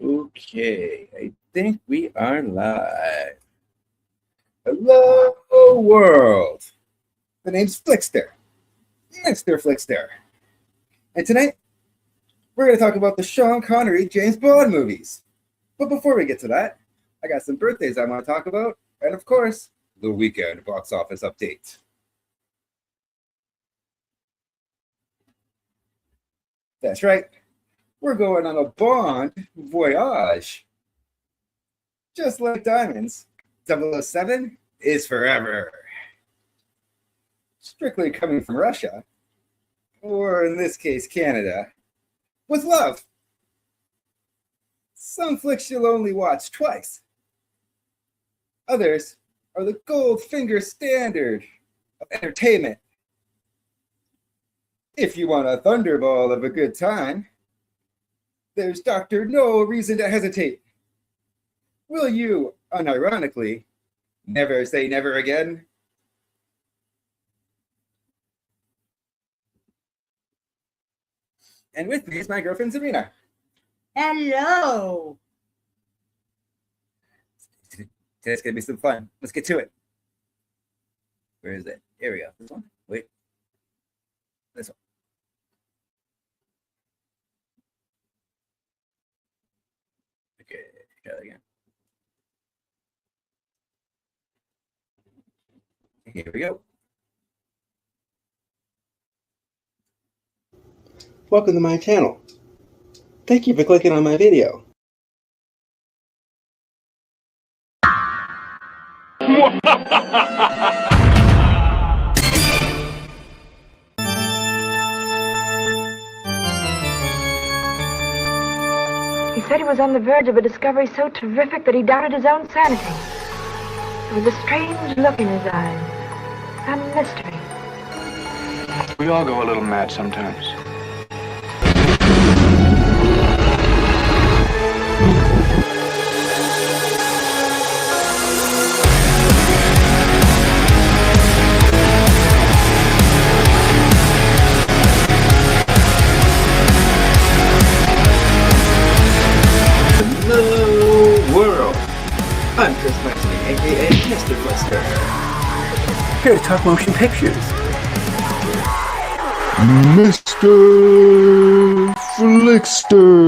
Okay, I think we are live. Hello, world. The name's FLIXTER. Mr. FLIXTER. And tonight, we're going to talk about the Sean Connery James Bond movies. But before we get to that, I got some birthdays I want to talk about, and of course, the weekend box office update. That's right. We're going on a Bond voyage. Just like diamonds, 007 is forever. Strictly coming from Russia, or in this case, Canada, with love. Some flicks you'll only watch twice. Others are the Goldfinger standard of entertainment. If you want a Thunderball of a good time, there's Dr. No Reason to Hesitate. Will you, unironically, never say never again? And with me is my girlfriend, Sabrina. Hello. Today's going to be some fun. Let's get to it. Where is it? Here we go. This one? Wait. This one. Okay, try that again. Here we go. Welcome to my channel. Thank you for clicking on my video. He said he was on the verge of a discovery so terrific that he doubted his own sanity. There was a strange look in his eyes, a mystery. We all go a little mad sometimes. Hello, world. I'm Chris Maxine, aka Mr. FLIXTER. Here to talk motion pictures. Mr. FLIXTER.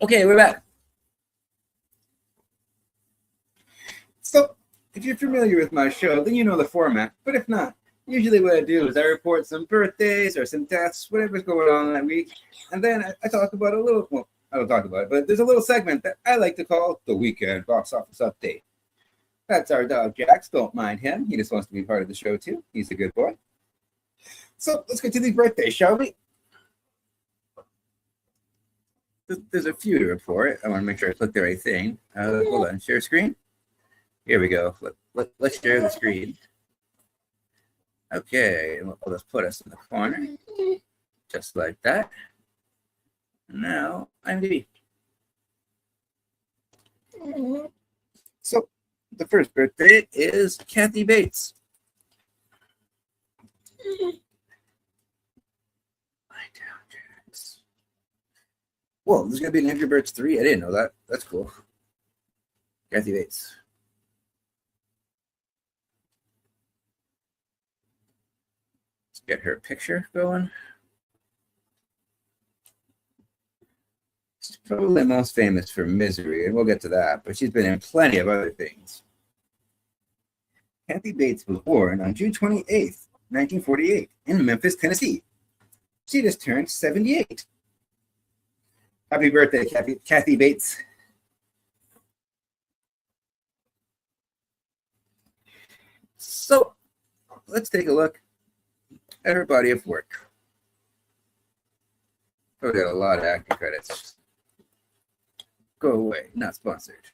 Okay, we're back. So, if you're familiar with my show, then you know the format. But if not, usually what I do is I report some birthdays or some deaths, whatever's going on that week. And then I talk about a little, well, I don't talk about it, but there's a little segment that I like to call the Weekend Box Office Update. That's our dog, Jax. Don't mind him. He just wants to be part of the show, too. He's a good boy. So, let's get to these birthdays, shall we? There's a few to report. I want to make sure I click the right thing. Hold on, share screen. Here we go. Let's share the screen. Okay, and we'll just put us in the corner, just like that. Now, IMDb. So, the first birthday is Kathy Bates. Whoa, there's going to be an Angry Birds 3? I didn't know that. That's cool. Kathy Bates. Let's get her picture going. She's probably most famous for Misery, and we'll get to that, but she's been in plenty of other things. Kathy Bates was born on June 28th, 1948, in Memphis, Tennessee. She just turned 78. Happy birthday, Kathy Bates. So, let's take a look at her body of work. Oh, we got a lot of acting credits. Go away, not sponsored.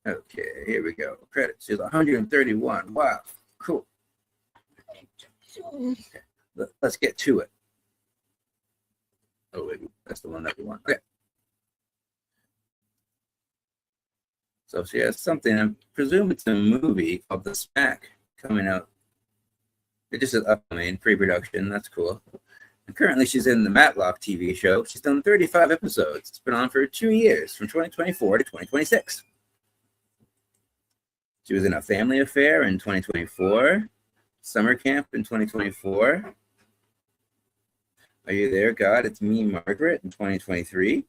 Okay, here we go. Credits. She's 131. Wow, cool. Let's get to it. Oh, wait, that's the one that we want. Okay. So she has something, I presume it's a movie called The Smack coming out. It just is upcoming, pre-production. That's cool. And currently, she's in the Matlock TV show. She's done 35 episodes. It's been on for 2 years, from 2024 to 2026. She was in A Family Affair in 2024, Summer Camp in 2024. Are You There, God? It's Me, Margaret in 2023.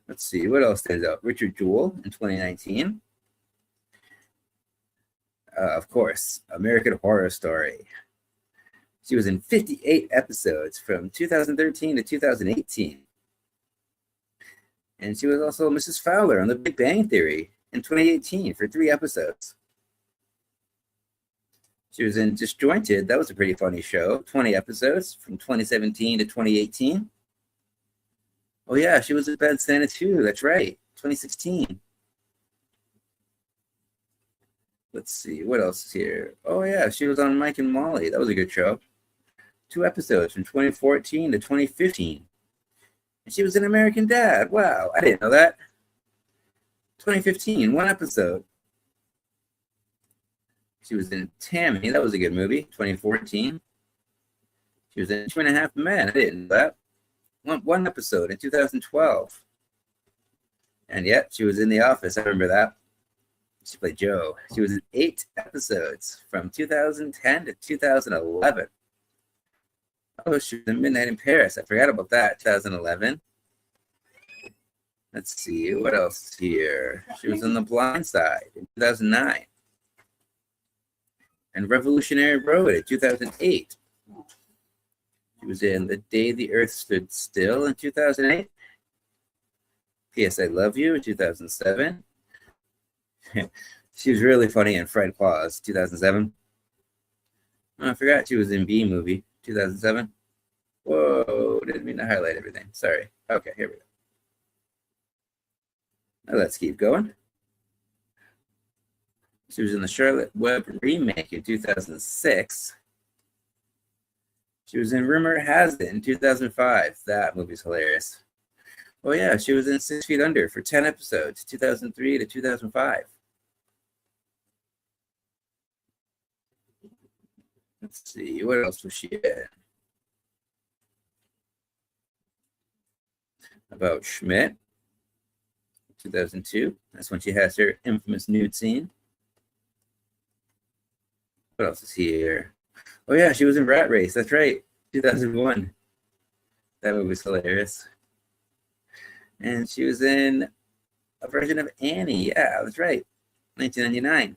Let's see, what else stands out? Richard Jewell in 2019. Of course, American Horror Story. She was in 58 episodes from 2013 to 2018. And she was also Mrs. Fowler on The Big Bang Theory in 2018 for 3 episodes. She was in Disjointed. That was a pretty funny show. 20 episodes from 2017 to 2018. Oh, yeah, she was in Bad Santa too. That's right. 2016. Let's see. What else is here? Oh, yeah, she was on Mike and Molly. That was a good show. 2 episodes from 2014 to 2015. And she was in American Dad. Wow, I didn't know that. 2015, 1 episode. She was in Tammy. That was a good movie. 2014. She was in 2.5 Men. I didn't know that. 1 episode in 2012. And yet, she was in The Office. I remember that. She played Jo. She was in 8 episodes from 2010 to 2011. Oh, she was in Midnight in Paris. I forgot about that. 2011. Let's see. What else is here? She was in The Blind Side in 2009. And Revolutionary Road in 2008. She was in The Day the Earth Stood Still in 2008. P.S. I Love You in 2007. She was really funny in Fred Claus, 2007. Oh, I forgot she was in B Movie, 2007. Whoa, didn't mean to highlight everything. Sorry. Okay, here we go. Now let's keep going. She was in the Charlotte Webb remake in 2006. She was in Rumor Has It in 2005. That movie's hilarious. Oh, yeah, she was in 6 Feet Under for 10 episodes, 2003 to 2005. Let's see, what else was she in? About Schmidt, 2002. That's when she has her infamous nude scene. What else is here? Oh, yeah, she was in Rat Race. That's right, 2001. That movie was hilarious. And she was in a version of Annie. Yeah, that's right, 1999.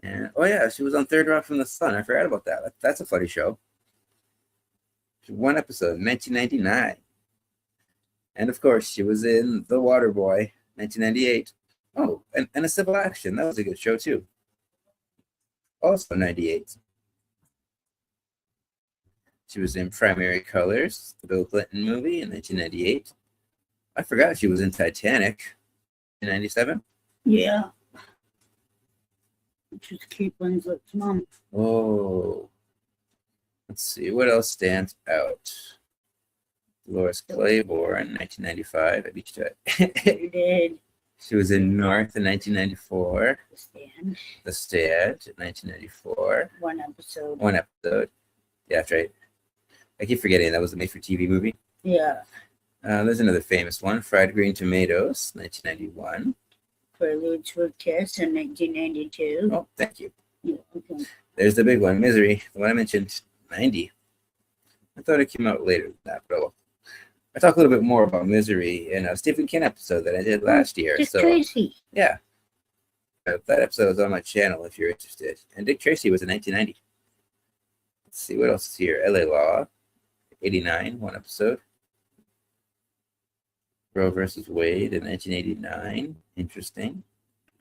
And oh, yeah, she was on Third Rock from the Sun. I forgot about that. That's a funny show. 1 episode, 1999. And of course, she was in The Waterboy, 1998. Oh, and A Civil Action. That was a good show, too. Also 98. She was in Primary Colors, the Bill Clinton movie in 1998. I forgot she was in Titanic in 97. Yeah. Which is Kate Winslet's mom. Oh. Let's see. What else stands out? Dolores Claiborne, 1995. I beat you to it. You did. She was in North in 1994. The Stand. The Stand in 1994. 1 episode. 1 episode. Yeah, that's right. I keep forgetting that was a made-for-TV movie. Yeah. There's another famous one, Fried Green Tomatoes, 1991. Prelude to a Kiss in 1992. Oh, thank you. Yeah, okay. There's the big one, Misery, the one I mentioned, 90. I thought it came out later than that, but I talk a little bit more about Misery in a Stephen King episode that I did last year. Dick so Tracy. Yeah. That episode is on my channel if you're interested. And Dick Tracy was in 1990. Let's see, what else is here? LA Law, 89, 1 episode. Roe versus Wade in 1989. Interesting.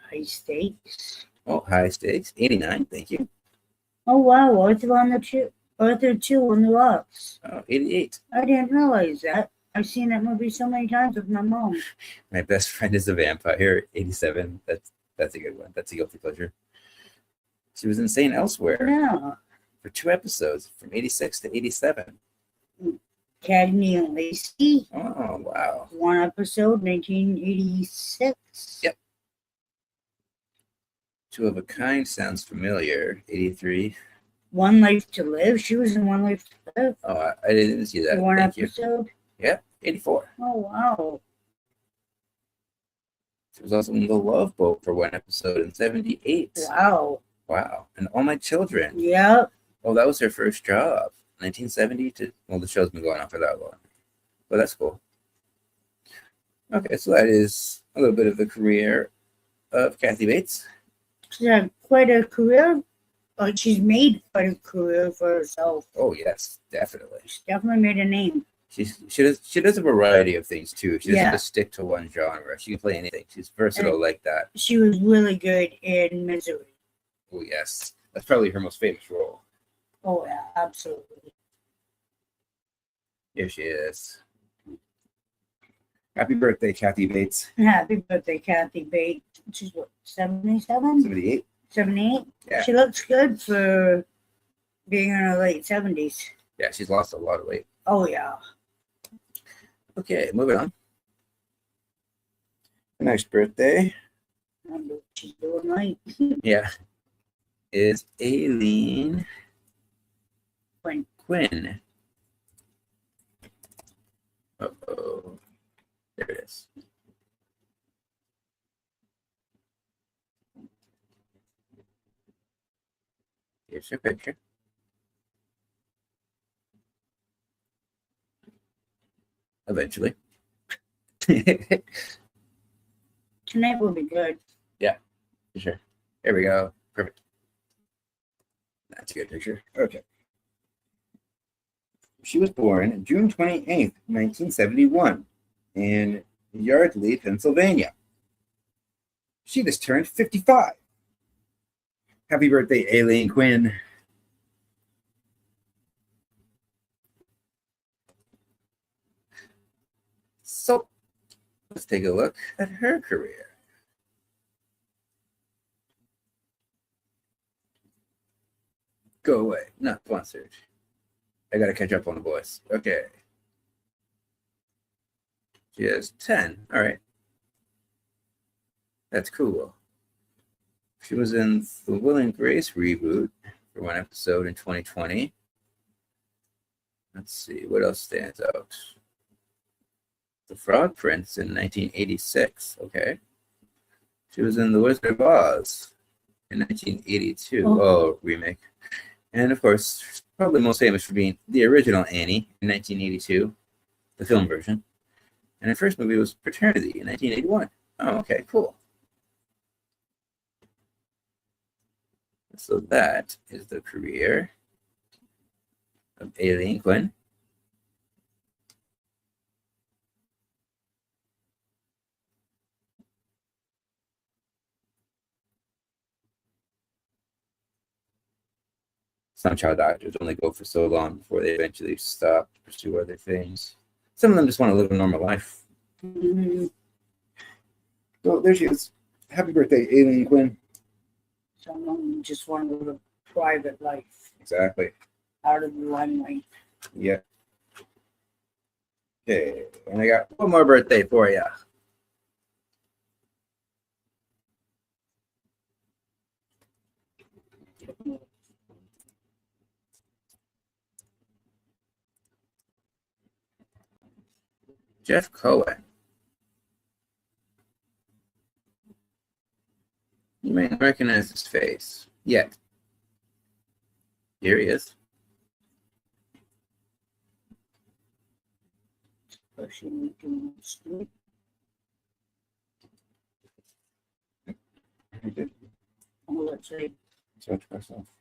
High Stakes. Oh, High Stakes, 89, thank you. Oh, wow. Arthur 2 on the Rocks. Oh, 88. I didn't realize that. I've seen that movie so many times with my mom. My Best Friend is a Vampire, 87. That's a good one. That's a guilty pleasure. She was in St. Elsewhere Yeah. for 2 episodes from 86 to 87. Cagney and Lacey. Oh, wow. 1 episode, 1986. Yep. Two of a Kind sounds familiar. 83. One Life to Live. She was in One Life to Live. Oh, I didn't see that. 1 Thank you. episode. Yeah, 84. Oh, wow. She was also in The Love Boat for 1 episode in 78. Wow. Wow. And All My Children. Yep. Oh, that was her first job. 1970 to, well, the show's been going on for that long. But that's cool. Okay, so that is a little bit of the career of Kathy Bates. She's had quite a career. She's made quite a career for herself. Oh, yes, definitely. She's definitely made a name. She does a variety of things, too. She doesn't Yeah. just stick to one genre. She can play anything. She's versatile like that. She was really good in Misery. Oh, yes. That's probably her most famous role. Oh, yeah, absolutely. Here she is. Happy birthday, Kathy Bates. Happy birthday, Kathy Bates. She's what, 77? 78. 78? Yeah. She looks good for being in her late 70s. Yeah, she's lost a lot of weight. Oh, yeah. Okay, moving on. The next birthday, I wonder what she's doing right. yeah, is Aileen Quinn. Uh-oh. There it is. Here's her picture. Eventually. Tonight will be good. For sure. There we go. Perfect. That's a good picture. Okay. She was born June 28th, 1971, in Yardley, Pennsylvania. She just turned 55. Happy birthday, Aileen Quinn. So, let's take a look at her career. Go away. Not sponsored. I gotta catch up on the boys. Okay. She has 10. All right. That's cool. She was in the Will and Grace reboot for 1 episode in 2020. Let's see. What else stands out? The Frog Prince in 1986. Okay. She was in The Wizard of Oz in 1982. Oh, remake. And of course, probably most famous for being the original Annie in 1982, the film version. And her first movie was Paternity in 1981. Oh, okay, cool. So that is the career of Aileen Quinn. Some child actors only go for so long before they eventually stop to pursue other things. Some of them just want to live a normal life. Mm-hmm. So there she is. Happy birthday, Aileen Quinn. Someone just want to live a private life Exactly. out of the limelight. Yeah. Okay, and I got one more birthday for you. Jeff Cohen. You may not recognize his face yet. Here he is. Especially doing sleep. Oh, let's say,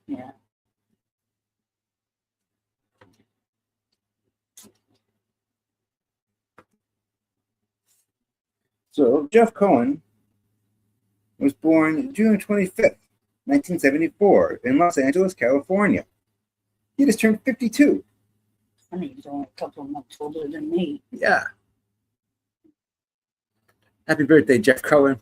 yeah. So Jeff Cohen was born June 25th, 1974, in Los Angeles, California. He just turned 52. Funny, he's only a couple of months older than me. Yeah. Happy birthday, Jeff Cohen.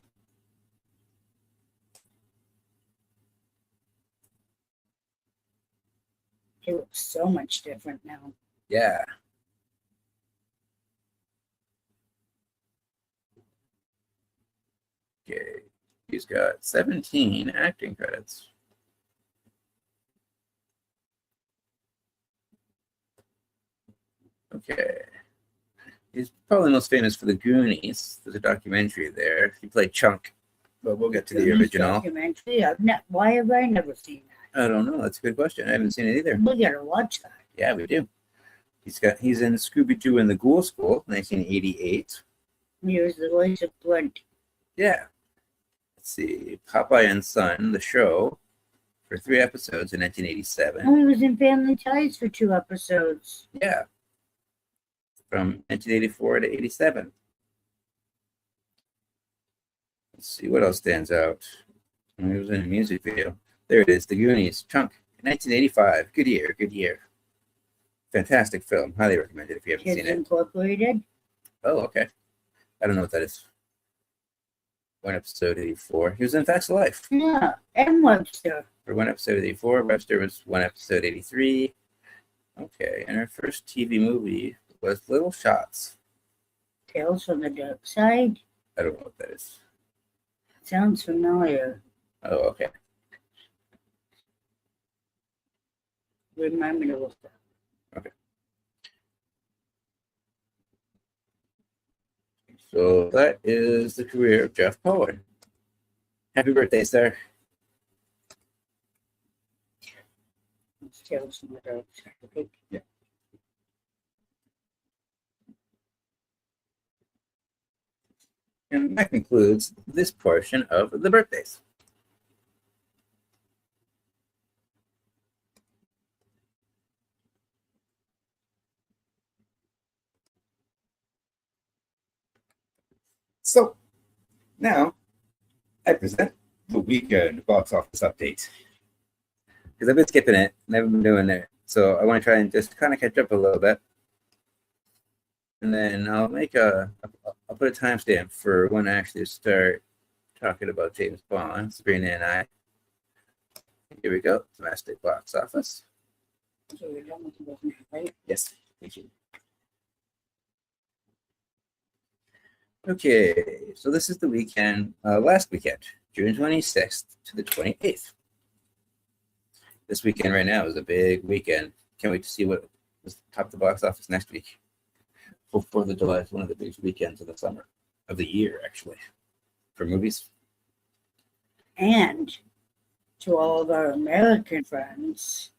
He looks so much different now. Yeah. Okay. He's got 17 acting credits. Okay. He's probably most famous for The Goonies. There's a documentary there. He played Chunk, but we'll get to the Goonies original. documentary. Why have I never seen that? I don't know. That's a good question. I haven't seen it either. We gotta watch that. Yeah, we do. He's in Scooby-Doo and the Ghoul School, 1988. He was the voice of Flint. Yeah. Let's see. Popeye and Son, the show, for 3 episodes in 1987. Oh, he was in Family Ties for 2 episodes. Yeah. From 1984 to 87. Let's see what else stands out. He was in a music video. There it is, The Goonies, Chunk, 1985. Good year, good year. Fantastic film. Highly recommend it if you haven't Kids seen it. Incorporated. Oh, okay. I don't know what that is. 1 episode 84. He was in Facts of Life. Yeah, and Webster. For 1 episode 84. Webster was 1 episode 83. Okay, and her first TV movie was Little Shots. Tales from the Dark Side. I don't know what that is. Sounds familiar. Oh, okay. Remind me to look that. Okay. So that is the career of Jeff Cohen. Happy birthday, sir. It's Tales from the Dark Side. Yeah. And that concludes this portion of the birthdays. So now I present the weekend box office update. Because I've been skipping it, never been doing it. So I want to try and just kind of catch up a little bit. And then I'll put a timestamp for when I actually start talking about James Bond, Sabrina and I. Here we go, domestic box office. So we're done with the business, right? Yes, thank you. Okay, so this is the weekend, last weekend, June 26th to the 28th. This weekend right now is a big weekend. Can't wait to see what was top the box office next week. For 4th of July is one of the biggest weekends of the summer, of the year, actually, for movies. And to all of our American friends,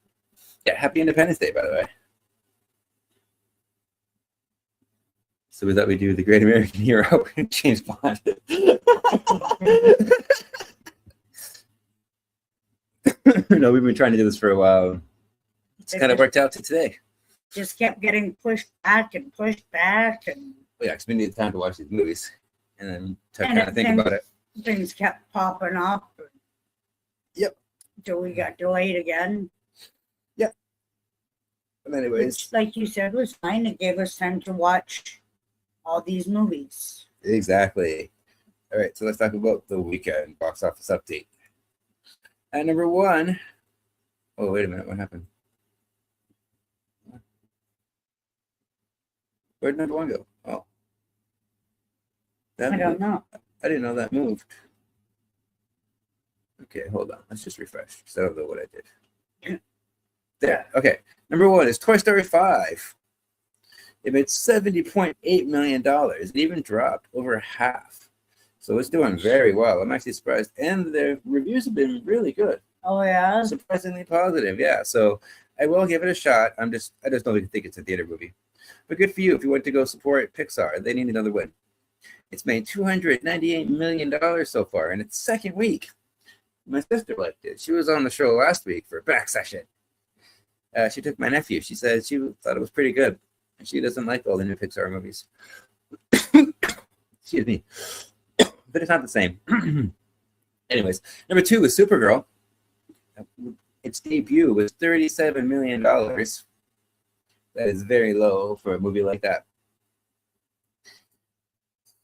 Yeah, happy Independence Day, by the way. So we thought we'd do the Great American Hero, James Bond. No, we've been trying to do this for a while. It's kind of worked out to today. just kept getting pushed back and pushed back, and Yeah, because we need time to watch these movies and then to And kind of think about it. things kept popping up. Yep. Till we got delayed again. But anyways, Which, like you said, was fine. It gave us time to watch all these movies. exactly. All right, so let's talk about the weekend box office update. At number 1, oh, wait a minute, what happened? Where did number 1 go? Oh. That I don't know. I didn't know that moved. Okay, hold on. Let's just refresh because I don't know what I did. There. Okay. Number 1 is Toy Story 5. It made $70.8 million. It even dropped over half. So it's doing very well. I'm actually surprised. And the reviews have been really good. Oh yeah. Surprisingly positive. Yeah. So I will give it a shot. I just don't think it's a theater movie. But good for you if you went to go support Pixar. They need another win. It's made $298 million so far in its second week. My sister liked it. She was on the show last week for a back session. She took my nephew. She said she thought it was pretty good. And she doesn't like all the new Pixar movies. Excuse me. But it's not the same. Anyways, number 2 is Supergirl. Its debut was $37 million. That is very low for a movie like that.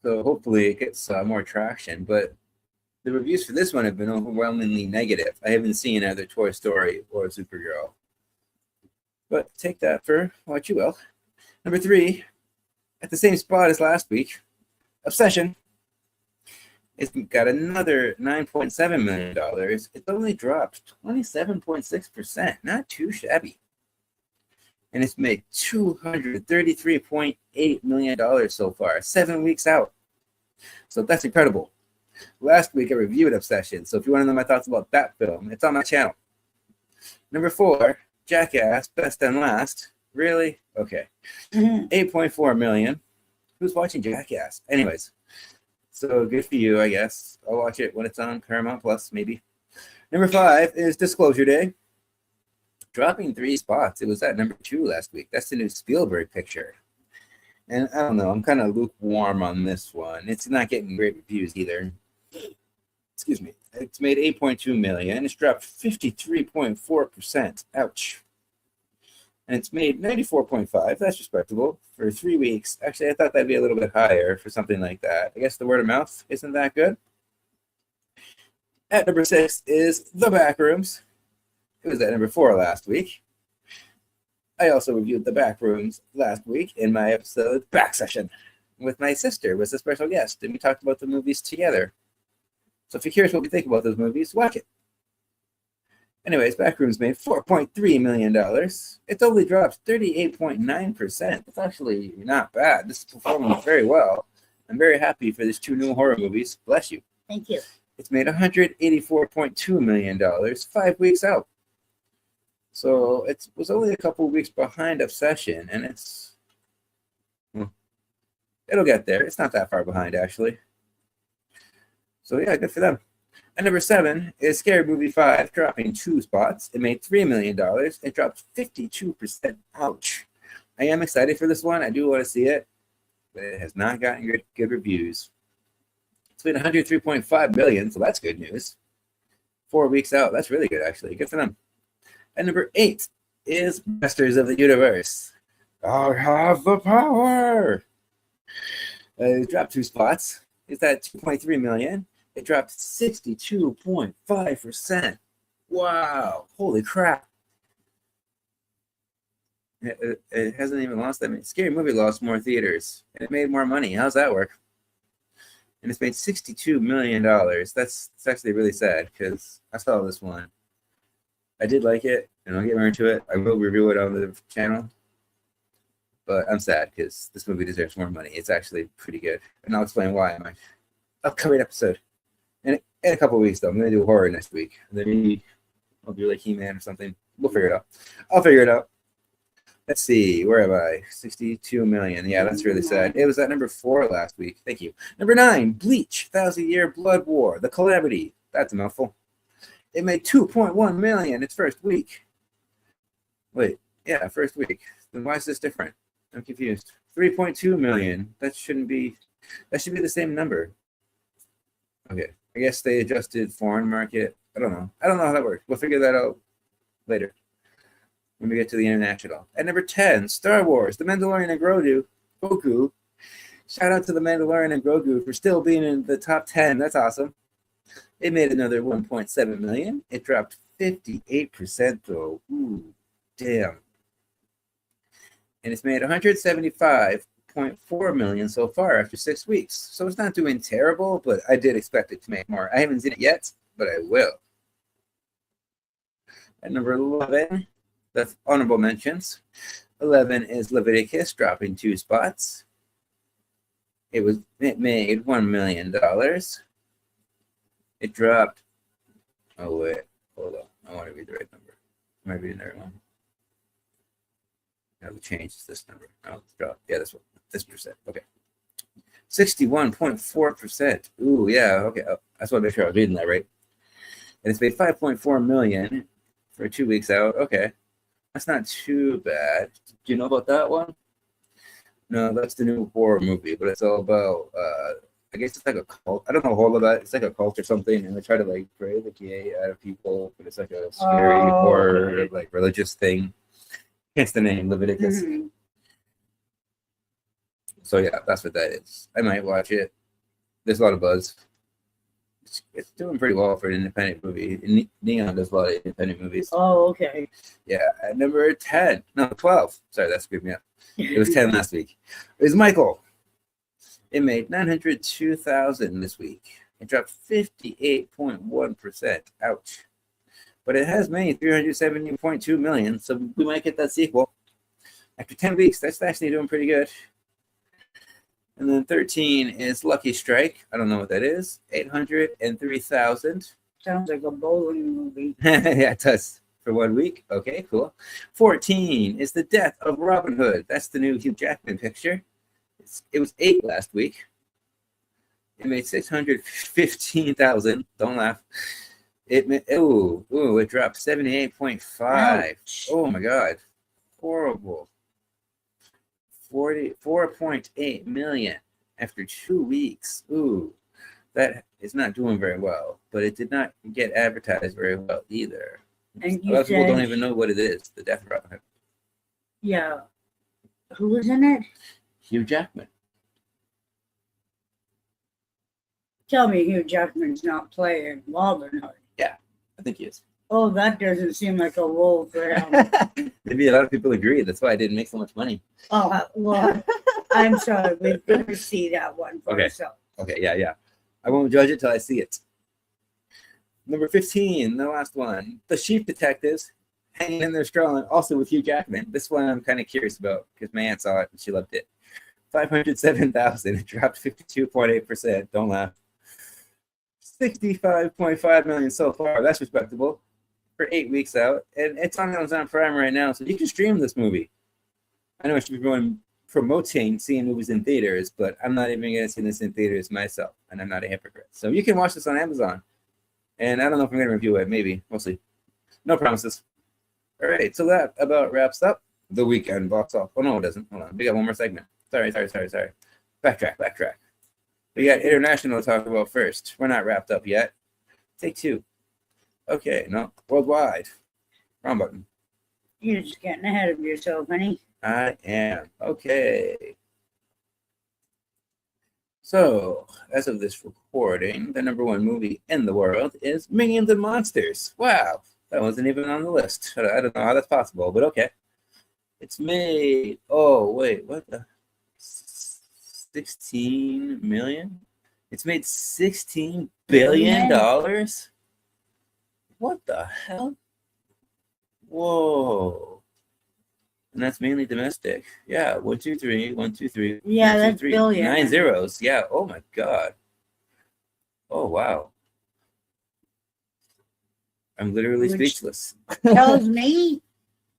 So hopefully it gets more traction. But the reviews for this one have been overwhelmingly negative. I haven't seen either Toy Story or Supergirl. But take that for what you will. Number 3, at the same spot as last week, Obsession. It's got another $9.7 million. It's only dropped 27.6%. Not too shabby. And it's made $233.8 million so far, 7 weeks out. So that's incredible. Last week I reviewed Obsession, so if you want to know my thoughts about that film, it's on my channel. Number 4, Jackass, Best and Last. Really? Okay. 8.4 million. Who's watching Jackass? Anyways, so good for you, I guess. I'll watch it when it's on Paramount Plus, maybe. Number 5 is Disclosure Day. Dropping 3 spots. It was at number 2 last week. That's the new Spielberg picture. And I don't know, I'm kind of lukewarm on this one. It's not getting great reviews either. Excuse me. It's made 8.2 million. It's dropped 53.4%. Ouch. And it's made 94.5. That's respectable for 3 weeks. Actually, I thought that'd be a little bit higher for something like that. I guess the word of mouth isn't that good. At number 6 is The Backrooms. It was at number 4 last week. I also reviewed The Backrooms last week in my episode Back Session with my sister, was a special guest, and we talked about the movies together. So if you're curious what we think about those movies, watch it. Anyways, Backrooms made $4.3 million. It's only dropped 38.9%. It's actually not bad. This is performing very well. I'm very happy for these 2 new horror movies. Bless you. Thank you. It's made $184.2 million, 5 weeks out. So it was only a couple of weeks behind Obsession, and it'll get there. It's not that far behind, actually. So yeah, good for them. And number 7 is Scary Movie 5, dropping 2 spots. It made $3 million. It dropped 52%. Ouch. I am excited for this one. I do want to see it, but it has not gotten good reviews. It's made $103.5 million, so that's good news. 4 weeks out. That's really good, actually. Good for them. And number 8 is Masters of the Universe. I have the power. It dropped 2 spots. It's at 2.3 million. It dropped 62.5%. Wow. Holy crap. It hasn't even lost that many. Scary Movie lost more theaters. And it made more money. How's that work? And it's made $62 million. That's actually really sad because I saw this one. I did like it, and I'll get more into it. I will review it on the channel. But I'm sad because this movie deserves more money. It's actually pretty good. And I'll explain why in my upcoming episode. In a couple of weeks, though. I'm going to do horror next week. And then maybe I'll do like He-Man or something. We'll figure it out. I'll figure it out. Let's see. Where am I? 62 million. Yeah, that's really sad. It was at number 4 last week. Thank you. Number 9, Bleach, 1,000-Year Blood War, The Calamity. That's a mouthful. It made 2.1 million its first week. Wait, yeah, first week. Then why is this different? I'm confused. 3.2 million. That should be the same number. Okay. I guess they adjusted foreign market. I don't know how that works. We'll figure that out later when we get to the international. At number 10, Star Wars, The Mandalorian and Grogu. Shout out to The Mandalorian and Grogu for still being in the top 10. That's awesome. It made another 1.7 million. It dropped 58% though. Ooh, damn. And it's made 175.4 million so far after 6 weeks. So it's not doing terrible, but I did expect it to make more. I haven't seen it yet, but I will. At number 11, that's honorable mentions. 11 is Leviticus, dropping 2 spots. It made $1 million. It dropped. Oh wait, hold on. I want to read the right number. Am I reading the right one? I have to change this number. Oh, it's dropped. Yeah, this one. This percent. Okay. 61.4%. Ooh, yeah. Okay. I just want to make sure I was reading that right. And it's made 5.4 million for 2 weeks out. Okay. That's not too bad. Do you know about that one? No, that's the new horror movie, but it's all about I guess it's like a cult. I don't know all of that. It's like a cult or something, and they try to like pray the gay out of people, but it's like a scary horror, like religious thing. Hence the name Leviticus. Mm-hmm. So yeah, that's what that is. I might watch it. There's a lot of buzz. It's doing pretty well for an independent movie. Neon does a lot of independent movies. Oh, okay. Yeah, at number 10. No, 12. Sorry, that screwed me up. It was 10 last week. It was Michael. It made $902,000 this week. It dropped 58.1%. Ouch. But it has made $370.2 million, so we might get that sequel. After 10 weeks, that's actually doing pretty good. And then 13 is Lucky Strike. I don't know what that is. 803,000. Sounds like a bowling movie. Yeah, it does. For 1 week. Okay, cool. 14 is The Death of Robin Hood. That's the new Hugh Jackman picture. It was 8 last week. It made 615,000. Don't laugh. It dropped 78.5. Ouch. Oh my God. Horrible. 4.8 million after 2 weeks. Ooh, that is not doing very well, but it did not get advertised very well either. And A lot of people don't even know what it is. The Death of Robin Hood. Yeah. Who was in it? Hugh Jackman. Tell me Hugh Jackman's not playing Robin Hood. I think he is. Oh, that doesn't seem like a role for him. Maybe a lot of people agree. That's why I didn't make so much money. Oh, well, I'm sorry. We're going to see that one for Okay. ourselves. Okay, yeah. I won't judge it till I see it. Number 15, the last one. The Sheep Detectives, hanging in there strong, also with Hugh Jackman. This one I'm kind of curious about because my aunt saw it and she loved it. 507,000. It dropped 52.8%. Don't laugh. 65.5 million so far. That's respectable for 8 weeks out. And it's on Amazon Prime right now, so you can stream this movie. I know I should be promoting seeing movies in theaters, but I'm not even going to see this in theaters myself, and I'm not a hypocrite. So you can watch this on Amazon. And I don't know if I'm going to review it. Maybe. We'll see. No promises. All right, so that about wraps up the weekend box office. Oh, no, it doesn't. Hold on. We got one more segment. Sorry. Backtrack. We got international to talk about first. We're not wrapped up yet. Take 2. Okay, no. Worldwide. Wrong button. You're just getting ahead of yourself, honey. I am. Okay. So, as of this recording, the number 1 movie in the world is Minions and Monsters. Wow. That wasn't even on the list. I don't know how that's possible, but okay. It's made... Oh, wait. What the... 16 million? It's made $16 billion? What the hell? Whoa. And that's mainly domestic. Yeah, 1, 2, 3, 1, 2, 3. Yeah, 1, 2, that's 3. billion. 9 zeros. Yeah, oh my God. Oh, wow. I'm literally Which- speechless. Tells me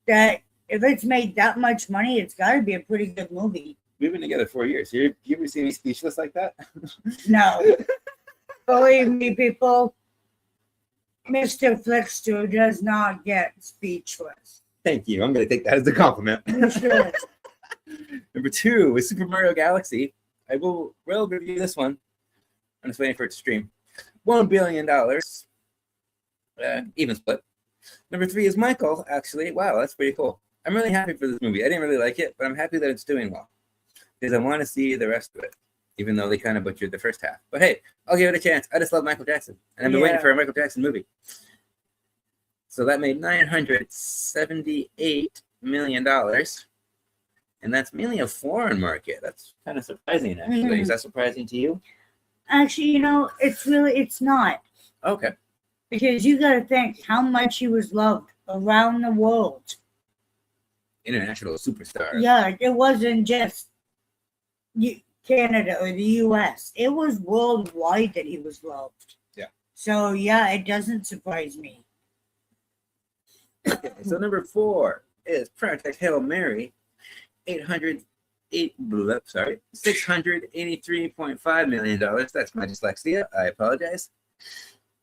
that if it's made that much money, it's got to be a pretty good movie. We've been together 4 years. You ever see me speechless like that? No. Believe me, people, Mr. FLIXTER does not get speechless. Thank you. I'm going to take that as a compliment. You should. Number 2 is Super Mario Galaxy. I will review this one. I'm just waiting for it to stream. $1 billion. Even split. Number 3 is Michael, actually. Wow, that's pretty cool. I'm really happy for this movie. I didn't really like it, but I'm happy that it's doing well. Because I want to see the rest of it, even though they kind of butchered the first half. But hey, I'll give it a chance. I just love Michael Jackson, and I've been waiting for a Michael Jackson movie. So that made $978 million, and that's mainly a foreign market. That's kind of surprising, actually. Mhm. Is that surprising to you? Actually, it's not. Okay. Because you got to think how much he was loved around the world. International superstar. Yeah, it wasn't just Canada or the U.S. It was worldwide that he was loved. Yeah. So, yeah, it doesn't surprise me. Okay, so number 4 is Project Hail Mary. $683.5 million. That's my dyslexia. I apologize.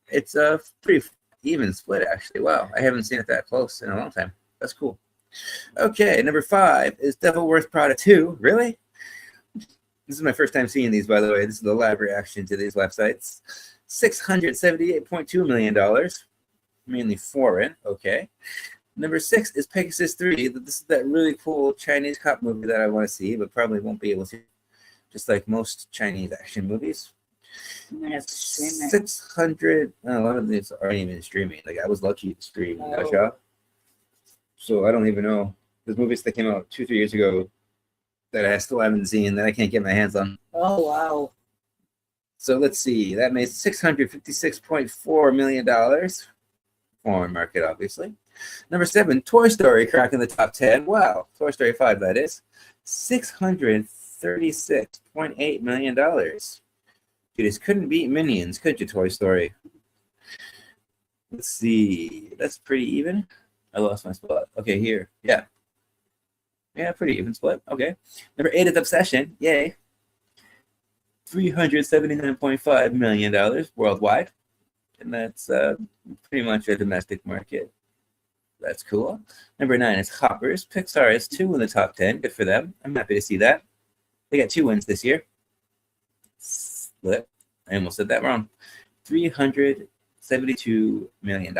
It's a pretty even split, actually. Wow, I haven't seen it that close in a long time. That's cool. Okay, number 5 is Devil Wears Prada 2. Really? This is my first time seeing these, by the way. This is the live reaction to these websites. $678.2 million. Mainly foreign. Okay. Number 6 is Pegasus 3. This is that really cool Chinese cop movie that I want to see, but probably won't be able to. Just like most Chinese action movies. I'm gonna have to stream it. 600. A lot of these aren't even streaming. Like I was lucky to stream that Oh. show. So I don't even know. There's movies that came out 2-3 years ago that I still haven't seen that I can't get my hands on. Oh wow. So let's see. That made $656.4 million. Foreign market, obviously. Number 7, Toy Story cracking the top 10. Wow. Toy Story 5, that is. $636.8 million. You just couldn't beat Minions, could you, Toy Story? Let's see. That's pretty even. I lost my spot. Okay, here. Yeah. Yeah, pretty even split. Okay. Number 8 is Obsession. Yay. $379.5 million worldwide. And that's pretty much a domestic market. That's cool. Number 9 is Hoppers. Pixar is 2 in the top 10. Good for them. I'm happy to see that. They got 2 wins this year. Split. I almost said that wrong. $372 million.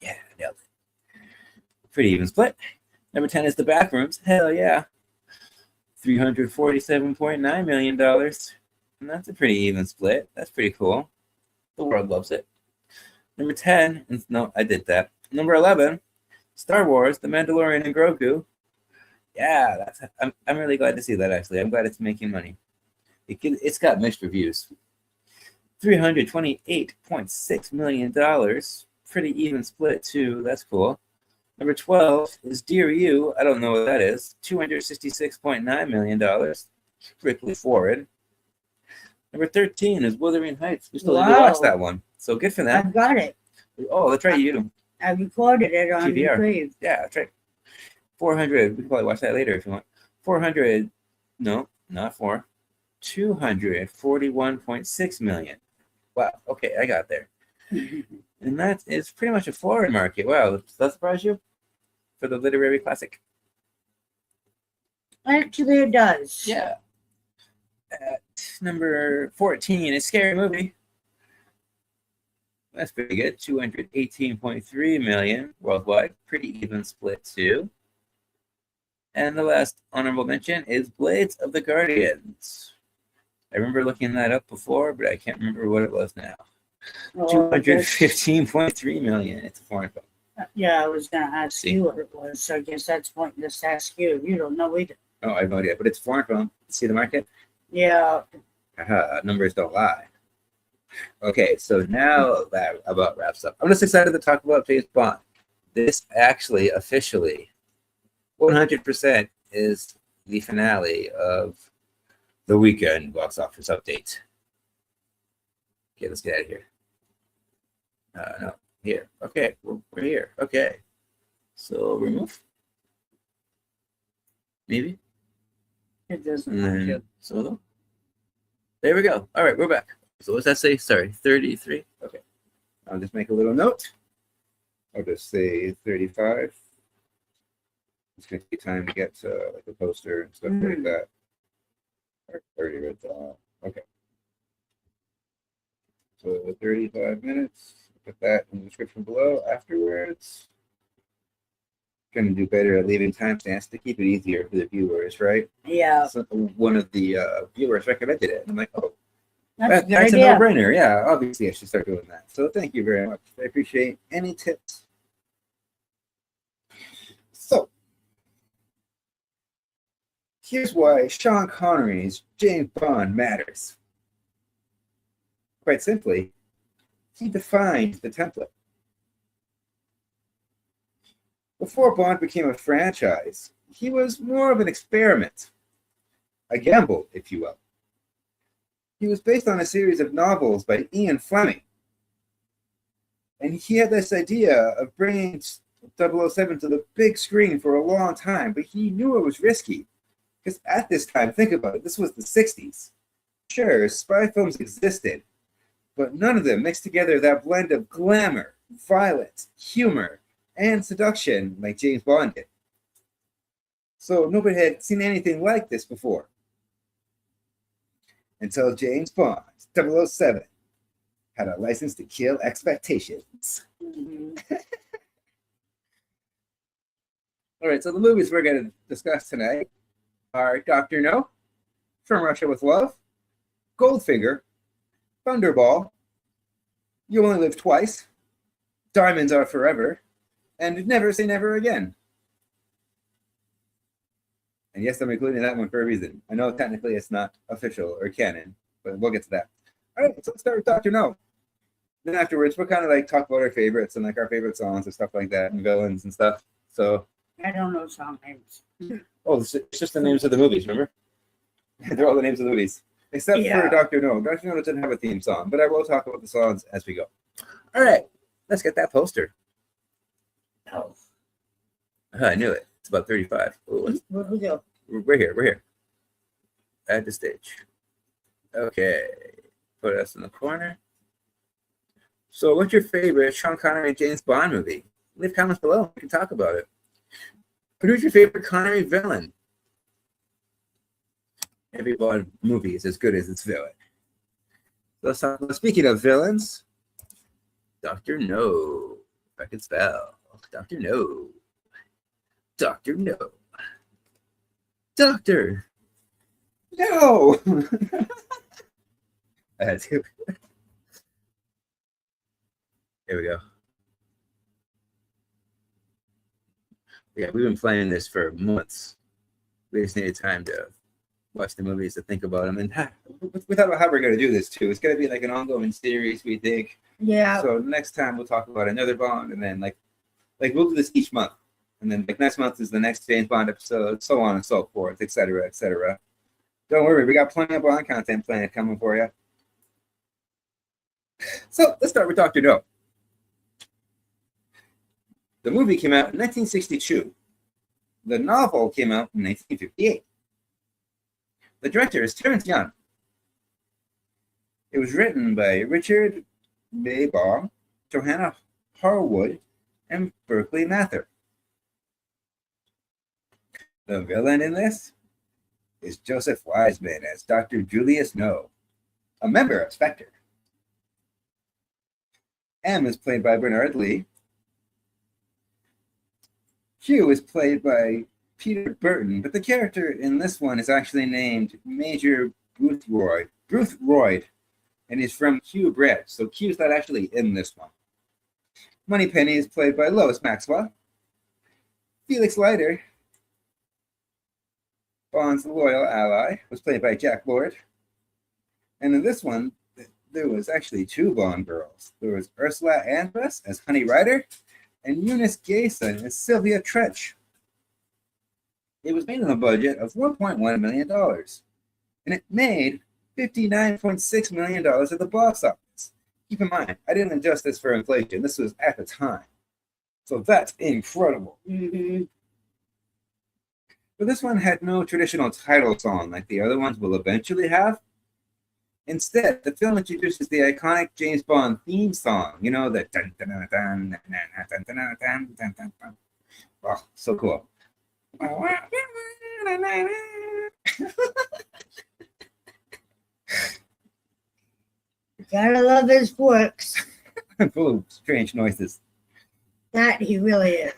Yeah, nailed it. Pretty even split. Number 10 is The Backrooms. Hell yeah. $347.9 million. And that's a pretty even split. That's pretty cool. The world loves it. Number 10, no, I did that. Number 11, Star Wars, The Mandalorian and Grogu. Yeah, I'm really glad to see that, actually. I'm glad it's making money. It's got mixed reviews. $328.6 million. Pretty even split, too. That's cool. Number 12 is Dear You. I don't know what that is. $266.9 million. Strictly foreign. Number 13 is Wuthering Heights. We still need to watch that one. So good for them. I've got it. Oh, that's right. You. I recorded it on TVR. YouTube. Yeah, that's right. 400. We can probably watch that later if you want. 400. No, not 4. 241.6 million. Wow. Okay, I got there. And that is pretty much a foreign market. Wow. Does that surprise you? For the literary classic? Actually, it does. Yeah. At number 14 is Scary Movie. That's pretty good. 218.3 million worldwide. Pretty even split, too. And the last honorable mention is Blades of the Guardians. I remember looking that up before, but I can't remember what it was now. Oh, 215.3 million. It's a foreign film. yeah, I was going to ask you what it was. So I guess that's pointless to ask you. You don't know either. Oh, I have no idea, but it's a foreign film. See the market? Yeah. Numbers don't lie. Okay, so now that about wraps up. I'm just excited to talk about James Bond. This actually officially 100% is the finale of the weekend box office update. Okay, let's get out of here. No, here. Okay, we're here. Okay. So remove. Maybe. It doesn't And matter. then solo. There we go. All right, we're back. So what's that say? Sorry, 33. Okay. I'll just make a little note. I'll just say 35. It's going to take time to get to like a poster and stuff like that. Or 30 right there. Okay. So 35 minutes. Put that in the description below afterwards. Trying to do better at leaving timestamps to keep it easier for the viewers, right? Yeah. So one of the viewers recommended it. And I'm like, oh, That's a good that's a idea. no-brainer. Yeah, obviously I should start doing that. So thank you very much. I appreciate any tips. So here's why Sean Connery's James Bond matters. Quite simply, he defined the template. Before Bond became a franchise, he was more of an experiment, a gamble, if you will. He was based on a series of novels by Ian Fleming. And he had this idea of bringing 007 to the big screen for a long time, but he knew it was risky. Because at this time, think about it, this was the 60s. Sure, spy films existed, but none of them mixed together that blend of glamour, violence, humor, and seduction like James Bond did. So nobody had seen anything like this before. Until James Bond, 007, had a license to kill expectations. All right, so the movies we're going to discuss tonight are Dr. No, From Russia with Love, Goldfinger, Thunderball, You Only Live Twice, Diamonds Are Forever, and Never Say Never Again. And yes, I'm including that one for a reason. I know technically it's not official or canon, but we'll get to that. All right, so let's start with Dr. No. Then afterwards, we'll kind of like talk about our favorites and like our favorite songs and stuff like that and villains and stuff. So I don't know song names. oh, it's just the names of the movies, remember? They're all the names of the movies. Except for Dr. No. Dr. No doesn't have a theme song, but I will talk about the songs as we go. All right, let's get that poster. Oh. I knew it. It's about 35. Ooh, Where we go? we're here. At the stage. Okay. Put us in the corner. So what's your favorite Sean Connery and James Bond movie? Leave comments below. We can talk about it. Who's your favorite Connery villain? Every Bond movie is as good as its villain. Let's talk. Speaking of villains, Dr. No. If I can spell. Dr. No. Dr. No. Doctor. No. I had to. Here we go. Yeah, we've been playing this for months. We just needed time to watch the movies, to think about them, and we thought about how we're going to do this too. It's going to be like an ongoing series, we think. Yeah. So next time we'll talk about another Bond, and then like we'll do this each month, and then like next month is the next James Bond episode, so on and so forth, etc., etc. Don't worry, we got plenty of Bond content planned coming for you. So let's start with Dr. No. The movie came out in 1962. The novel came out in 1958. The director is Terrence Young. It was written by Richard Maybaum, Johanna Harwood, and Berkeley Mather. The villain in this is Joseph Wiseman as Dr. Julius No, a member of Spectre. M is played by Bernard Lee. Q is played by Peter Burton, but the character in this one is actually named Major Boothroyd, and he's from Q Bread, so Q's not actually in this one. Moneypenny is played by Lois Maxwell. Felix Leiter, Bond's loyal ally, was played by Jack Lord. And in this one, there was actually two Bond girls. There was Ursula Andress as Honey Rider, and Eunice Gayson as Sylvia Trench. It was made on a budget of $1.1 million, and it made $59.6 million at the box office. Keep in mind, I didn't adjust this for inflation. This was at the time. So that's incredible. Mm-hmm. But this one had no traditional title song like the other ones will eventually have. Instead, the film introduces the iconic James Bond theme song. You know, the dun dun dun dun dun dun dun dun dun dun dun dun. Oh, so cool. Gotta love his works. Full of strange noises. That he really is.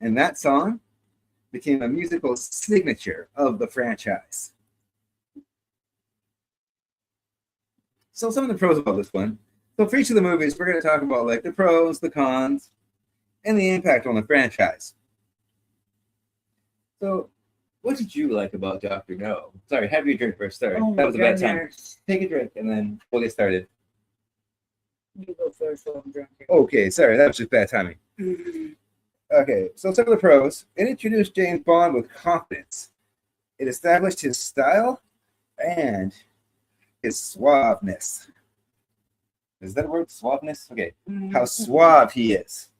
And that song became a musical signature of the franchise. So some of the pros about this one. So for each of the movies, we're going to talk about like the pros, the cons, and the impact on the franchise. So what did you like about Dr. No? Sorry, have your drink first. Sorry, Oh that was a bad time. goodness. Take a drink and then we'll get started. You go first while I'm drinking. Okay, sorry, that was just bad timing. Mhm. Okay, so some of the pros. It introduced James Bond with confidence. It established his style and his suaveness. Is that a word? Suaveness? Okay. How suave he is.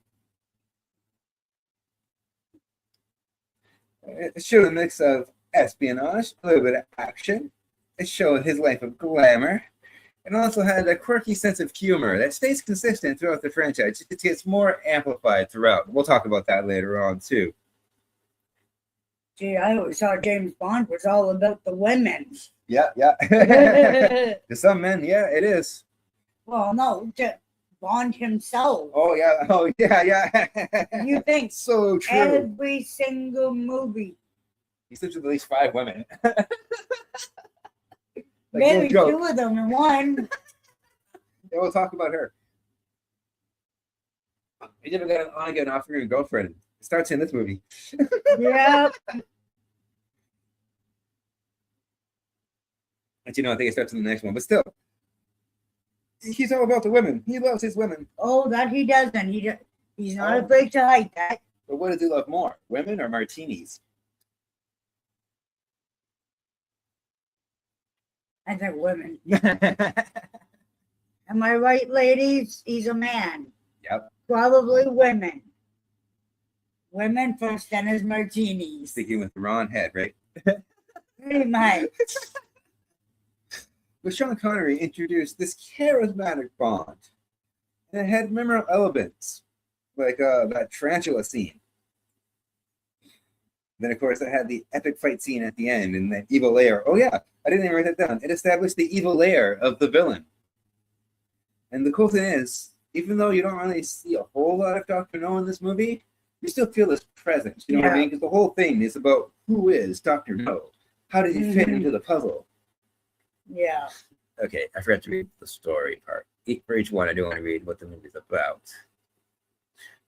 It showed a mix of espionage, a little bit of action. It showed his life of glamour. And also had a quirky sense of humor that stays consistent throughout the franchise. It gets more amplified throughout. We'll talk about that later on, too. Gee, I always thought James Bond was all about the women. Yeah, yeah. To some men, yeah, it is. Well, no, just Bond himself. Oh, yeah. You think So true. every single movie. He sleeps with at least 5 women. Like, Maybe no joke. two of them in one. Yeah, we'll talk about her. You never got on again off your girlfriend. It starts in this movie. Yep. But I think it starts in the next one. But still, he's all about the women. He loves his women. Oh, that he doesn't. He's not afraid to hide that. But what does he love more, women or martinis? I think women. Am I right, ladies? He's a man. Yep. Probably women. Women first, then his martinis. Sticking with the wrong head, right? Pretty much. But Sean Connery introduced this charismatic Bond. And it had memorable elements, like that tarantula scene. Then, of course, it had the epic fight scene at the end and that evil lair. Oh, yeah, I didn't even write that down. It established the evil lair of the villain. And the cool thing is, even though you don't really see a whole lot of Dr. No in this movie, you still feel his presence. You know what I mean? Because the whole thing is about who is Dr. No? How does he fit into the puzzle? Yeah. Okay, I forgot to read the story part. For each one, I do want to read what the movie's about.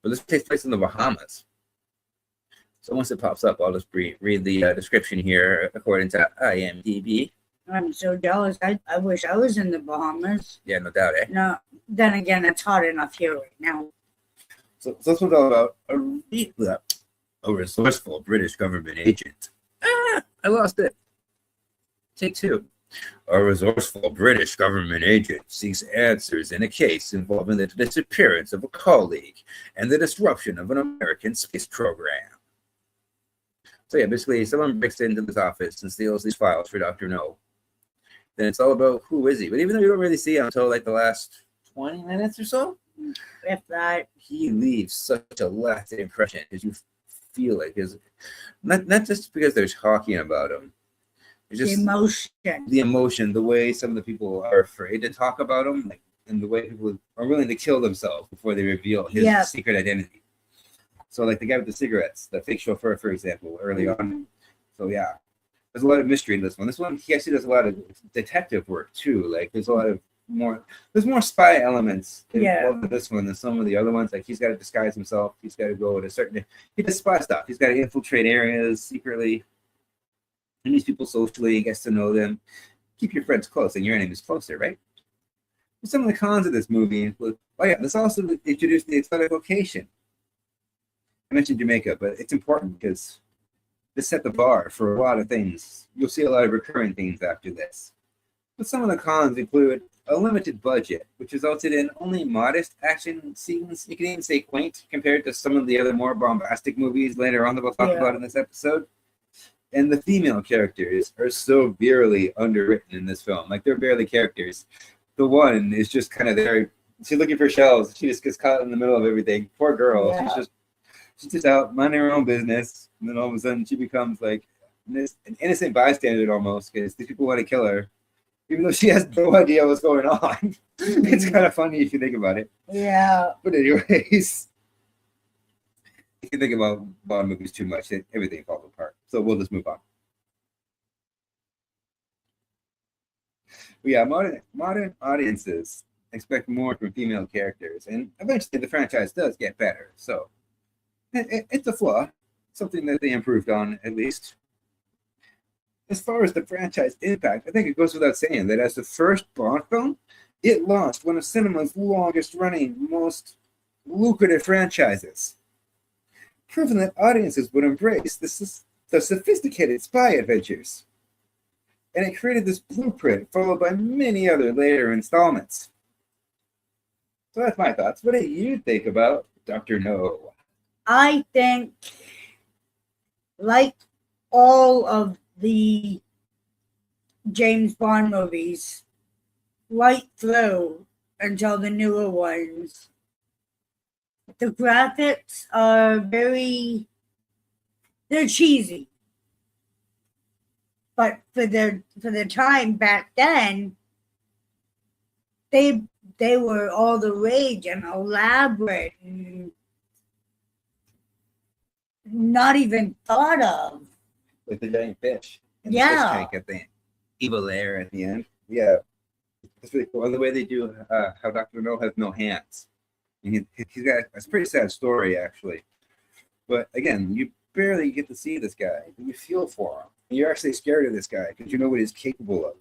But this takes place in the Bahamas. So once it pops up, I'll just read the description here according to IMDb. I'm so jealous. I wish I was in the Bahamas. Yeah, no doubt, eh? No, then again, it's hot enough here right now. So this one's all about a resourceful British government agent. I lost it. Take two. A resourceful British government agent seeks answers in a case involving the disappearance of a colleague and the disruption of an American space program. So yeah, basically, someone breaks into this office and steals these files for Dr. No. Then it's all about who is he. But even though you don't really see him until like the last 20 minutes or so, If that. he leaves such a lasting impression because you feel like his, not just because they're talking about him. It's just the emotion, the way some of the people are afraid to talk about him, like, and the way people are willing to kill themselves before they reveal his secret identity. So, like the guy with the cigarettes, the fake chauffeur, for example, early on. So, yeah, there's a lot of mystery in this one. This one, he actually does a lot of detective work too. Like, there's more spy elements in this one than some of the other ones. Like, he's got to disguise himself. He's got to go to he does spy stuff. He's got to infiltrate areas secretly. He meets people socially, he gets to know them. Keep your friends close and your enemies closer, right? Some of the cons of this movie include, this also introduced the exotic location. I mentioned Jamaica, but it's important because this set the bar for a lot of things. You'll see a lot of recurring things after this. But some of the cons include a limited budget, which resulted in only modest action scenes. You can even say quaint compared to some of the other more bombastic movies later on that we'll talk about in this episode. And the female characters are severely underwritten in this film. Like, they're barely characters. The one is just kind of there. She's looking for shells. She just gets caught in the middle of everything. Poor girl. Yeah. She's just out minding her own business. And then all of a sudden she becomes like an innocent bystander almost, because these people want to kill her, even though she has no idea what's going on. It's kind of funny if you think about it. Yeah. But anyways, if you think about Bond movies too much, everything falls apart. So we'll just move on. But yeah, modern audiences expect more from female characters, and eventually the franchise does get better. So it's a flaw, something that they improved on at least. As far as the franchise impact, I think it goes without saying that as the first Bond film, it launched one of cinema's longest-running, most lucrative franchises, proving that audiences would embrace the sophisticated spy adventures. And it created this blueprint followed by many other later installments. So that's my thoughts. What do you think about Dr. No? I think, like all of the James Bond movies, right through until the newer ones, the graphics are they're cheesy. But for the time back then, they were all the rage and elaborate and not even thought of. With the giant fish. And Yeah. the fish tank at the evil there at the end. Yeah, it's really cool. And the way they do how Dr. No has no hands. And he's got it's a pretty sad story, actually. But again, you barely get to see this guy. You feel for him. And you're actually scared of this guy because you know what he's capable of.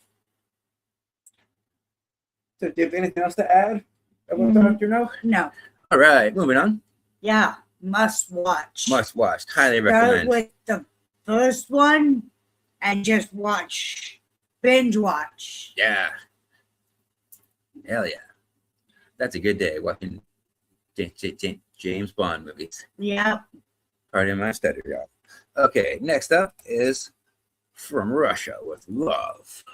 So, do you have anything else to add about Dr. No? No. All right, moving on. Yeah, must watch. Must watch. Highly Start recommend. with the first one and just binge watch. Yeah. Hell yeah. That's a good day watching James Bond movies. Yeah. Pardon my stutter, y'all. Okay, next up is From Russia with Love.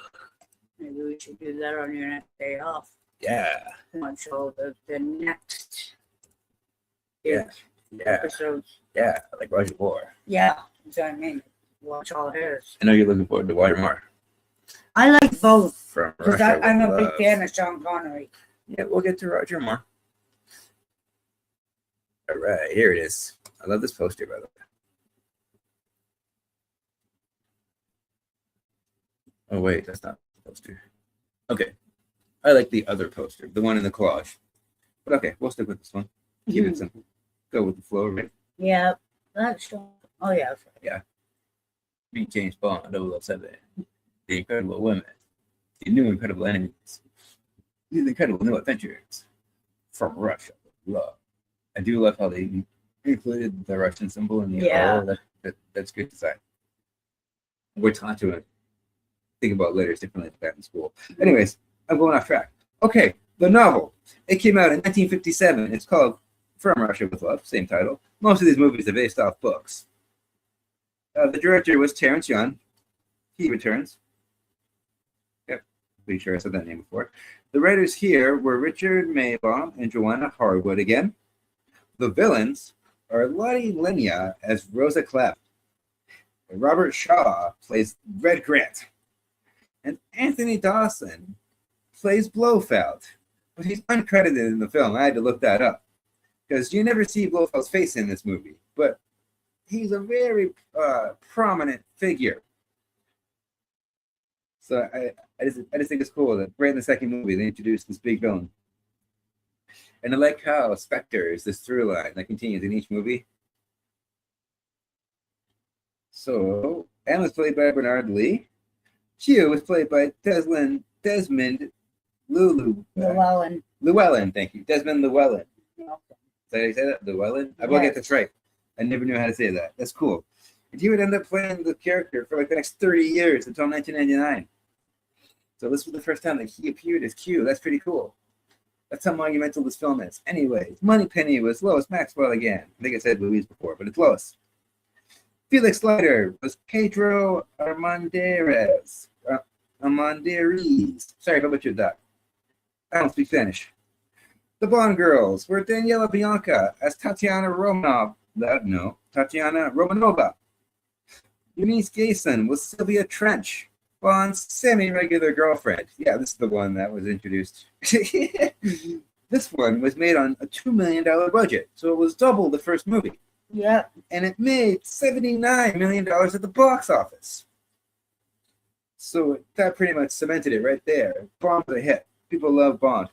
Maybe we should do that on your next day off. Yeah. Watch all the next Yeah. episodes. Yeah, like Roger Moore. Yeah, that's what I mean. Watch all his. I know you're looking forward to Roger Moore. I like both. From Because Russia I'm with a big Love. fan of Sean Connery. Yeah, we'll get to Roger Moore. All right, here it is. I love this poster, by the way. Oh, wait, that's not the poster. Okay. I like the other poster, the one in the collage. But okay, we'll stick with this one. Keep it simple. Go with the flow, right? Yeah, that's Sean. Oh, yeah. That's right. Meet James Bond, 007. The incredible women. The new incredible enemies. These incredible new adventures. From Russia. Love. I do love how they included the Russian symbol in the Yeah. That's good design. We're taught to think about letters differently like that in school. Anyways, I'm going off track. Okay, the novel. It came out in 1957. It's called From Russia with Love, same title. Most of these movies are based off books. The director was Terrence Young. He returns. Yep, pretty sure I said that name before. The writers here were Richard Maybaum and Joanna Harwood again. The villains are Lottie Lenya as Rosa Cleft. Robert Shaw plays Red Grant. And Anthony Dawson plays Blofeld. But he's uncredited in the film. I had to look that up. Because you never see Blofeld's face in this movie. But he's a very prominent figure. So I just think it's cool that right in the second movie they introduced this big villain. And I like how Spectre is this through line that continues in each movie. So, Anne was played by Bernard Lee. Q was played by Desmond Llewellyn, thank you. Desmond Llewellyn. Did I say that? Llewellyn? I will get this right. I never knew how to say that. That's cool. And he would end up playing the character for like the next 30 years until 1999. So this was the first time that he appeared as Q. That's pretty cool. That's how monumental this film is. Anyways, Moneypenny was Lois Maxwell again. I think I said Louise before, but it's Lois. Felix Leiter was Pedro Armanderez. Sorry if I butchered that. I don't speak Spanish. The Bond girls were Daniela Bianca as Tatiana Romanova. Eunice Gayson was Sylvia Trench, Bond's semi-regular girlfriend. Yeah, this is the one that was introduced. This one was made on a $2 million budget, so it was double the first movie. Yeah. And it made $79 million at the box office. So that pretty much cemented it right there. Bond was a hit. People love Bond.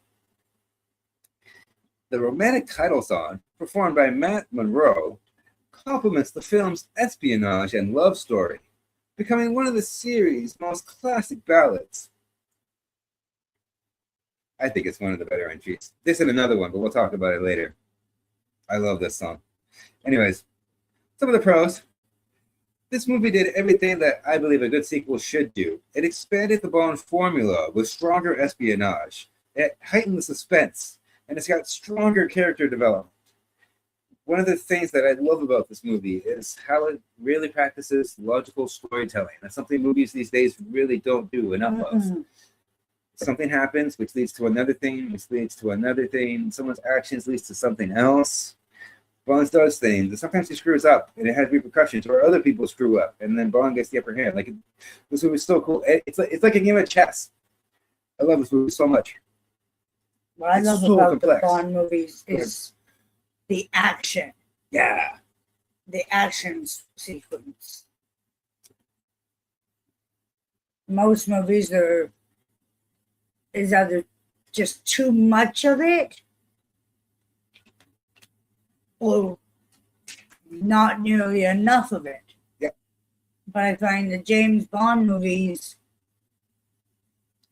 The romantic title song, performed by Matt Monro, complements the film's espionage and love story, becoming one of the series' most classic ballads. I think it's one of the better entries. This and another one, but we'll talk about it later. I love this song. Anyways, some of the pros. This movie did everything that I believe a good sequel should do. It expanded the Bond formula with stronger espionage. It heightened the suspense, and it's got stronger character development. One of the things that I love about this movie is how it really practices logical storytelling. That's something movies these days really don't do enough of. Something happens, which leads to another thing, which leads to another thing. Someone's actions leads to something else. Bond does things, and sometimes he screws up, and it has repercussions, or other people screw up, and then Bond gets the upper hand. Like, this movie is so cool. It's like a game of chess. I love this movie so much. What I It's love so about complex. the Bond movies is the action. Yeah. The action sequence. most movies is either just too much of it or not nearly enough of it. Yep. But I find the James Bond movies,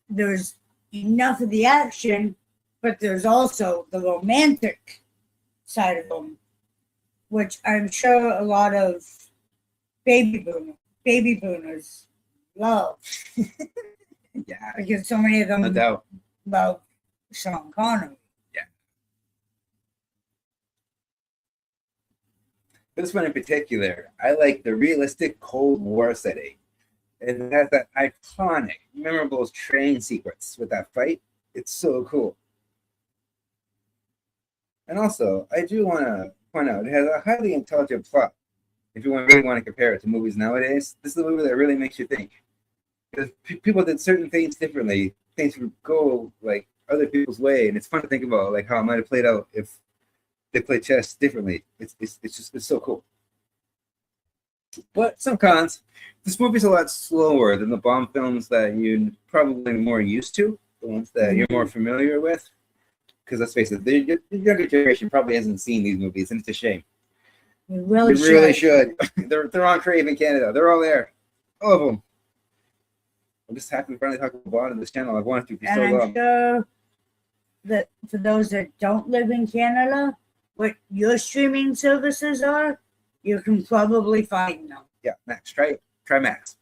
there's enough of the action, but there's also the romantic side of them, which I'm sure a lot of baby boomers love. Yeah, Because so many of them no doubt. love Sean Connery. This one in particular, I like the realistic Cold War setting. And it has that iconic, memorable train sequence with that fight. It's so cool. And also, I do want to point out, it has a highly intelligent plot. If you really want to compare it to movies nowadays, this is a movie that really makes you think. Because people did certain things differently. Things would go like other people's way, and it's fun to think about like how it might have played out if they played chess differently. It's so cool. But some cons. This movie's a lot slower than the Bond films that you're probably more used to, the ones that you're more familiar with. Because let's face it, the younger generation probably hasn't seen these movies, and it's a shame. You really They really should. They're on Crave in Canada. They're all there. All of them. I'm just happy to finally talk about Bond on this channel. I've wanted to for so And long. I'm sure that for those that don't live in Canada, what your streaming services are, you can probably find them. Yeah, Max. Try Max.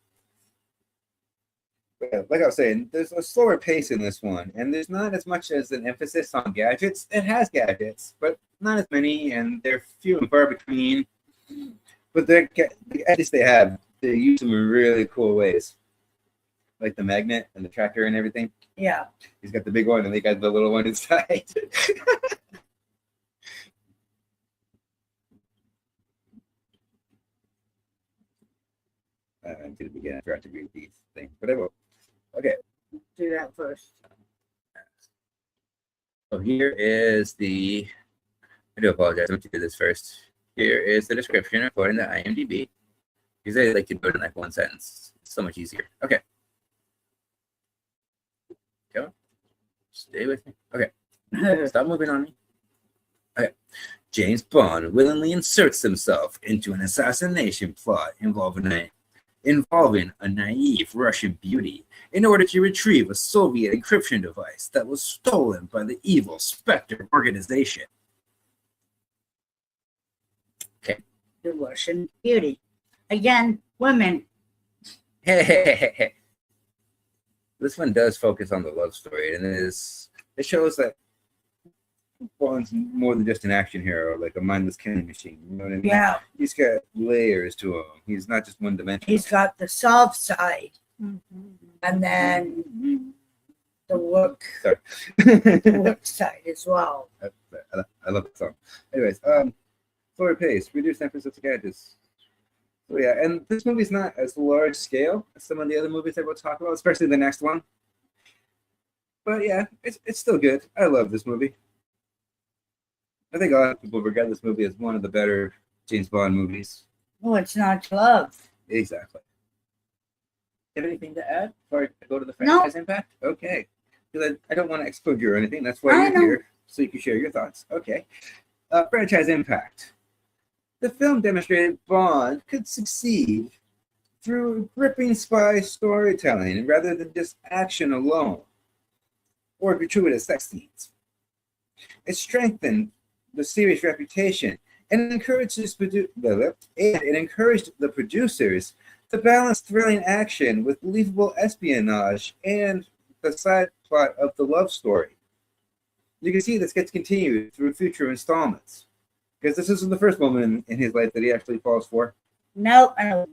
But yeah, like I was saying, there's a slower pace in this one, and there's not as much as an emphasis on gadgets. It has gadgets, but not as many, and they're few and far between. But the gadgets they have, they use them in really cool ways. Like the magnet and the tracker and everything. Yeah. He's got the big one and they got the little one inside. To the beginning, I forgot to read these things, but I will. Okay. Do that first. So here is I do apologize. I'm going to do this first. Here is the description according to IMDb. Because I like to do it in like one sentence. It's so much easier. Okay. Come on. Stay with me. Okay. Stop moving on me. Okay. James Bond willingly inserts himself into an assassination plot involving a naive Russian beauty in order to retrieve a Soviet encryption device that was stolen by the evil Spectre organization. Okay. The Russian beauty. Again, women. This one does focus on the love story, and it shows that Bond's more than just an action hero, like a mindless killing machine. You know what I mean? Yeah. He's got layers to him. He's not just one dimensional. He's got the soft side. And then the work side as well. I love that song. Anyways, slower pace, reduced emphasis of gadgets. So yeah, and this movie's not as large scale as some of the other movies that we'll talk about, especially the next one. But yeah, it's still good. I love this movie. I think a lot of people regard this movie as one of the better James Bond movies. Oh, it's not to love. Exactly. Have anything to add before I go to the franchise impact? Okay. Because I don't want to exclude you or anything. That's why you're here, so you can share your thoughts. Okay. Franchise impact. The film demonstrated Bond could succeed through gripping spy storytelling rather than just action alone or gratuitous sex scenes. It strengthened the series' reputation and encouraged the producers to balance thrilling action with believable espionage and the side plot of the love story. You can see this gets continued through future installments. Because this isn't the first moment in his life that he actually falls for. No, it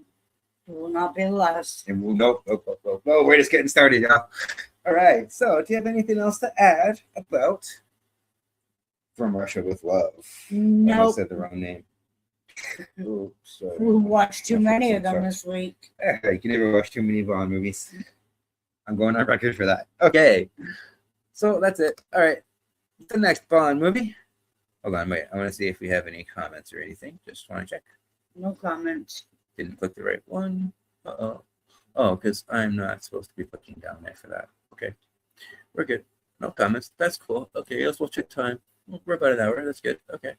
will not be the last. And no, we're just getting started, y'all. All right, so do you have anything else to add about From Russia with Love? No. I said the wrong name. Oops, sorry. We watched too many of them this week. You can never watch too many Bond movies. I'm going on record for that. Okay, so that's it. All right, the next Bond movie. Hold on, wait. I want to see if we have any comments or anything. Just want to check. No comments. Didn't click the right one. Uh-oh. Oh, because I'm not supposed to be looking down there for that. Okay. We're good. No comments. That's cool. Okay, let's watch it time. We're about an hour. That's good. Okay.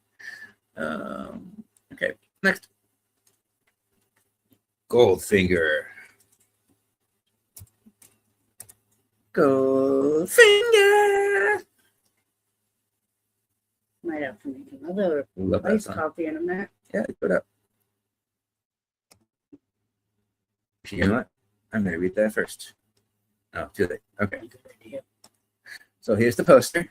Okay. Next. Goldfinger. Goldfinger. Might have to make another Love that iced song. coffee in a minute. Yeah, put up. You know what? I'm going to read that first. Oh, too late. Okay. Good idea. So here's the poster.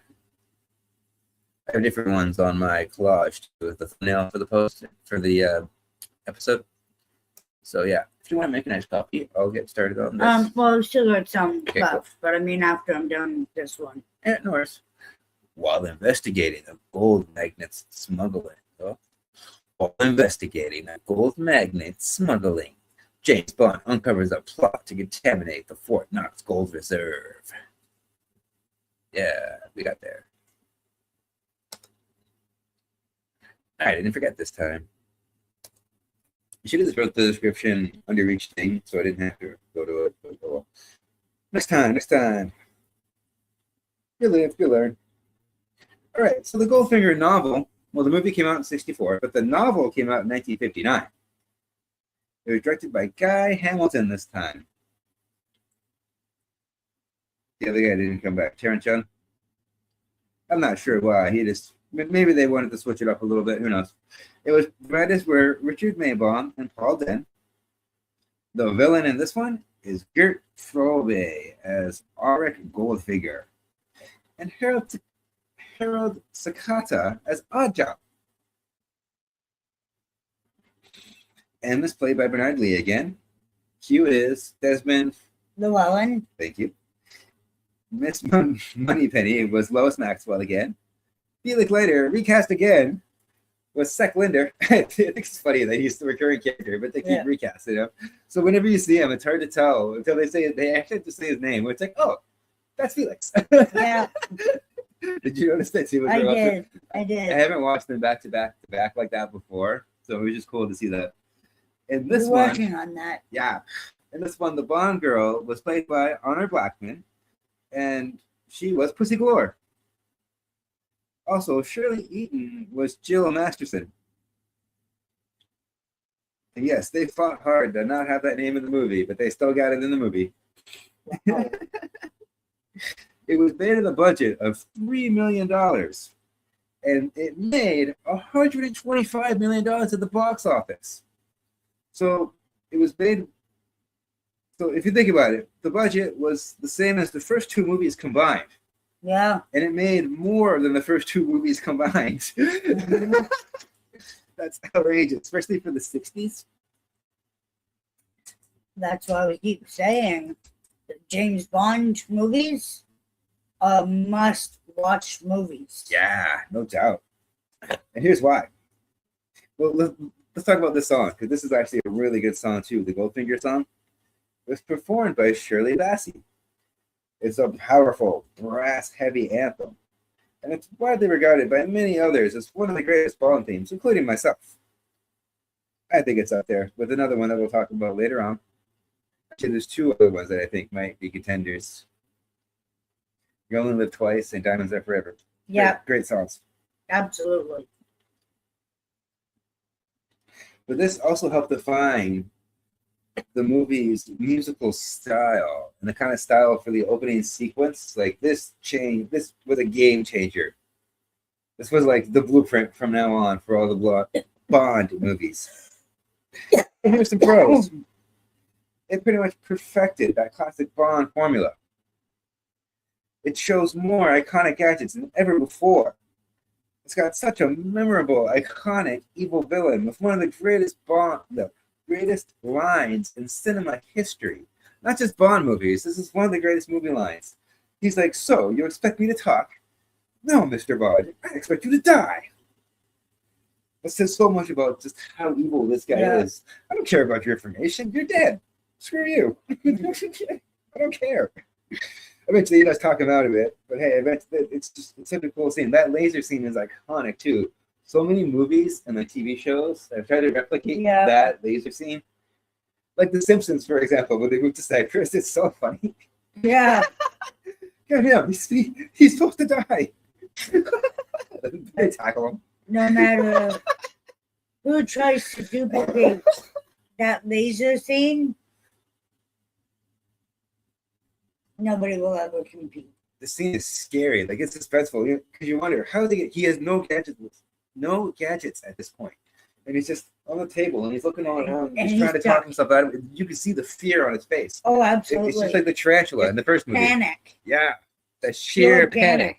I have different ones on my collage with the thumbnail for the poster for the episode. So yeah, if you want to make a nice copy, I'll get started on this. Well, I've still got some Okay, left, cool. but I mean, after I'm done with this one. Yeah, no worries. While investigating a gold magnet smuggling, James Bond uncovers a plot to contaminate the Fort Knox Gold Reserve. Yeah, we got there. I didn't forget this time. You should have just wrote the description under each thing, so I didn't have to go to it. But, oh, well. Next time. You live, you learn. All right, so the Goldfinger novel, well, the movie came out in 1964, but the novel came out in 1959. It was directed by Guy Hamilton this time. The other guy didn't come back. Terrence Young? I'm not sure why. Maybe they wanted to switch it up a little bit. Who knows? It was writers were Richard Maybaum and Paul Dehn. The villain in this one is Gert Frobe as Auric Goldfinger, and Harold Sakata as Oddjob. M is played by Bernard Lee again. Q is Desmond Llewellyn. Thank you. Miss Moneypenny was Lois Maxwell again. Felix Leiter, recast again, was Sec Linder. I think it's funny that he's the recurring character, but they keep recasting him. So whenever you see him, it's hard to tell until they actually have to say his name. It's like, oh, that's Felix. Yeah. Did you notice that too? I did. I haven't watched them back to back like that before, so it was just cool to see that. In this We're one, working on that. yeah. In this one, the Bond girl was played by Honor Blackman, and she was Pussy Galore. Also, Shirley Eaton was Jill Masterson. And yes, they fought hard to not have that name in the movie, but they still got it in the movie. Wow. It was made at a budget of $3 million, and it made $125 million at the box office. So it was made. So if you think about it, the budget was the same as the first two movies combined. Yeah. And it made more than the first two movies combined. That's outrageous, especially for the 60s. That's why we keep saying that James Bond movies are must-watch movies. Yeah, no doubt. And here's why. Well, let's talk about this song, because this is actually a really good song, too. The Goldfinger song. It was performed by Shirley Bassey. It's a powerful, brass-heavy anthem, and it's widely regarded by many others as one of the greatest Bond themes, including myself. I think it's up there with another one that we'll talk about later on. Actually, there's two other ones that I think might be contenders. You Only Live Twice and Diamonds Are Forever. Yeah, Great songs. absolutely. But this also helped define the movie's musical style and the kind of style for the opening sequence. Like this was a game changer. This was like the blueprint from now on for all the Bond movies. And here's some pros. It pretty much perfected that classic Bond formula. It shows more iconic gadgets than ever before. It's got such a memorable, iconic evil villain with one of the greatest lines in cinema history. Not just Bond movies. This is one of the greatest movie lines. He's like, "So, you expect me to talk? No, Mr. Bond. I expect you to die." That says so much about just how evil this guy is. I don't care about your information. You're dead. Screw you. I don't care. Eventually, he does talk him out of it. But hey, it's such a cool scene. That laser scene is iconic, too. So many movies and the TV shows have tried to replicate that laser scene. Like The Simpsons, for example, when they move to Cyprus, it's so funny. Yeah. Yeah, he's supposed to die. They tackle him. No matter who tries to duplicate that laser scene, nobody will ever compete. The scene is scary. Like, it's suspenseful because you wonder how he has no gadgets at this point, and he's just on the table and he's looking all around and he's trying to talk himself out of it. You can see the fear on his face. Oh, absolutely. It's just like the tarantula in the first movie. Panic. Yeah, the sheer Pure panic.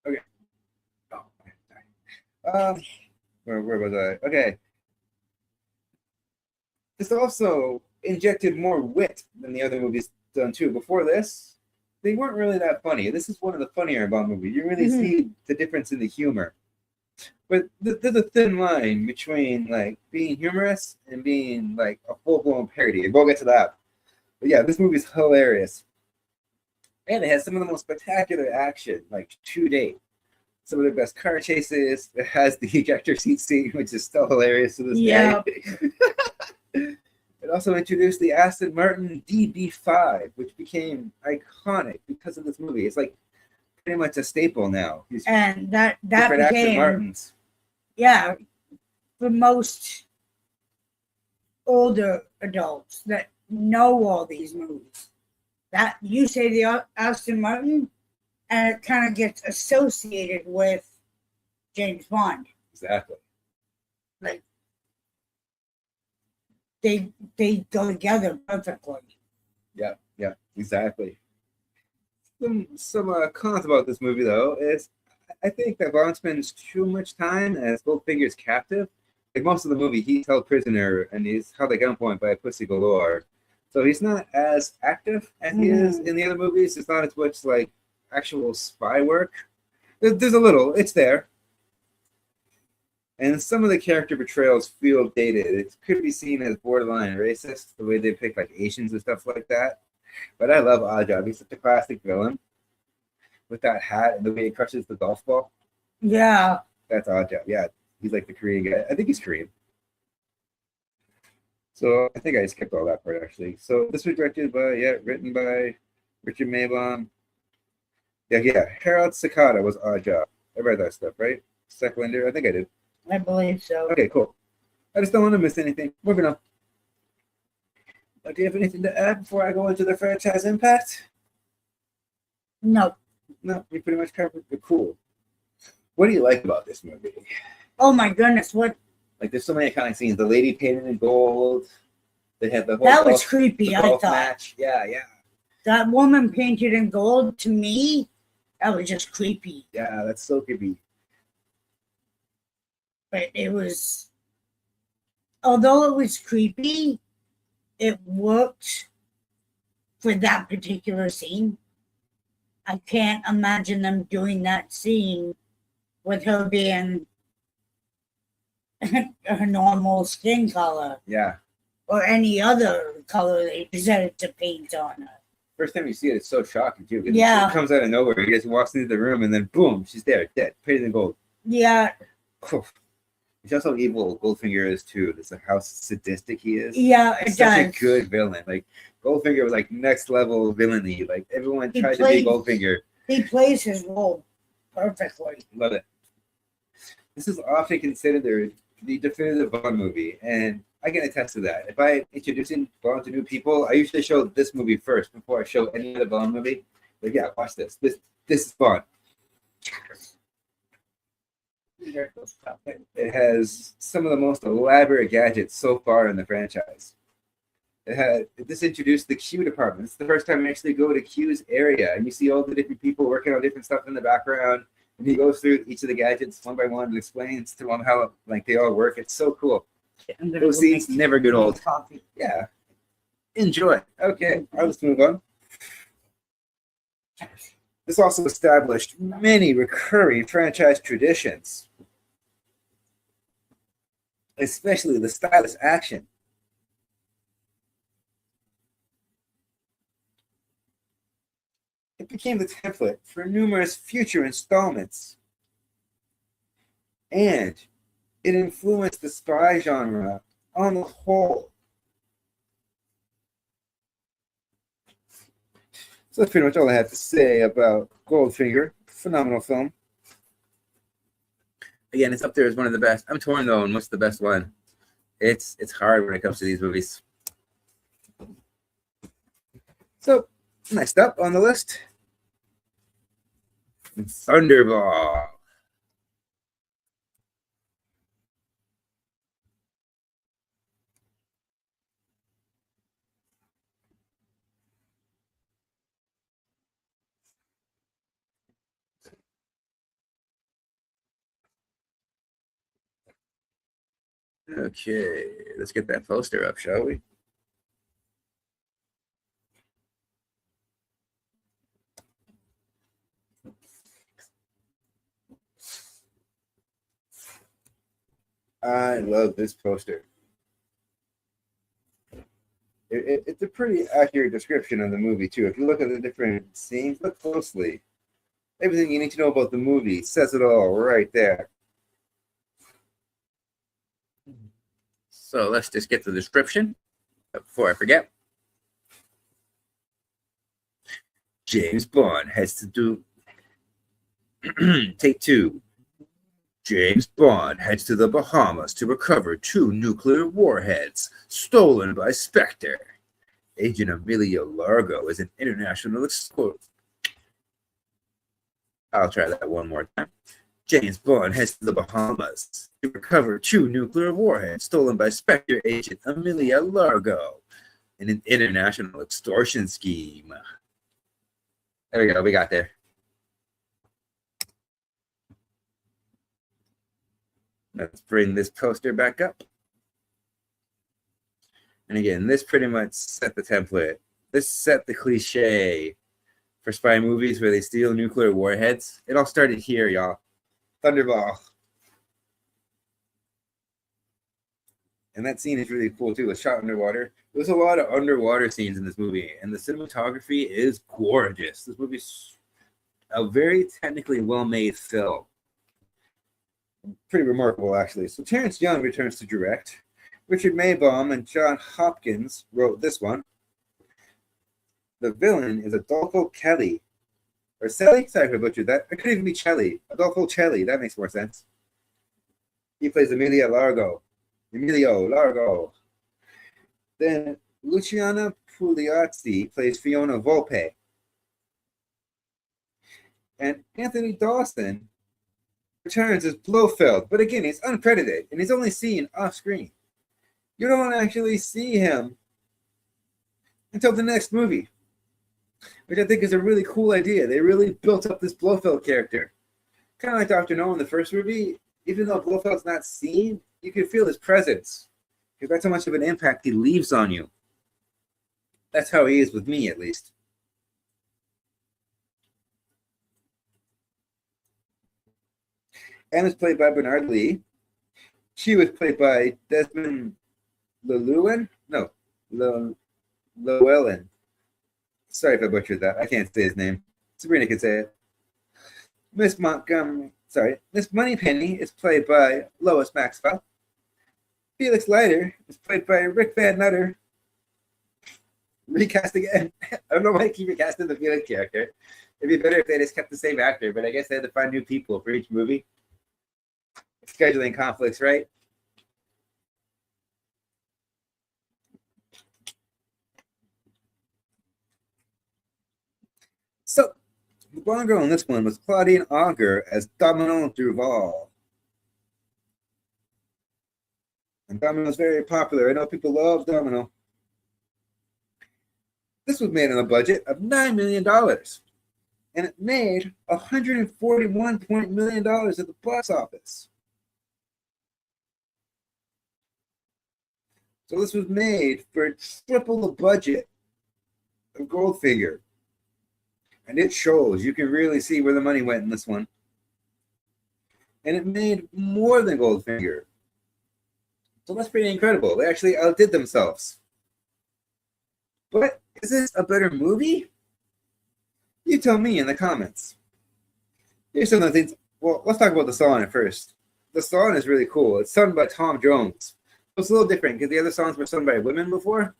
Okay. Oh, where was I? Okay. This also injected more wit than the other movies done too. Before this, they weren't really that funny. This is one of the funnier Bond movies. You really see the difference in the humor. But there's a thin line between like being humorous and being like a full-blown parody. And we'll get to that. But yeah, this movie's hilarious. And it has some of the most spectacular action, like to date. Some of the best car chases. It has the ejector seat scene, which is still hilarious to this day. It also introduced the Aston Martin DB5, which became iconic because of this movie. It's like pretty much a staple now. And that Aston became, Martins. yeah, for most older adults that know all these movies. That you say the Aston Martin, and it kind of gets associated with James Bond. Exactly. Like they go together perfectly. Yeah, exactly. Some cons about this movie though is I think that Bond spends too much time as Goldfinger's captive. Like most of the movie, he's held prisoner and he's held at gunpoint by a pussy galore. So he's not as active as he is in the other movies. It's not as much like actual spy work. There's a little, it's there. And some of the character portrayals feel dated. It could be seen as borderline racist, the way they pick like Asians and stuff like that. But I love Oddjob. He's such a classic villain with that hat and the way he crushes the golf ball. Yeah. That's Oddjob. Yeah, he's like the Korean guy. I think he's Korean. So I think I skipped all that part actually. So this was written by Richard Maybaum. Yeah. Harold Sakata was Oddjob. I read that stuff, right? Secklander. I think I did. I believe so. Okay, cool. I just don't want to miss anything. Moving on. Do you have anything to add before I go into the franchise impact? No. No, we pretty much covered it. Cool. What do you like about this movie? Oh my goodness, what? Like, there's so many iconic scenes. The lady painted in gold. They had the whole That was creepy, I thought. match. Yeah. That woman painted in gold, to me, that was just creepy. Yeah, that's so creepy. But it was, although it was creepy, it worked for that particular scene. I can't imagine them doing that scene with her being her normal skin color. Yeah. Or any other color they decided to paint on her. First time you see it, it's so shocking too. Yeah. It comes out of nowhere. He just walks into the room and then boom, she's there, dead, painted in gold. Yeah. It's also evil Goldfinger is too. It's like how sadistic he is. Yeah, He's it such does. a good villain. Like Goldfinger was like next level villainy. Like everyone tried to be Goldfinger. He plays his role perfectly. Love it. This is often considered the definitive Bond movie, and I can attest to that. If I'm introducing Bond to new people, I usually show this movie first before I show any other Bond movie. Like, yeah, watch this. This is Bond. It has some of the most elaborate gadgets so far in the franchise. This introduced the Q department. It's the first time we actually go to Q's area, and you see all the different people working on different stuff in the background. And he goes through each of the gadgets one by one and explains to them how like they all work. It's so cool. Those scenes never get old. Coffee. Yeah. Enjoy. Okay, let's move on. This also established many recurring franchise traditions, especially the stylish action. It became the template for numerous future installments. And it influenced the spy genre on the whole. So that's pretty much all I have to say about Goldfinger. Phenomenal film. Again, it's up there as one of the best. I'm torn though on what's the best one. It's hard when it comes to these movies. So next up on the list, Thunderball. Okay, let's get that poster up, shall we? I love this poster. It's a pretty accurate description of the movie, too. If you look at the different scenes, look closely. Everything you need to know about the movie says it all right there. So let's just get the description before I forget. James Bond has to do... Take two. James Bond heads to the Bahamas to recover 2 nuclear warheads stolen by Spectre. Agent Emilio Largo is an international explorer. I'll try that one more time. James Bond heads to the Bahamas to recover 2 nuclear warheads stolen by Spectre agent Emilio Largo in an international extortion scheme. There we go. We got there. Let's bring this poster back up. And again, this pretty much set the template. This set the cliche for spy movies where they steal nuclear warheads. It all started here, y'all. Thunderball. And that scene is really cool too. It's shot underwater. There's a lot of underwater scenes in this movie, and the cinematography is gorgeous. This movie's a very technically well-made film. Pretty remarkable, actually. So Terrence Young returns to direct. Richard Maybaum and John Hopkins wrote this one. The villain is Adolfo Kelly. Or Selly? Sorry if I butchered that. It could even be Chelly. Adolfo Chelly. That makes more sense. He plays Emilio Largo. Then Luciana Pugliazzi plays Fiona Volpe. And Anthony Dawson returns as Blofeld, but again, he's uncredited, and he's only seen off-screen. You don't actually see him until the next movie, which I think is a really cool idea. They really built up this Blofeld character. Kind of like Dr. No in the first movie. Even though Blofeld's not seen, you can feel his presence, because that's how much of an impact he leaves on you. That's how he is with me, at least. Anne was played by Bernard Lee. She was played by Desmond Llewellyn. No, Llewellyn. Sorry if I butchered that. I can't say his name. Sabrina can say it. Miss Moneypenny is played by Lois Maxwell. Felix Leiter is played by Rick Van Nutter. Recast again. I don't know why I keep recasting the Felix character. It'd be better if they just kept the same actor, but I guess they had to find new people for each movie. Scheduling conflicts, right? So, the blonde girl in this one was Claudine Auger as Domino Duval. And Domino is very popular. I know people love Domino. This was made on a budget of $9 million. And it made $141 million at the box office. So this was made for triple the budget of Goldfinger. And it shows. You can really see where the money went in this one. And it made more than Goldfinger. So that's pretty incredible. They actually outdid themselves. But is this a better movie? You tell me in the comments. Here's some of the things. Well, let's talk about the song at first. the song is really cool. It's sung by Tom Jones. It's a little different because the other songs were sung by women before.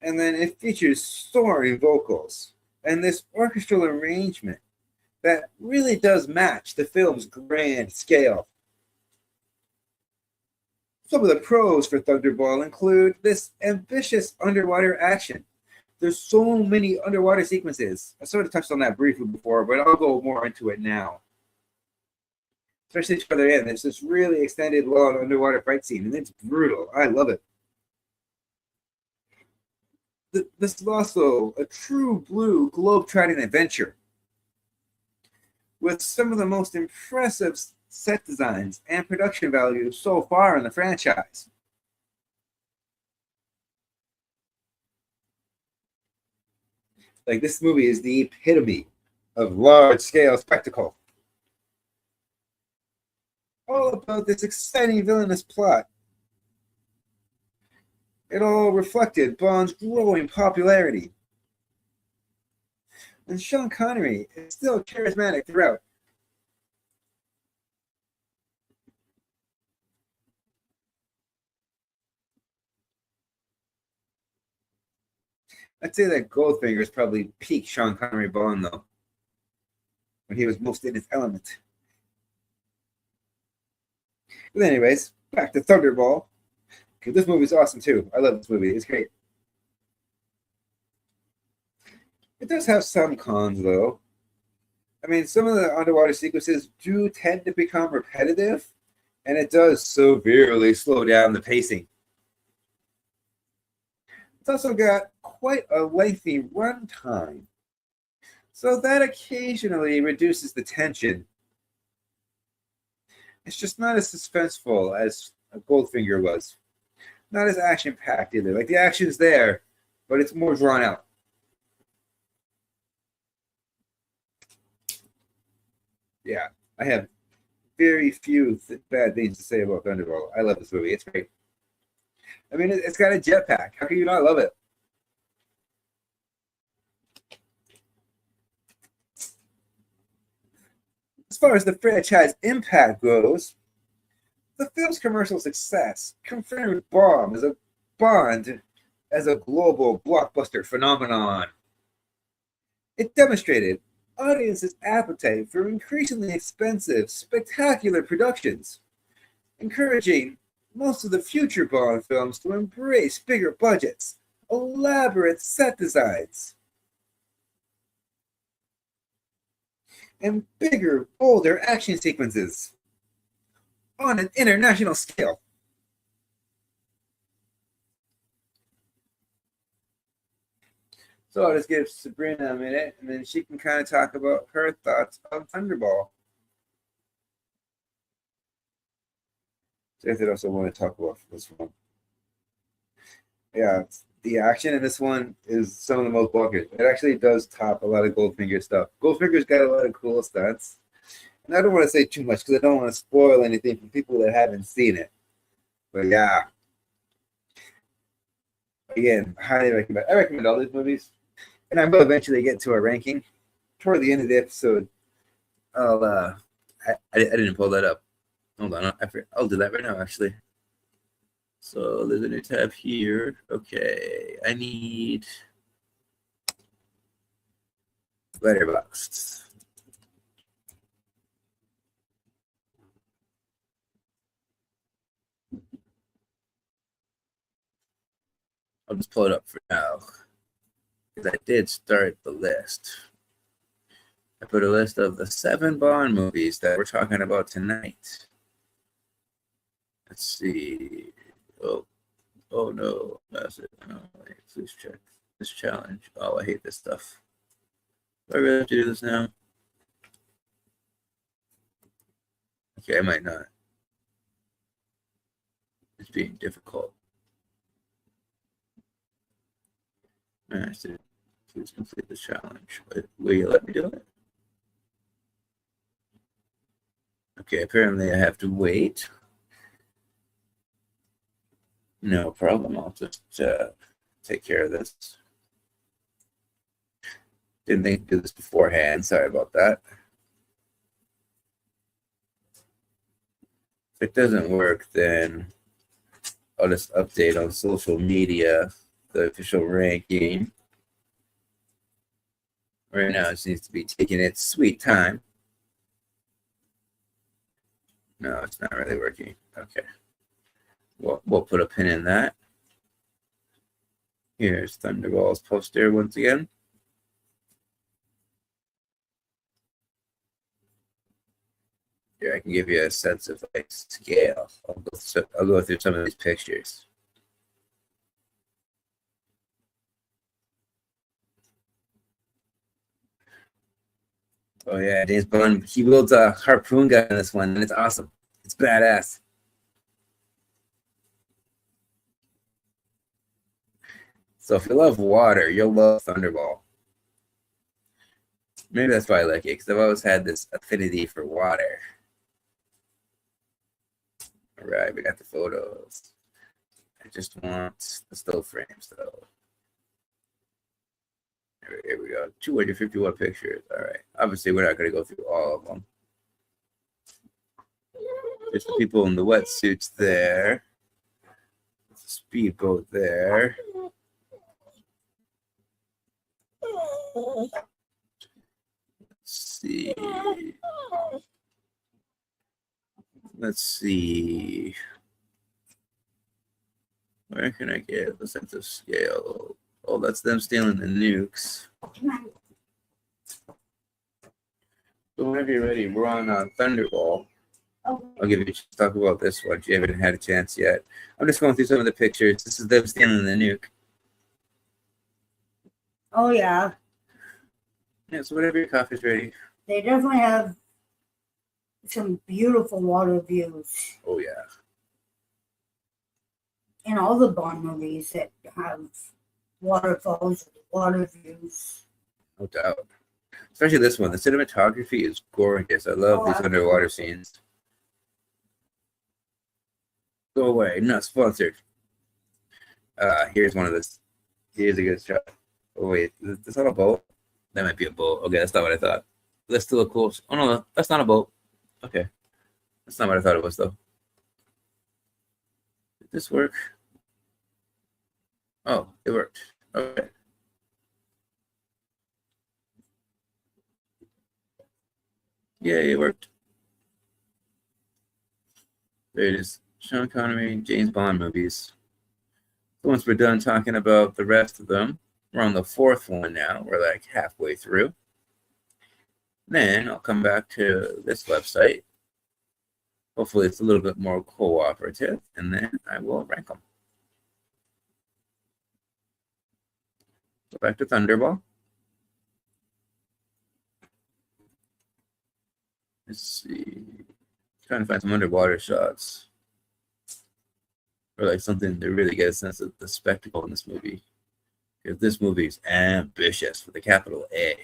And then it features soaring vocals and this orchestral arrangement that really does match the film's grand scale. Some of the pros for Thunderball include this ambitious underwater action. There's so many underwater sequences. I sort of touched on that briefly before, but I'll go more into it now. Especially further in, there's this really extended, long underwater fight scene, and it's brutal. I love it. This is also a true blue globe-trotting adventure with some of the most impressive set designs and production values so far in the franchise. Like, this movie is the epitome of large-scale spectacle. All about this exciting villainous plot. It all reflected Bond's growing popularity. And Sean Connery is still charismatic throughout. I'd say that Goldfinger is probably peak Sean Connery Bond, though, when he was most in his element. But anyways, back to Thunderball. Okay, this movie's awesome too. I love this movie. It's great. It does have some cons, though. I mean, some of the underwater sequences do tend to become repetitive, and it does severely slow down the pacing. It's also got quite a lengthy runtime, so that occasionally reduces the tension. It's just not as suspenseful as Goldfinger was. Not as action-packed either. Like, the action's there, but it's more drawn out. Yeah, I have very few bad things to say about Thunderball. I love this movie. It's great. I mean, it's got a jetpack. How can you not love it? As far as the franchise impact goes, the film's commercial success confirmed Bond as a global blockbuster phenomenon. It demonstrated audiences' appetite for increasingly expensive, spectacular productions, encouraging most of the future Bond films to embrace bigger budgets, elaborate set designs, and bigger, bolder action sequences on an international scale. So I'll just give Sabrina a minute, and then she can kind of talk about her thoughts on Thunderball. So I did also want to talk about this one. Yeah, the action in this one is some of the most bonkers. It actually does top a lot of Goldfinger stuff. Goldfinger's got a lot of cool stunts. And I don't want to say too much because I don't want to spoil anything for people that haven't seen it. But yeah. Again, highly recommend. I recommend all these movies. And I will eventually get to a ranking. Toward the end of the episode, I didn't pull that up. Hold on. I'll do that right now, actually. So there's a new tab here. Okay. I need Letterboxd. I'll just pull it up for now. Because I did start the list. I put a list of the 7 Bond movies that we're talking about tonight. Let's see. Oh no. That's it. Oh, wait, please check this challenge. Oh, I hate this stuff. Do I really have to do this now? Okay, I might not. It's being difficult. I said, please complete the challenge. Will you let me do it? Okay, apparently I have to wait. No problem. I'll just take care of this. Didn't think to do this beforehand. Sorry about that. If it doesn't work, then I'll just update on social media the official ranking. Right now, it seems to be taking its sweet time. No, it's not really working. Okay. Well, we'll put a pin in that. Here's Thunderball's poster once again. Here, I can give you a sense of like scale. I'll go through some of these pictures. Oh yeah, James Bond. He wields a harpoon gun in this one, and it's awesome. It's badass. So if you love water, you'll love Thunderball. Maybe that's why I like it, because I've always had this affinity for water. All right, we got the photos. I just want the still frames, though. Here we go. 251 pictures. All right. Obviously, we're not going to go through all of them. There's the people in the wetsuits there. There's a speedboat there. Let's see. Where can I get the sense of scale? Oh, that's them stealing the nukes. So whenever you're ready, we're on Thunderball. I'll give you a chance to talk about this one. You haven't had a chance yet. I'm just going through some of the pictures. This is them stealing the nuke. Oh, yeah. Yeah, so whenever your coffee's ready. They definitely have some beautiful water views. Oh, yeah. In all the Bond movies that have waterfalls, water views. No doubt. Especially this one. The cinematography is gorgeous. I love these underwater scenes. Go away. Not sponsored. Here's one of this. Here's a good shot. Oh, wait. Is this on a boat? That might be a boat. Okay, that's not what I thought. That's still a cool. Oh, no, that's not a boat. Okay. That's not what I thought it was, though. Did this work? Oh, it worked. Okay. Yeah, it worked. There it is. Sean Connery, James Bond movies. Once we're done talking about the rest of them, we're on the fourth one now. We're like halfway through. Then I'll come back to this website. Hopefully it's a little bit more cooperative, and then I will rank them. Go back to Thunderball. Let's see. Trying to find some underwater shots. Or like something to really get a sense of the spectacle in this movie. Because this movie is ambitious with a capital A.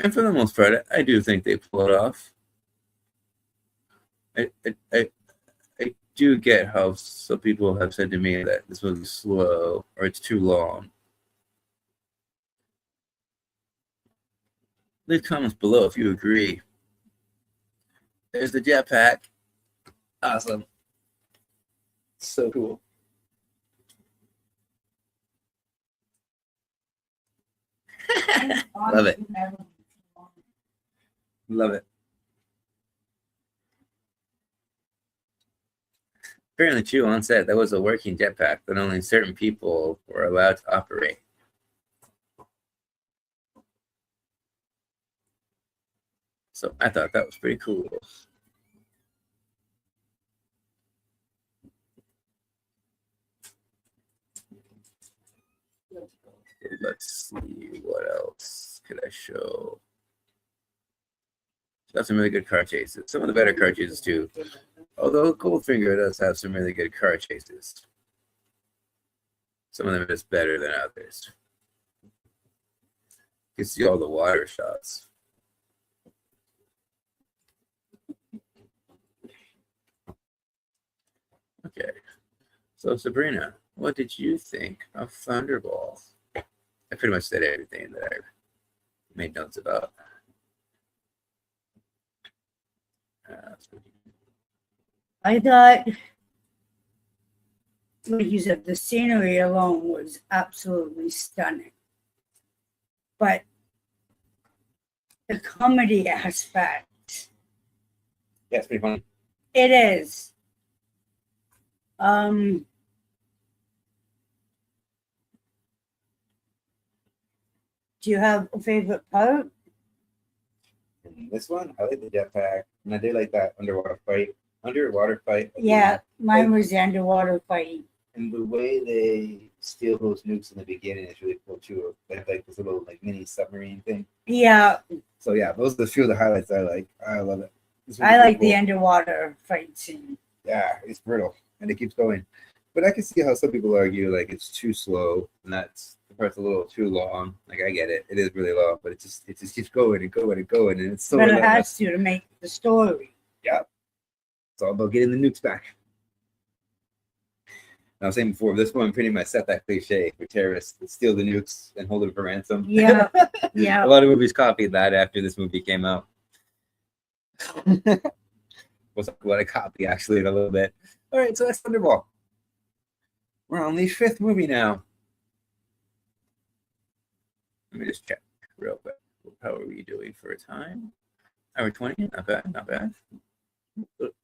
And for the most part, I do think they pull it off. I do get how some people have said to me that this movie's slow or it's too long. Leave comments below if you agree. There's the jetpack. Awesome. So cool. Love it. Love it. Apparently true on set, that was a working jetpack that only certain people were allowed to operate. So I thought that was pretty cool. Let's see, what else could I show? Got some really good car chases. Some of the better car chases too. Although Goldfinger does have some really good car chases. Some of them are just better than others. You can see all the water shots. Okay. So Sabrina, what did you think of Thunderball? I pretty much said everything that I made notes about. I thought, like you said, the scenery alone was absolutely stunning. But the comedy aspect, Yeah, it's pretty funny. it is. Do you have a favorite part? And this one, I like the jetpack, and I did like that underwater fight. Yeah, mine was the underwater fight. And the way they steal those nukes in the beginning is really cool too. They have like this little like mini submarine thing. Yeah, So yeah, those are the few of the highlights I like. I love it. I like the underwater fight scene. Yeah, it's brutal and it keeps going. But I can see how some people argue like it's too slow and that's the part's a little too long. Like I get it, it is really long, but it just keeps going and going and going, and it's so. But it has to make the story. Yeah, it's all about getting the nukes back. I was saying before, this one pretty much set that cliche for terrorists to steal the nukes and hold them for ransom. Yeah, yeah. A lot of movies copied that after this movie came out. Was what a copy actually in a little bit. All right, so that's Thunderball. We're on the 5th movie now. Let me just check real quick. How are we doing for a time? Hour 20, not bad, not bad.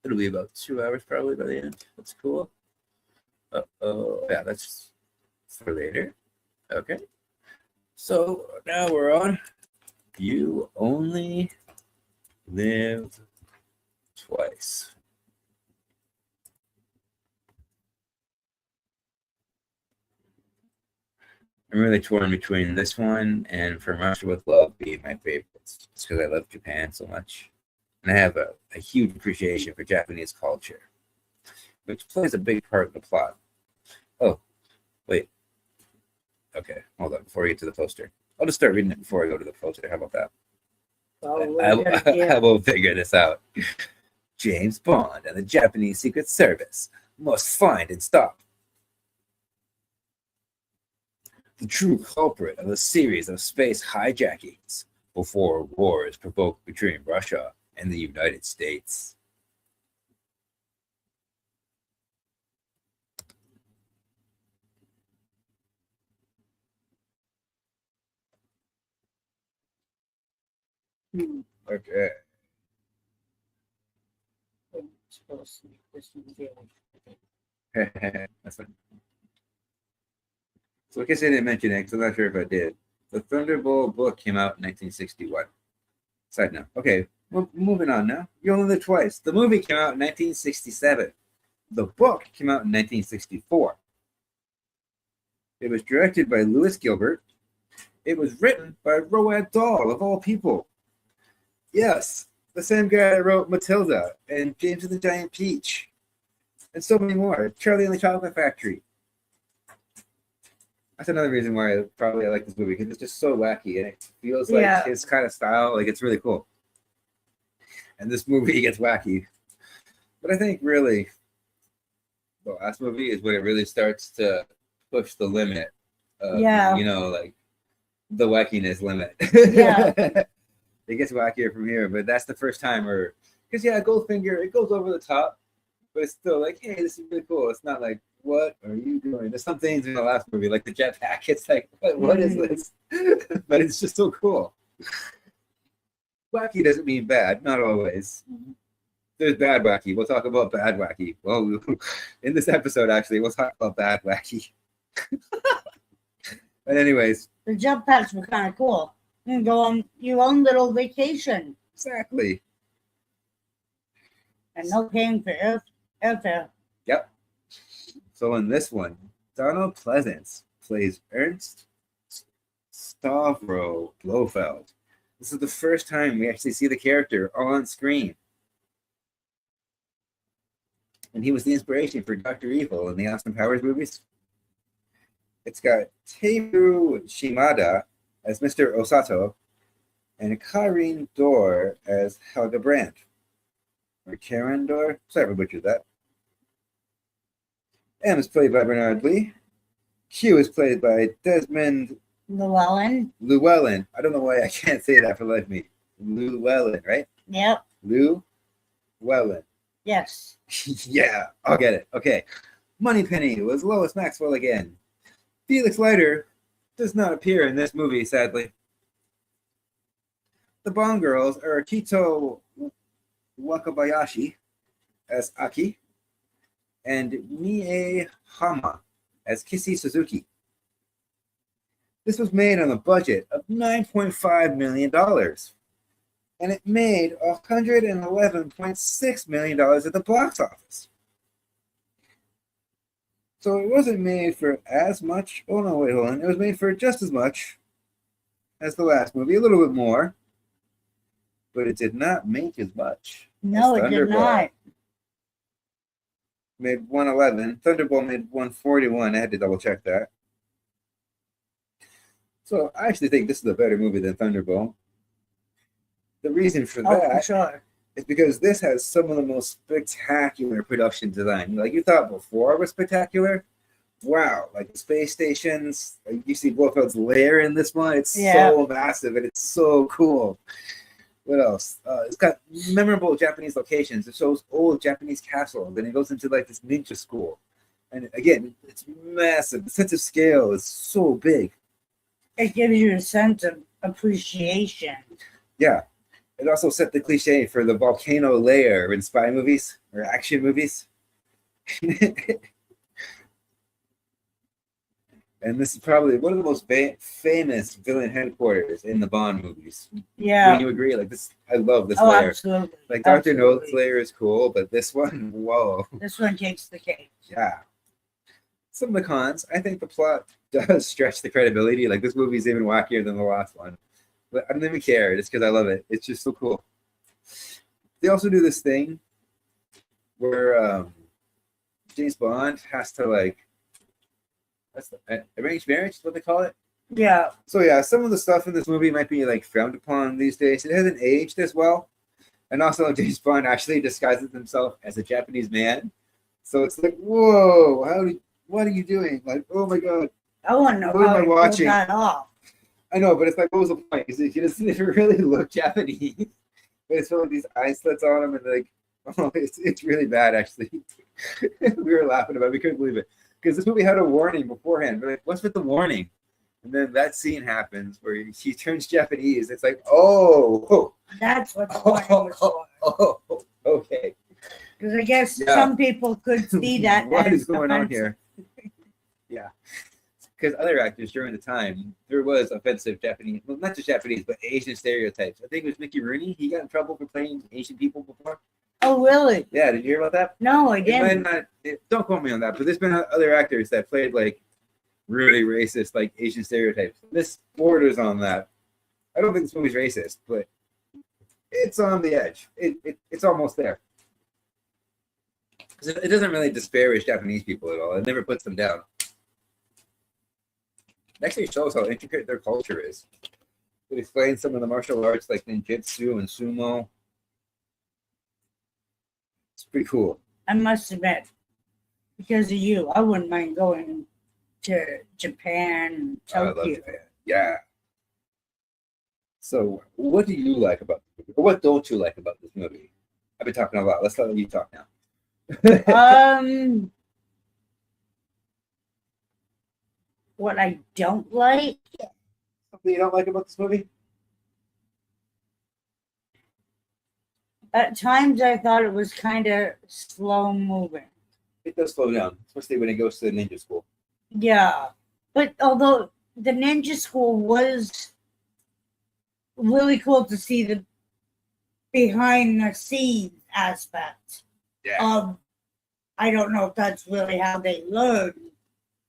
It'll be about 2 hours probably by the end. That's cool. Oh, yeah, that's for later. Okay. So now we're on You Only Live Twice. I'm really torn between this one and From Russia with Love being my favorites. It's because I love Japan so much. And I have a huge appreciation for Japanese culture, which plays a big part in the plot. Oh, wait. Okay, hold on. Before we get to the poster, I'll just start reading it before I go to the poster. How about that? I will figure this out. James Bond and the Japanese Secret Service must find and stop the true culprit of a series of space hijackings before war is provoked between Russia and the United States. Okay. That's fine. So I guess I didn't mention it because I'm not sure if I did. The Thunderball book came out in 1961. Side note. Okay, well, moving on now. You Only Live Twice. The movie came out in 1967. The book came out in 1964. It was directed by Lewis Gilbert. It was written by Roald Dahl, of all people. Yes, the same guy that wrote Matilda and James and the Giant Peach. And so many more. Charlie and the Chocolate Factory. That's another reason why I like this movie, because it's just so wacky and it feels like his kind of style. Like, it's really cool. And this movie gets wacky. But I think really the last movie is when it really starts to push the limit of, you know, like the wackiness limit. Yeah. It gets wackier from here, but that's the first time where, because Goldfinger, it goes over the top, but it's still like, hey, this is really cool. It's not like, what are you doing? There's some things in the last movie, like the jetpack. It's like, what is this? But it's just so cool. Wacky doesn't mean bad, not always. There's bad wacky. We'll talk about bad wacky. Well, in this episode, actually, we'll talk about bad wacky. But anyways. The jump packs were kind of cool. You can go on your own little vacation. Exactly. And no paying for airfare. Yep. So in this one, Donald Pleasance plays Ernst Stavro Blofeld. This is the first time we actually see the character on screen. And he was the inspiration for Dr. Evil in the Austin Powers movies. It's got Teru Shimada as Mr. Osato and Karen Dor as Helga Brandt. Or Karen Dor? Sorry if I butchered that. M is played by Bernard Lee. Q is played by Desmond Llewellyn. I don't know why I can't say that for the life of me. Llewellyn, right? Yep. Llewellyn. Llewellyn. Yes. Yeah, I'll get it. Okay. Moneypenny was Lois Maxwell again. Felix Leiter does not appear in this movie, sadly. The Bond girls are Kito Wakabayashi as Aki and Mie Hama as Kissy Suzuki. This was made on a budget of $9.5 million, and it made $111.6 million at the box office. So it wasn't made for as much. Oh, no, wait, hold on. It was made for just as much as the last movie, a little bit more, but it did not make as much. No, as it did not. Made 111. Thunderball made 141. I had to double check that. So I actually think this is a better movie than Thunderball. The reason for Oh, that for sure. is because this has some of the most spectacular production design. Like you thought before was spectacular. Wow, like the space stations. Like you see Blofeld's lair in this one. It's so massive and it's so cool. What else? It's got memorable Japanese locations. It shows old Japanese castles. Then it goes into like this ninja school. And again, it's massive. The sense of scale is so big. It gives you a sense of appreciation. Yeah. It also set the cliche for the volcano lair in spy movies or action movies. And this is probably one of the most famous villain headquarters in the Bond movies. Yeah. Would you agree? Like this, I love this Oh, lair. absolutely. Like Dr. Absolutely. No's lair is cool, but this one, whoa. This one takes the cake. Yeah. Some of the cons, I think the plot does stretch the credibility. Like this movie's even wackier than the last one. But I don't even care. It's because I love it. It's just so cool. They also do this thing where James Bond has to like, that's the, arranged marriage, is what they call it. Yeah. So yeah, some of the stuff in this movie might be like frowned upon these days. It hasn't aged as well. And also James Bond actually disguises himself as a Japanese man. So it's like, whoa, what are you doing? Like, oh my God. I want to know What am how I he pulled watching? that off. I know, but it's like, what was the point? Because he doesn't even really look Japanese. But it's like these eye slits on him, and like, oh, it's really bad, actually. We were laughing about it. We couldn't believe it. Because this movie had a warning beforehand. We're like, what's with the warning? And then that scene happens where he turns Japanese. It's like, oh. That's what the warning was for. Oh, okay. Because I guess Yeah. some people could see that. What as is going on offensive. here? Yeah. Because other actors during the time, there was offensive Japanese, well, not just Japanese, but Asian stereotypes. I think it was Mickey Rooney. He got in trouble for playing Asian people before. Oh, really? Yeah, did you hear about that? No, I It didn't. might not, don't quote me on that, but there's been other actors that played like really racist, like Asian stereotypes. This borders on that. I don't think this movie's racist, but it's on the edge. It's almost there. 'Cause it doesn't really disparage Japanese people at all. It never puts them down. It actually shows how intricate their culture is. It explains some of the martial arts like ninjutsu and sumo. It's pretty cool. I must admit, because of you, I wouldn't mind going to Japan, I love Tokyo. Japan. Yeah. So, what do you like about this movie? Or what don't you like about this movie? I've been talking a lot. Let's let you talk now. What I don't like, Something you don't like about this movie? at times I thought it was kind of slow moving. It does slow down, especially when it goes to the ninja school. Yeah, but although the ninja school was really cool to see the behind the scenes aspect of, I don't know if that's really how they learn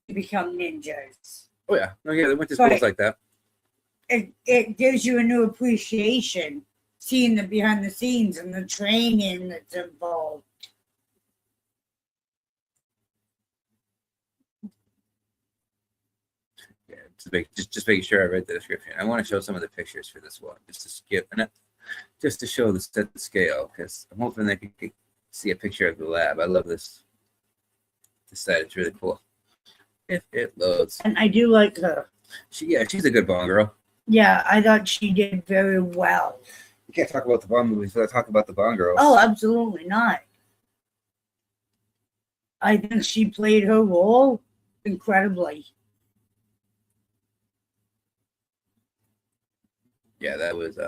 to become ninjas. Oh yeah, no, yeah, they went to But- schools like that. It gives you a new appreciation seeing the behind the scenes and the training that's involved. Yeah, just making sure I read the description. I want to show some of the pictures for this one, just to skip and just to show the scale, because I'm hoping they can see a picture of the lab. I love this side. It's really cool. If it loads. And I do like her. She's a good Bond girl. Yeah, I thought she did very well. can't talk about the Bond movies without talking about the Bond girls. Oh, absolutely not. I think she played her role incredibly. Yeah, that was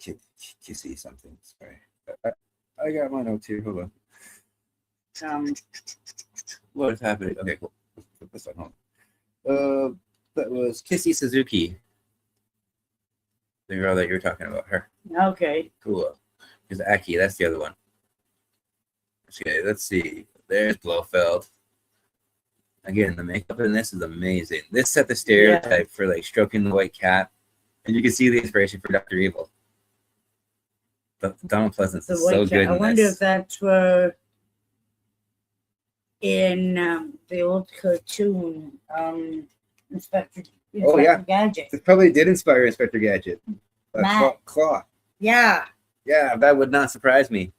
Kissy something. Sorry, I got my notes here. Hold on. What is happening? Okay, cool. Let's put this one home. That was Kissy Suzuki, the girl that you're talking about. Her. Okay. Cool. There's Aki. That's the other one. Okay, let's see. There's Blofeld. Again, the makeup in this is amazing. This set the stereotype for like stroking the white cat, and you can see the inspiration for Dr. Evil. Donald Pleasance is so good. I wonder if that's in the old cartoon, Inspector Gadget. It probably did inspire Inspector Gadget. Claw. Yeah. Yeah, that would not surprise me.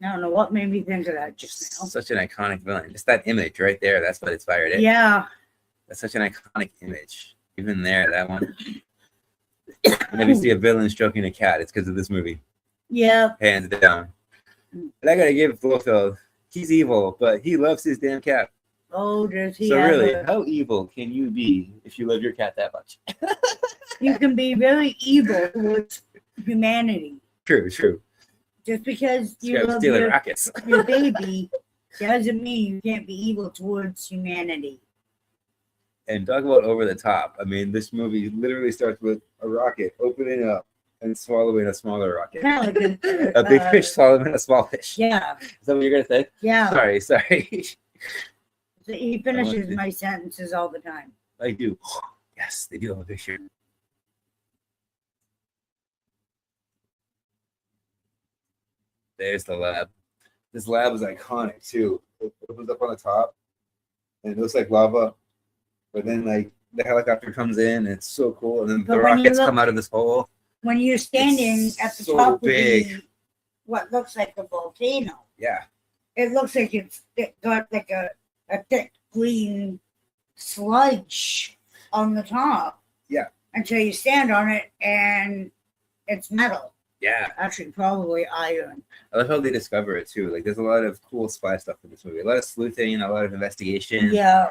I don't know what made me think of that just now. Such an iconic villain. Just that image right there. That's what inspired it. Yeah. That's such an iconic image. Even there, that one. Whenever you see a villain stroking a cat, it's because of this movie. Yeah. Hands down. And I gotta give Blofeld, he's evil, but he loves his damn cat. Oh, does he? So really, how evil can you be if you love your cat that much? You can be very evil towards humanity. True. Just because you Scrap love stealing your rockets. baby doesn't mean you can't be evil towards humanity. And talk about over the top. I mean, this movie literally starts with a rocket opening up and swallowing a smaller rocket. Kind of like A big fish swallowing a small fish. Yeah. Is that what you're gonna say? Yeah. Sorry. So he finishes my sentences all the time. I do. Yes, they do have a picture. There's the lab. This lab is iconic too. It opens up on the top, and it looks like lava. But then, like, the helicopter comes in, and it's so cool. And then the rockets come out of this hole. When you're standing at the so top big. of what looks like a volcano, Yeah. it looks like it's got like a thick green sludge on the top. Yeah. Until you stand on it, and it's metal. Yeah. Actually, probably iron. I love how they discover it too. Like, there's a lot of cool spy stuff in this movie. A lot of sleuthing, a lot of investigation. Yeah.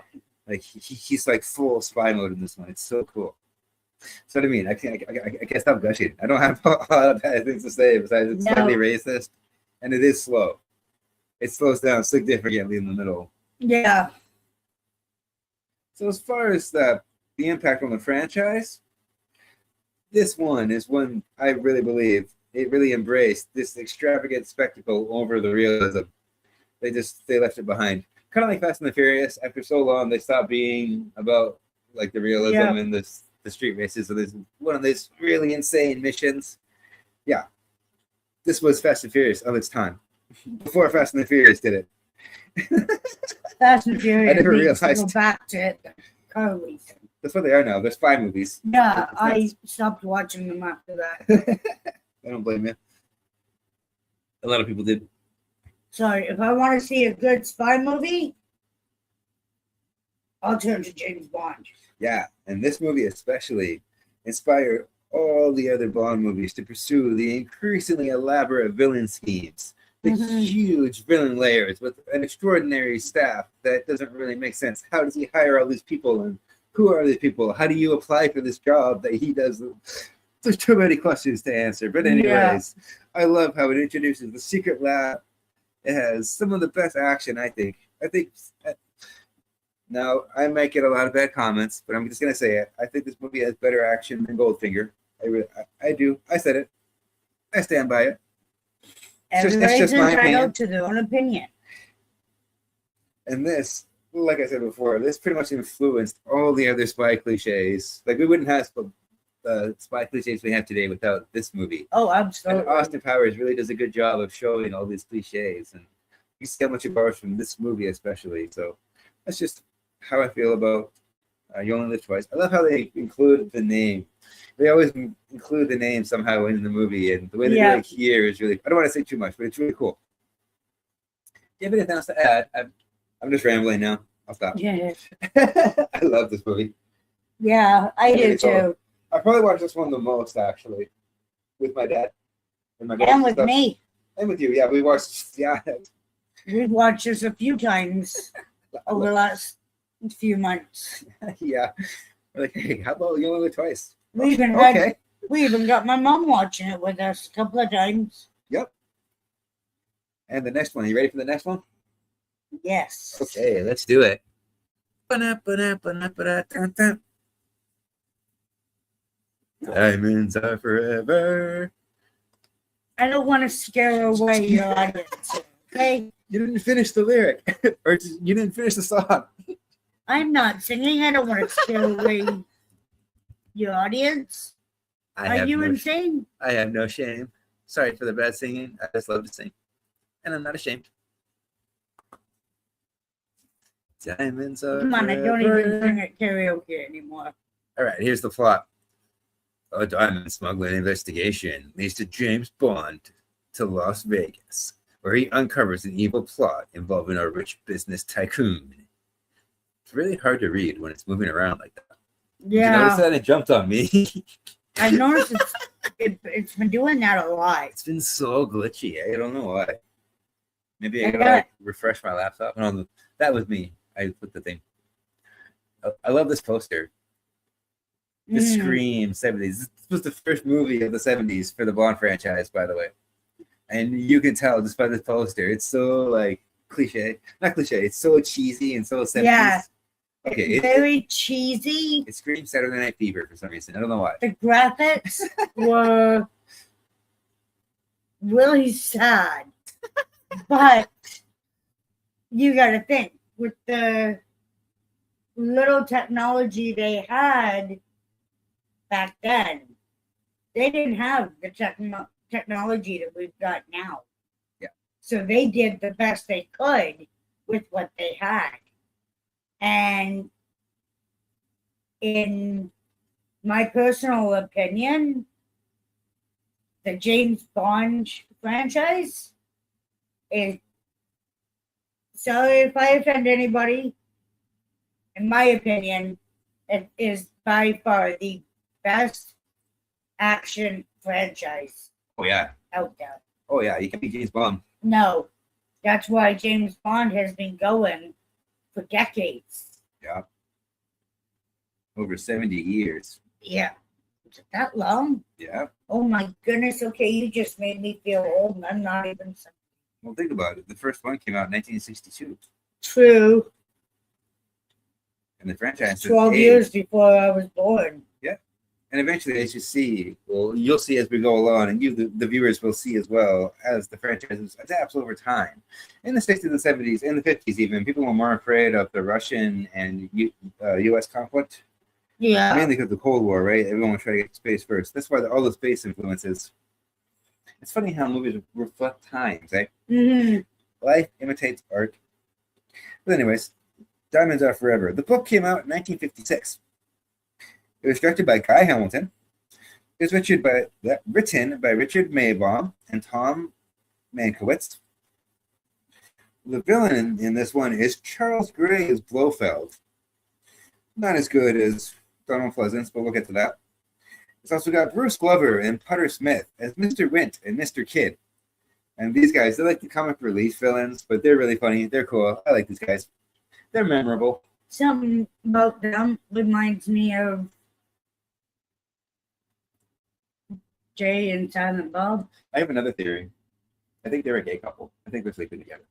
Like he's like full spy mode in this one. It's so cool. So what I mean, I can't stop gushing. I don't have a lot of bad things to say besides it's slightly racist, and it is slow. It slows down significantly in the middle. Yeah. So as far as the impact on the franchise, this one is one I really believe it really embraced this extravagant spectacle over the realism. They left it behind. Kind of like Fast and the Furious. After so long, they stopped being about like the realism and the street races. So there's one of these really insane missions. Yeah, this was Fast and Furious of its time. Before Fast and the Furious did it. Fast and Furious. I never realized. realized. Go back to car racing. That's what they are now. There's 5 movies. Yeah, I stopped watching them after that. I don't blame you. A lot of people did. Sorry, if I want to see a good spy movie, I'll turn to James Bond. Yeah, and this movie especially inspired all the other Bond movies to pursue the increasingly elaborate villain schemes, the huge villain layers with an extraordinary staff that doesn't really make sense. How does he hire all these people, and who are these people? How do you apply for this job that he does? There's too many questions to answer. But anyways, I love how it introduces the secret lab. It has some of the best action, I think. Now, I might get a lot of bad comments, but I'm just going to say it. I think this movie has better action than Goldfinger. I do. I said it. I stand by it. Everybody's entitled to their own opinion. And this, like I said before, this pretty much influenced all the other spy cliches. Like, we wouldn't have the spy cliches we have today without this movie. Oh, absolutely. And Austin Powers really does a good job of showing all these cliches. And you see how much it borrows from this movie especially. So that's just how I feel about You Only Live Twice. I love how they include the name. They always include the name somehow in the movie, and the way they do it here is really, I don't want to say too much, but it's really cool. Do you have anything else to add? I'm just rambling now. I'll stop. Yeah. I love this movie. Yeah, I do too. I probably watched this one the most, actually, with my dad. And my And with me. And with you, yeah. We watched, yeah. We've watched this a few times over the last few months. Yeah. We're like, hey, how about you only twice? We even got my mom watching it with us a couple of times. Yep. And the next one, you ready for the next one? Yes. Okay, let's do it. Diamonds are forever. I don't want to scare away your audience. Okay? You didn't finish the lyric, or you didn't finish the song. I'm not singing. I don't want to scare away your audience. Are you insane? I have no shame. Sorry for the bad singing. I just love to sing, and I'm not ashamed. Diamonds are Come on, forever. I don't even sing at karaoke anymore. All right, here's the plot. A diamond smuggling investigation leads to James Bond to Las Vegas, where he uncovers an evil plot involving a rich business tycoon. It's really hard to read when it's moving around like that. Yeah. Did you notice that? It jumped on me. I noticed it's been doing that a lot. It's been so glitchy. I don't know why. Maybe I I gotta got- like, refresh my laptop. No, that was me. I put the thing. I love this poster. The Scream 70s. This was the first movie of the 70s for the Bond franchise, by the way. And you can tell just by this poster, it's so like cliche. Not cliche, it's so cheesy and so 70s. Yeah. Okay, Very cheesy. it screams Saturday Night Fever for some reason. I don't know why. The graphics were really sad. But you got to think, with the little technology they had back then, they didn't have the technology that we've got now. Yeah. So they did the best they could with what they had. And in my personal opinion, the James Bond franchise is, sorry if I offend anybody, in my opinion, it is by far the best action franchise Oh yeah. out there. Oh yeah, you can be James Bond. No, that's why James Bond has been going for decades. Yeah. Over 70 years. Yeah. Is it that long? Yeah. Oh my goodness. Okay, you just made me feel old, and I'm not even. Well, think about it. The first one came out in 1962. True. And the franchise 12 has years aged. before I was born. And eventually, as you see, well, you'll see as we go along, and you, the viewers, will see as well as the franchise adapts over time. In the 60s and 70s, in the 50s even, people were more afraid of the Russian and U.S. conflict, Yeah. mainly because of the Cold War, right? Everyone was trying to get to space first. That's why all the space influences. It's funny how movies reflect times, right? Mm-hmm. Life imitates art. But anyways, Diamonds Are Forever. The book came out in 1956. It was directed by Guy Hamilton. It was written by Richard Maybaum and Tom Mankiewicz. The villain in this one is Charles Gray as Blofeld. Not as good as Donald Pleasance, but we'll get to that. It's also got Bruce Glover and Putter Smith as Mr. Wint and Mr. Kidd. And these guys, they're like the comic relief villains, but they're really funny. They're cool. I like these guys. They're memorable. Something about them reminds me of Jay and Silent Bob. I have another theory. I think they're a gay couple. I think they're sleeping together.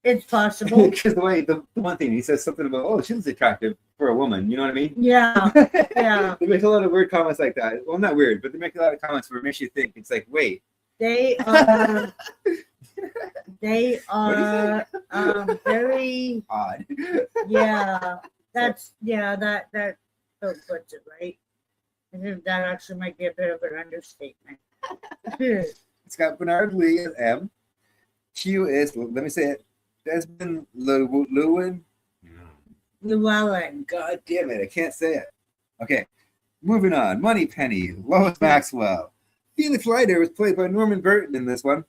It's possible. Because the one thing he says something about, oh, she's attractive for a woman. You know what I mean? Yeah. Yeah. They make a lot of weird comments like that. Well, not weird, but they make a lot of comments where it makes you think. It's like, wait. They are very Odd. that puts it right. I think that actually might be a bit of an understatement. It's got Bernard Lee as M. Q is, let me say it, Desmond Llewellyn. Llewellyn. God damn it, I can't say it. Okay, moving on. Moneypenny, Lois Maxwell. Felix Leiter was played by Norman Burton in this one.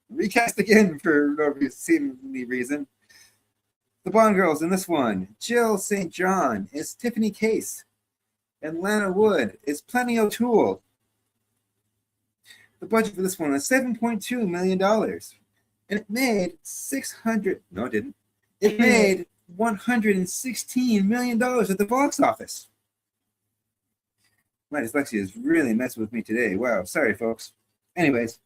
Recast again for no seemingly reason. The Bond girls in this one. Jill St. John is Tiffany Case. and Lana Wood is Plenty O'Toole. The budget for this one was $7.2 million. And it made 600, no, it didn't. It made $116 million at the box office. My dyslexia is really messing with me today. Wow, sorry, folks. Anyways,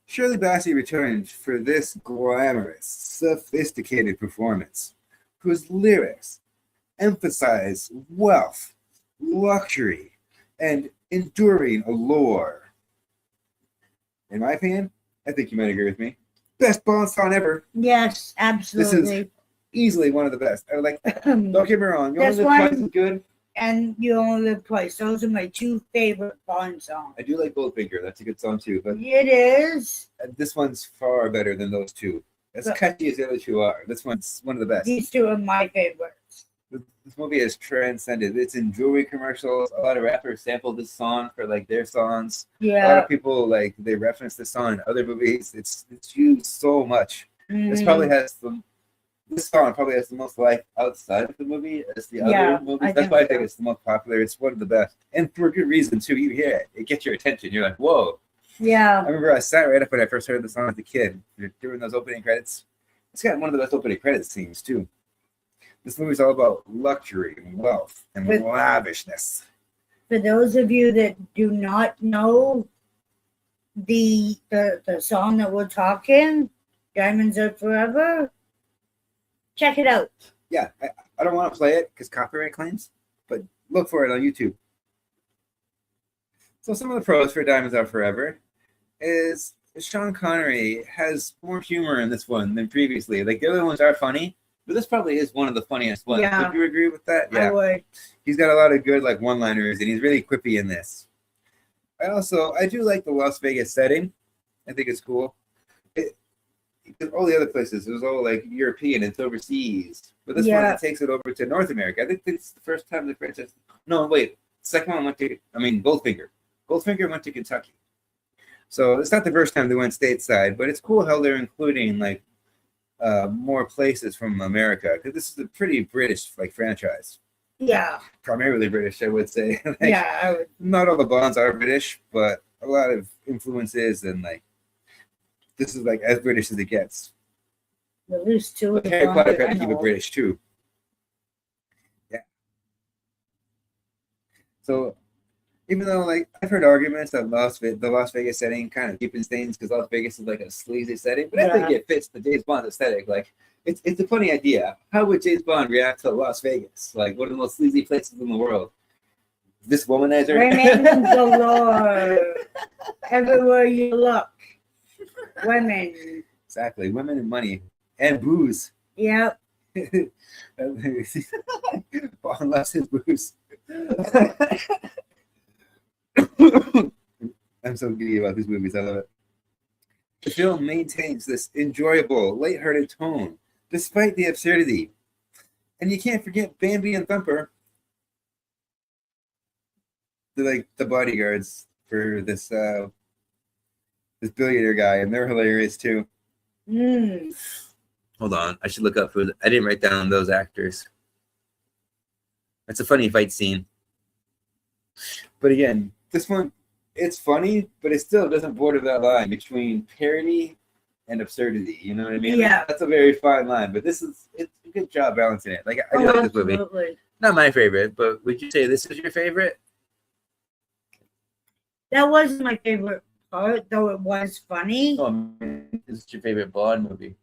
Shirley Bassey returned for this glamorous, sophisticated performance, whose lyrics emphasize wealth, luxury, and enduring allure. In my opinion, I think you might agree with me. Best Bond song ever. Yes, absolutely. This is easily one of the best. I like. Don't get me wrong. You Only This Live one- Twice is good. And You Only Live Twice. Those are my two favorite Bond songs. I do like Goldfinger. That's a good song too. But It is. this one's far better than those two. As catchy as the other two are, this one's one of the best. These two are my favorites. This movie has transcended. It's in jewelry commercials. A lot of rappers sampled this song for like their songs. A lot Yeah. of people like they reference this song in other movies. It's used so much. This Mhm. probably has this song probably has the most life outside of the movie as the Yeah, other movies. I That's think why I so. think it's the most popular. It's one of the best, and for good reason too. You hear it, it gets your attention. You're like, whoa. I Yeah. remember I sat right up when I first heard the song as a kid during those opening credits. It's got one of the best opening credit scenes too. This movie's all about luxury and wealth and But- lavishness. For those of you that do not know the song that we're talking, Diamonds Are Forever, check it out. Yeah, I don't want to play it because copyright claims, but look for it on YouTube. So some of the pros for Diamonds Are Forever is Sean Connery has more humor in this one than previously. Like the other ones are funny, but this probably is one of the funniest ones. Yeah. Would you agree with that? I would. He's got a lot of good like one-liners, and he's really quippy in this. I do like the Las Vegas setting. I think it's cool. All the other places, it was all like European, it's overseas. But this one, Yeah. it takes it over to North America. I think it's the first time the franchise. No, wait. Second one went to. Goldfinger. Goldfinger went to Kentucky. So it's not the first time they went stateside, but it's cool how they're including like more places from America because this is a pretty British like franchise. Yeah. Primarily British, I would say. Like, Yeah, I would. not all the Bonds are British, but a lot of influences and like this is like as British as it gets. At least two of But the Harry Potter Bonds tried I to keep know. it British too. Yeah. So even though like I've heard arguments that the Las Vegas setting kind of deepens things because Las Vegas is like a sleazy setting, but I think it fits the James Bond aesthetic. Like it's a funny idea. How would James Bond react to Las Vegas? Like one of the most sleazy places in the world. This womanizer. Women galore. Everywhere you look. Women. Exactly. Women and money. And booze. Yep. Bond loves his booze. I'm so giddy about these movies. I love it. The film maintains this enjoyable, lighthearted tone, despite the absurdity. And you can't forget Bambi and Thumper. They're like the bodyguards for this billionaire guy, and they're hilarious too. Mm. Hold on, I should look up who. I didn't write down those actors. It's a funny fight scene. But again, this one, it's funny, but it still doesn't border that line between parody and absurdity. You know what I mean? Yeah. Like, that's a very fine line, but it's a good job balancing it. Like I do like this movie. Absolutely. Not my favorite, but would you say this is your favorite? That wasn't my favorite part, though it was funny. Oh, man, this is your favorite Bond movie.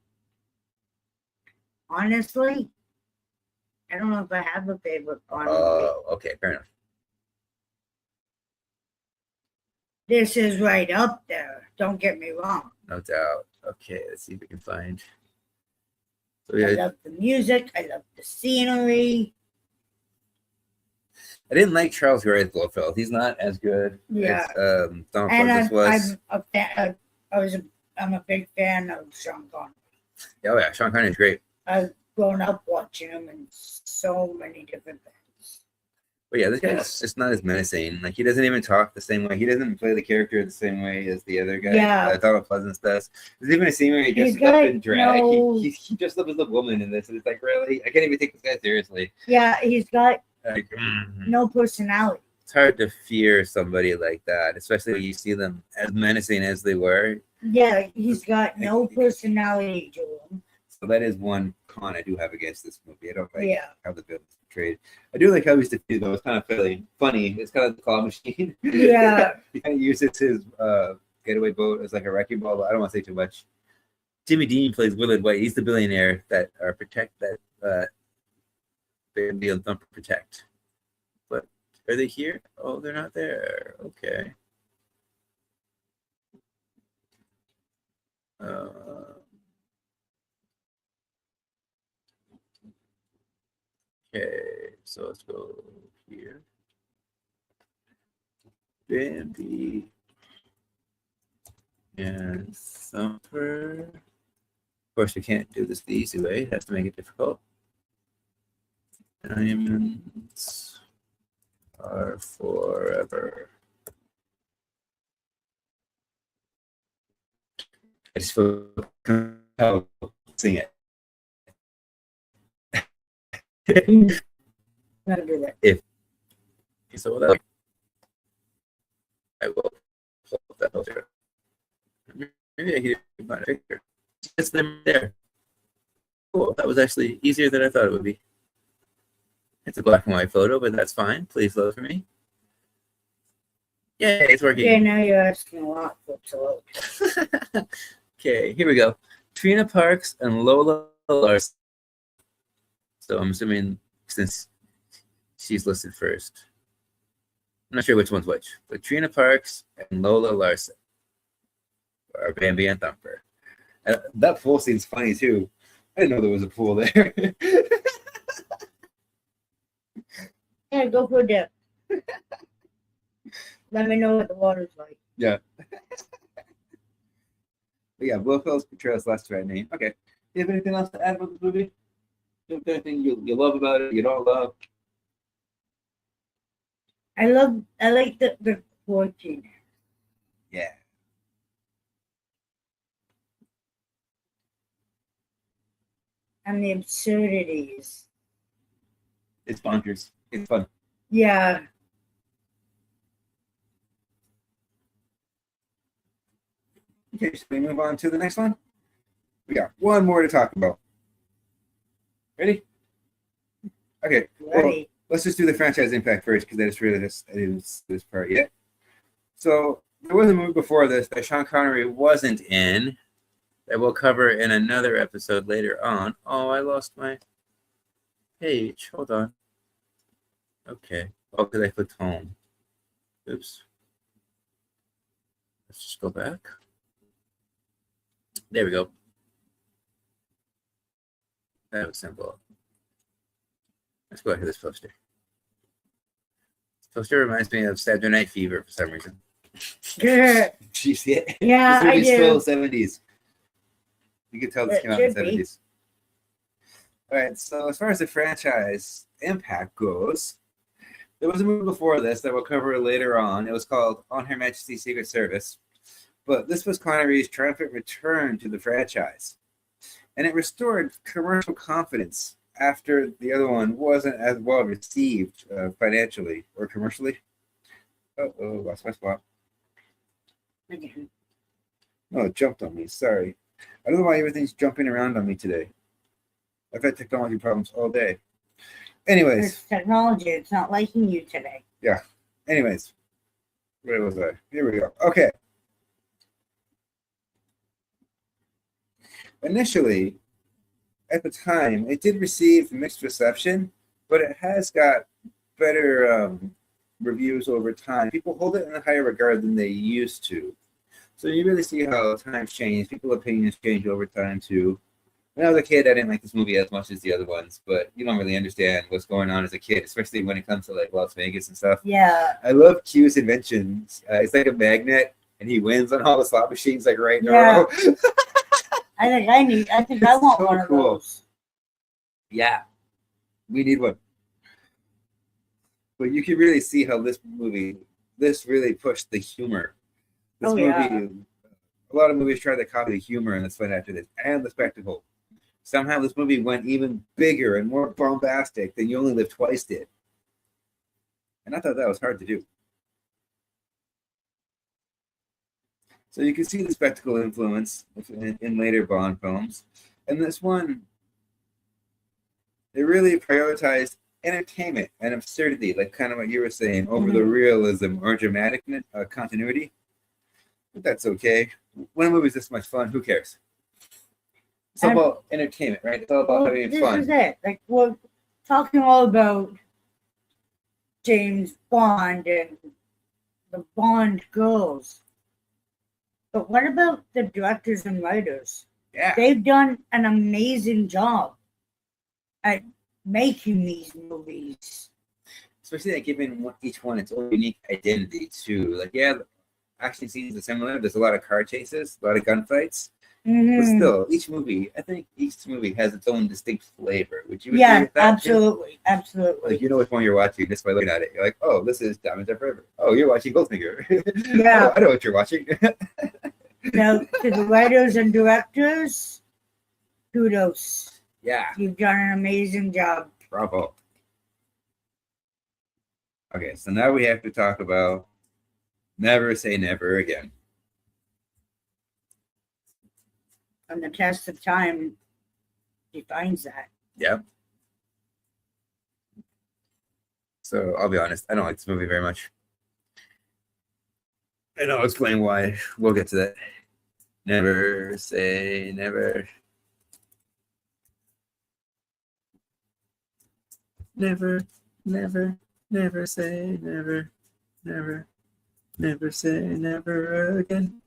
Honestly, I don't know if I have a favorite Bond movie. Oh, okay, fair enough. This is right up there. Don't get me wrong. No doubt. Okay, let's see if we can find. So I yeah, love the music. I love the scenery. I didn't like Charles Gray's Blofeld. He's not as good Yeah. as Donald And Pleasance was. I'm a big fan of Sean Connery. Oh yeah, Sean Connery's great. I've grown up watching him in so many different things. But yeah, this guy's just not as menacing. Like he doesn't even talk the same way. He doesn't play the character the same way as the other guy. Yeah. Donald Pleasance does. There's even a scene where he He's dresses up got in drag. no- He dressed up as a woman in this, and it's like really, I can't even take this guy seriously. Yeah, he's got Like, No personality. it's hard to fear somebody like that, especially when you see them as menacing as they were. Yeah, he's got no personality to him. So that is one con I do have against this movie. I don't like Yeah. how the villain's portrayed. I do like how he's defeated, though. It's kind of funny. It's kind of the claw machine. Yeah. He kind of uses his getaway boat as like a wrecking ball. I don't want to say too much. Jimmy Dean plays Willard White. He's the billionaire that Bambi and Thumper protect. But are they here? Oh, they're not there. Okay. Okay, so let's go here. Bambi and Thumper. Of course, we can't do this the easy way. It has to make it difficult. Diamonds are forever. I just feel compelled to sing it. Gotta do that. So that I will pull up that picture. Maybe I can find a picture. It's them there. Cool. That was actually easier than I thought it would be. It's a black and white photo, but that's fine. Please load for me. Yay, it's working. Yeah, now you're asking a lot for it to load. Okay, here we go. Trina Parks and Lola Larson. So I'm assuming since she's listed first. I'm not sure which one's which, but Trina Parks and Lola Larson are Bambi and Thumper. That pool scene's funny too. I didn't know there was a pool there. Yeah, go for a dip. Let me know what the water's like. Yeah. But yeah, Will Ferrell's portrayal is less threatening. Okay. Do you have anything else to add about this movie? Do you have anything you love about it, you don't love? I like the quirkiness. Yeah. And the absurdities. It's bonkers. It's fun. Yeah. Okay, should we move on to the next one? We got one more to talk about. Ready? Okay. Well, Ready. let's just do the franchise impact first because I just realized I didn't do this part yet. So there was a movie before this that Sean Connery wasn't in that we'll cover in another episode later on. Oh, I lost my page. Hold on. Okay. Oh, because I clicked home. Oops. Let's just go back. There we go. That was simple. Let's go back to this poster. This poster reminds me of Saturday Night Fever for some reason. Yeah, Did you see it? I This movie's do. still 70s. You can tell this It came out in the should be. 70s. All right, so as far as the franchise impact goes, there was a movie before this that we'll cover later on. It was called On Her Majesty's Secret Service. But this was Connery's triumphant return to the franchise. And it restored commercial confidence after the other one wasn't as well received financially or commercially. Uh-oh, lost my spot. Again. No, it jumped on me. Sorry. I don't know why everything's jumping around on me today. I've had technology problems all day. Anyways. It's technology. It's not liking you today. Yeah. Anyways. Where was I? Here we go. Okay. Initially, at the time, it did receive mixed reception, but it has got better reviews over time. People hold it in a higher regard than they used to. So you really see how times change. People's opinions change over time too. When I was a kid, I didn't like this movie as much as the other ones, but you don't really understand what's going on as a kid, especially when it comes to like Las Vegas and stuff. Yeah. I love Q's inventions. It's like a magnet, and he wins on all the slot machines like right in a Yeah. row. I think I It's want so one of cool. those. Yeah, we need one. But you can really see how this really pushed the humor. This movie, Yeah. a lot of movies try to copy the humor in this one after this, and the spectacle. Somehow this movie went even bigger and more bombastic than You Only Live Twice did. And I thought that was hard to do. So you can see the spectacle influence in later Bond films. And this one, they really prioritized entertainment and absurdity, like kind of what you were saying, over the realism or dramatic continuity. But that's okay. When a movie's this much fun, who cares? It's all about entertainment, right? It's all about having fun. This is it. Like, we're talking all about James Bond and the Bond girls. But what about the directors and writers? Yeah. They've done an amazing job at making these movies. Especially like giving each one its own unique identity too. Like, yeah, the action scenes are similar. There's a lot of car chases, a lot of gunfights. But still, each movie has its own distinct flavor. Would you agree with that? Absolutely. Absolutely. Like, you know which one you're watching just by looking at it. You're like, oh, this is Diamonds Are Forever. Oh, you're watching Goldfinger. Yeah. Oh, I know what you're watching. Now, to the writers and directors, kudos. Yeah. You've done an amazing job. Bravo. Okay, so now we have to talk about Never Say Never Again. And the test of time defines that. Yep. So I'll be honest, I don't like this movie very much. And I'll explain why. We'll get to that. Never say never. Never, never, never say never. Never, never say never again.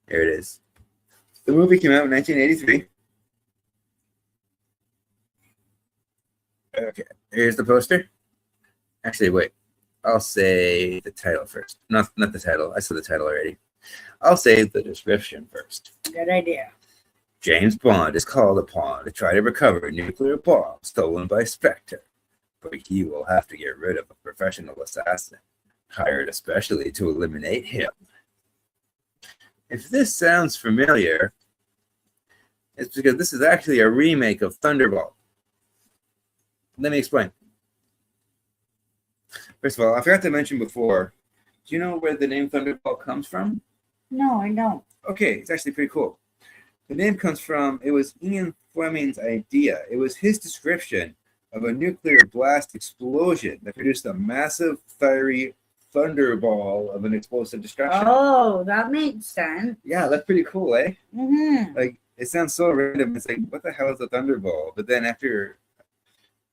Here it is. The movie came out in 1983. Okay, here's the poster. Actually, wait. I'll say the title first. Not the title. I said the title already. I'll say the description first. Good idea. James Bond is called upon to try to recover a nuclear bomb stolen by Spectre, but he will have to get rid of a professional assassin, hired especially to eliminate him. If this sounds familiar, it's because this is actually a remake of Thunderball. Let me explain. First of all, I forgot to mention before, do you know where the name Thunderball comes from? No, I don't. Okay, it's actually pretty cool. The name comes from, it was Ian Fleming's idea. It was his description of a nuclear blast explosion that produced a massive, fiery thunderball of an explosive destruction. Oh, that makes sense. Yeah, that's pretty cool, eh? Mm-hmm. Like, it sounds so random. It's like, what the hell is a thunderball? But then after,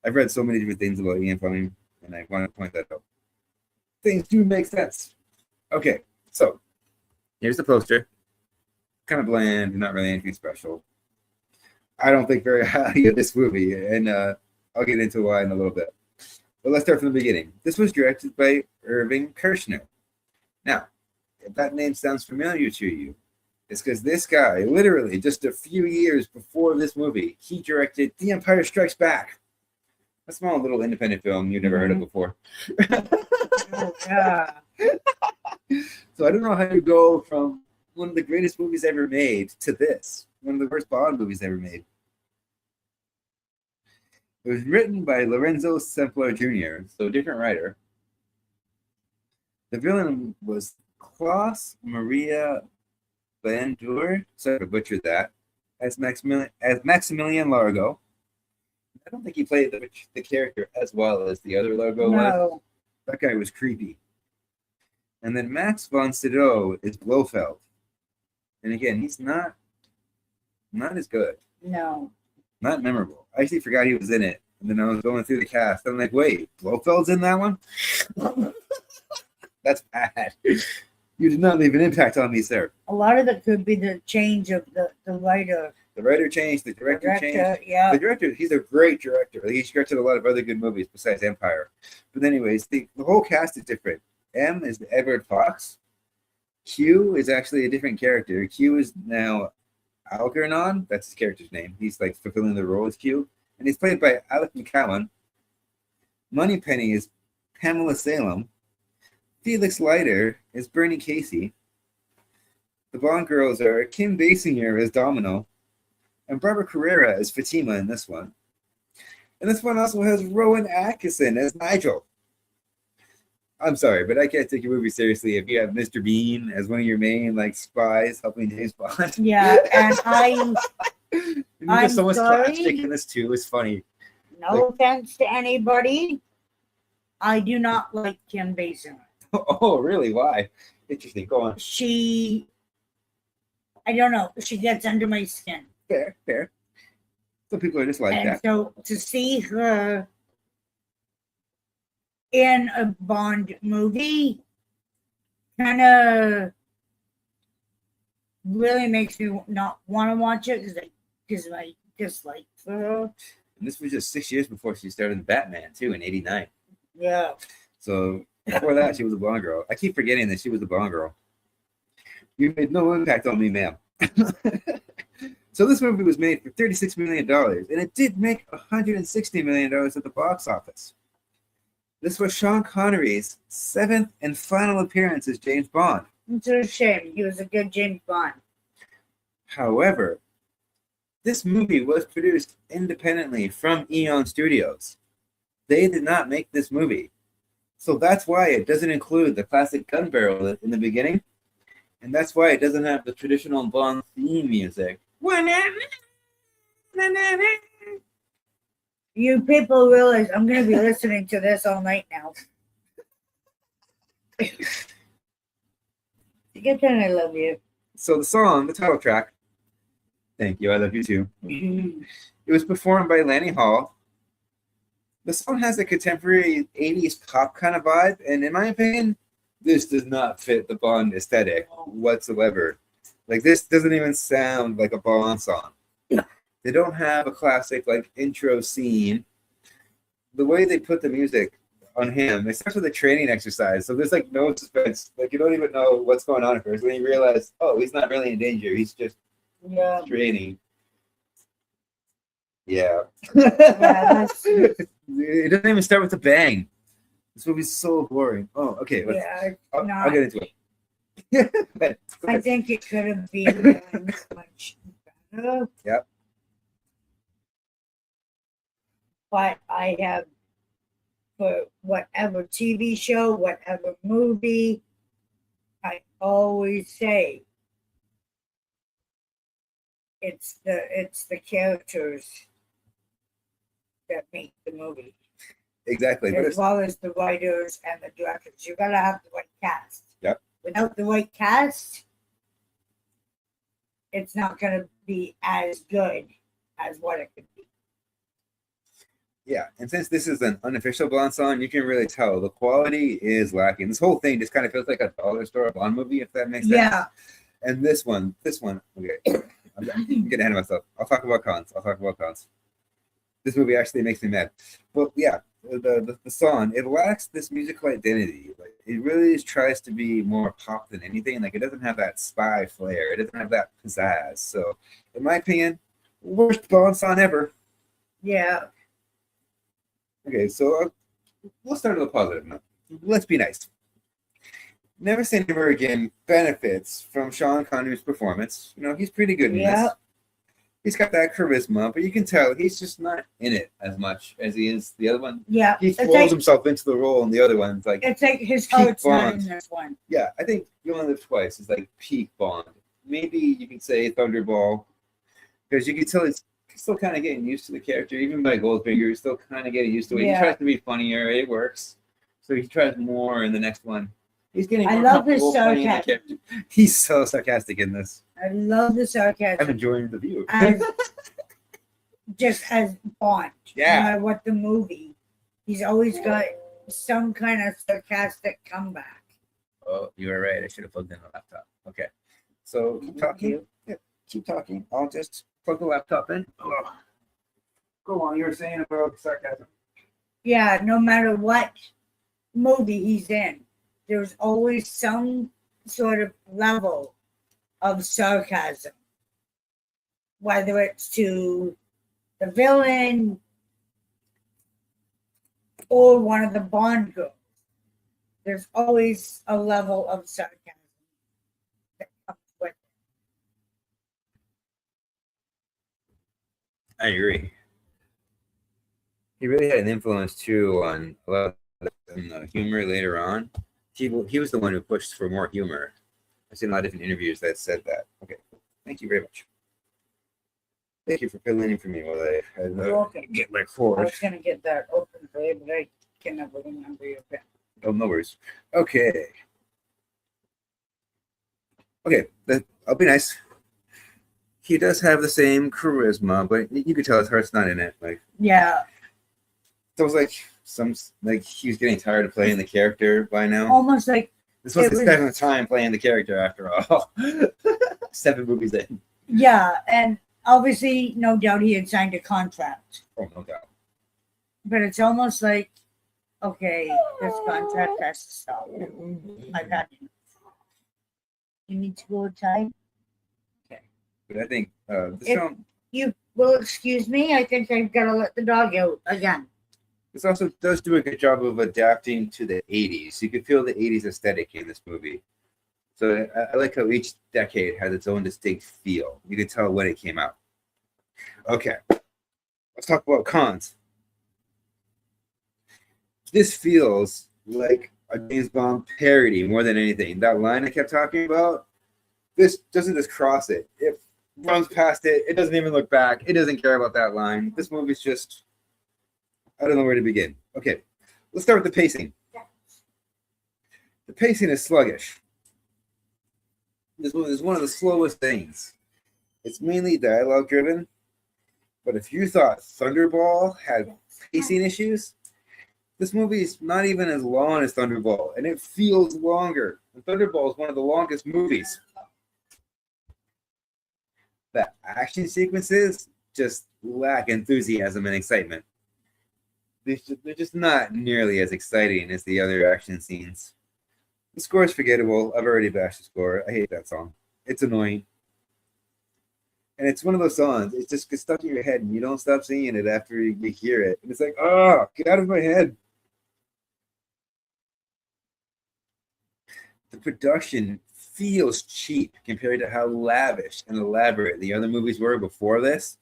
I've read so many different things about Ian Fleming, and I want to point that out. Things do make sense. Okay, so here's the poster. Kind of bland, not really anything special. I don't think very highly of this movie, and I'll get into why in a little bit. But let's start from the beginning. This was directed by Irving Kershner. Now, if that name sounds familiar to you, it's because this guy, literally just a few years before this movie, he directed The Empire Strikes Back. A small little independent film you've never heard of before. Oh, yeah. So I don't know how you go from one of the greatest movies ever made to this, one of the worst Bond movies ever made. It was written by Lorenzo Sempler Jr., so a different writer. The villain was Klaus Maria Van Deur, sorry to butcher that, as Maximilian Largo. I don't think he played the character as well as the other Largo was. No. That guy was creepy. And then Max von Sydow is Blofeld. And again, he's not as good. No. Not memorable. I actually forgot he was in it. And then I was going through the cast. I'm like, wait, Blofeld's in that one? That's bad. You did not leave an impact on me, sir. A lot of it could be the change of the writer. The writer changed, the director changed. Yeah. The director, he's a great director. He's directed a lot of other good movies besides Empire. But anyways, the whole cast is different. M is Edward Fox. Q is actually a different character. Q is now Algernon. That's his character's name. He's like fulfilling the role as Q. And he's played by Alec McCowan. Moneypenny is Pamela Salem. Felix Leiter is Bernie Casey. The Bond girls are Kim Basinger as Domino. And Barbara Carrera as Fatima in this one. And this one also has Rowan Atkinson as Nigel. I'm sorry, but I can't take your movie seriously if you have Mr. Bean as one of your main like spies helping James Bond. Yeah, and There's so much sorry. slapstick in this too. It's funny. No offense to anybody, I do not like Kim Basinger. Oh, really? Why? Interesting. Go on. I don't know. She gets under my skin. Fair, fair. Some people are just like And that. so to see her in a Bond movie kind of really makes me not want to watch it because I dislike her. And this was just 6 years before she started in Batman too, in '89. Yeah. So before that, she was a Bond girl. I keep forgetting that she was a Bond girl. You made no impact on me, ma'am. So this movie was made for $36 million, and it did make $160 million at the box office. This was Sean Connery's 7th and final appearance as James Bond. It's a shame. He was a good James Bond. However, this movie was produced independently from Eon Studios. They did not make this movie. So that's why it doesn't include the classic gun barrel in the beginning. And that's why it doesn't have the traditional Bond theme music. You people realize I'm going to be listening to this all night now. Good thing I love you. So the song, the title track, thank you, I love you too. It was performed by Lanny Hall. The song has a contemporary 80s pop kind of vibe, and in my opinion, this does not fit the Bond aesthetic whatsoever. Like, this doesn't even sound like a Bond song. They don't have a classic, like, intro scene. The way they put the music on him, it starts with a training exercise, so there's, like, no suspense. Like, you don't even know what's going on at first. When you realize, oh, he's not really in danger. He's just training. Yeah. It doesn't even start with a bang. This movie's so boring. Oh, okay. I'll get into it. I think it could have been much better. Yep. But I have, for whatever TV show, whatever movie, I always say it's the characters that make the movie. Exactly. As well as the writers and the directors. You gotta have the right cast. Yep. Without the right cast, it's not gonna be as good as what it could be. Yeah, and since this is an unofficial Bond song, you can really tell the quality is lacking. This whole thing just kind of feels like a dollar store Bond movie, if that makes sense. Yeah. And this one, okay. I'm getting ahead of myself. I'll talk about cons. This movie actually makes me mad. But yeah, the song, it lacks this musical identity. Like, it really tries to be more pop than anything. Like, it doesn't have that spy flair. It doesn't have that pizzazz. So, in my opinion, worst Bond song ever. Yeah. Okay, so we'll start with a positive note. Let's be nice. Never Say Never Again benefits from Sean Connery's performance. You know, he's pretty good in this. He's got that charisma, but you can tell he's just not in it as much as he is the other one. Yeah. He throws himself into the role, and the other one's like... It's like his heart's not in this one. Yeah, I think You Only Live Twice is like peak Bond. Maybe you could say Thunderball, because you can tell he's still kind of getting used to the character. Even by Goldfinger, he's still kind of getting used to it. Yeah. He tries to be funnier. It works. So he tries more in the next one. He's getting more I love his comfortable playing the sarcasm. character. He's so sarcastic in this. I love the sarcasm. I'm enjoying the view. Just as Bond. Yeah. No matter what the movie, he's always got some kind of sarcastic comeback. Oh, you were right. I should have plugged in the laptop. Okay. So keep talking. Yeah, keep talking. I'll just plug the laptop in. Oh. Go on. You were saying about sarcasm. Yeah, no matter what movie he's in, there's always some sort of level of sarcasm. Whether it's to the villain or one of the Bond girls, there's always a level of sarcasm that comes with it. I agree. He really had an influence too on a lot of the humor later on. He was the one who pushed for more humor. I've seen a lot of different interviews that said that. Okay, thank you very much. Thank you for filling in for me while I get my I cord. was gonna get that open for you, but I can never remember your pen. Oh, no worries. Okay. Okay, I'll be nice. He does have the same charisma, but you could tell his heart's not in it. Like, Yeah, it was like he was getting tired of playing the character by now. almost like This was it his was- seventh time playing the character after all. 7 movies in. yeah, and obviously, no doubt he had signed a contract, Oh, no doubt. but it's almost like, okay, this contract has to stop. I've had enough. You need to go outside. But I think this If- film, You will excuse me. I think I've got to let the dog out again. this also does do a good job of adapting to the 80s. You can feel the 80s aesthetic in this movie. So I like how each decade has its own distinct feel. You can tell when it came out. Okay, let's talk about cons. This feels like a James Bond parody more than anything. That line I kept talking about, this doesn't just cross it. It runs past it. It doesn't even look back. It doesn't care about that line. This movie's just, I don't know where to begin. Okay, let's start with the pacing. The pacing is sluggish. This movie is one of the slowest things. It's mainly dialogue driven, but if you thought Thunderball had pacing issues, this movie is not even as long as Thunderball, and it feels longer. And Thunderball is one of the longest movies. The action sequences just lack enthusiasm and excitement. They're just not nearly as exciting as the other action scenes. The score is forgettable. I've already bashed the score. I hate that song. It's annoying. And it's one of those songs, it just gets stuck in your head and you don't stop singing it after you hear it. And it's like, oh, get out of my head. The production feels cheap compared to how lavish and elaborate the other movies were before this.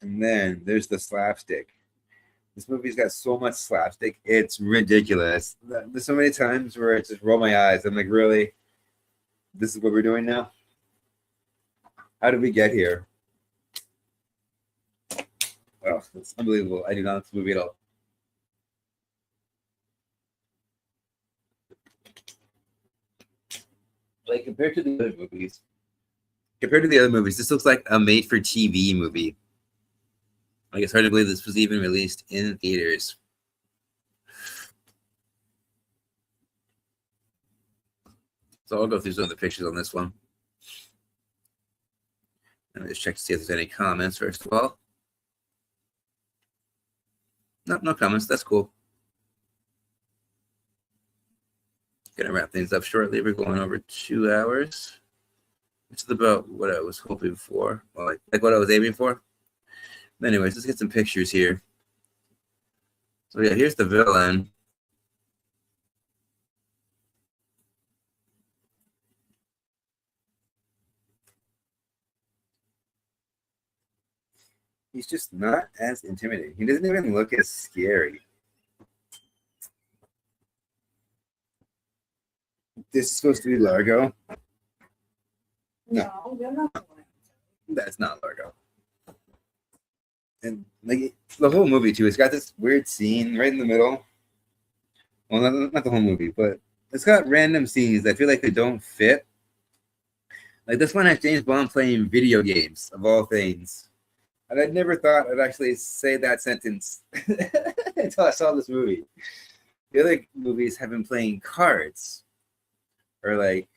And then there's the slapstick. This movie's got so much slapstick, it's ridiculous. There's so many times where I just roll my eyes. I'm like, really? This is what we're doing now? How did we get here? Oh, it's unbelievable. I do not like this movie at all. Like, compared to the other movies, this looks like a made-for-TV movie. Like, it's hard to believe this was even released in theaters. So I'll go through some of the pictures on this one. Let me just check to see if there's any comments first of all. No comments. That's cool. Gonna wrap things up shortly. We're going over 2 hours. Which is about what I was hoping for. Well, like what I was aiming for. Anyways, let's get some pictures here. So yeah, here's the villain. He's just not as intimidating. He doesn't even look as scary. This is supposed to be Largo. No, you're not going. That's not Largo. And like the whole movie too, it's got this weird scene right in the middle. Well, not the whole movie, but it's got random scenes that feel like they don't fit. Like this one has James Bond playing video games, of all things. And I never thought I'd actually say that sentence until I saw this movie. The other movies have been playing cards or like,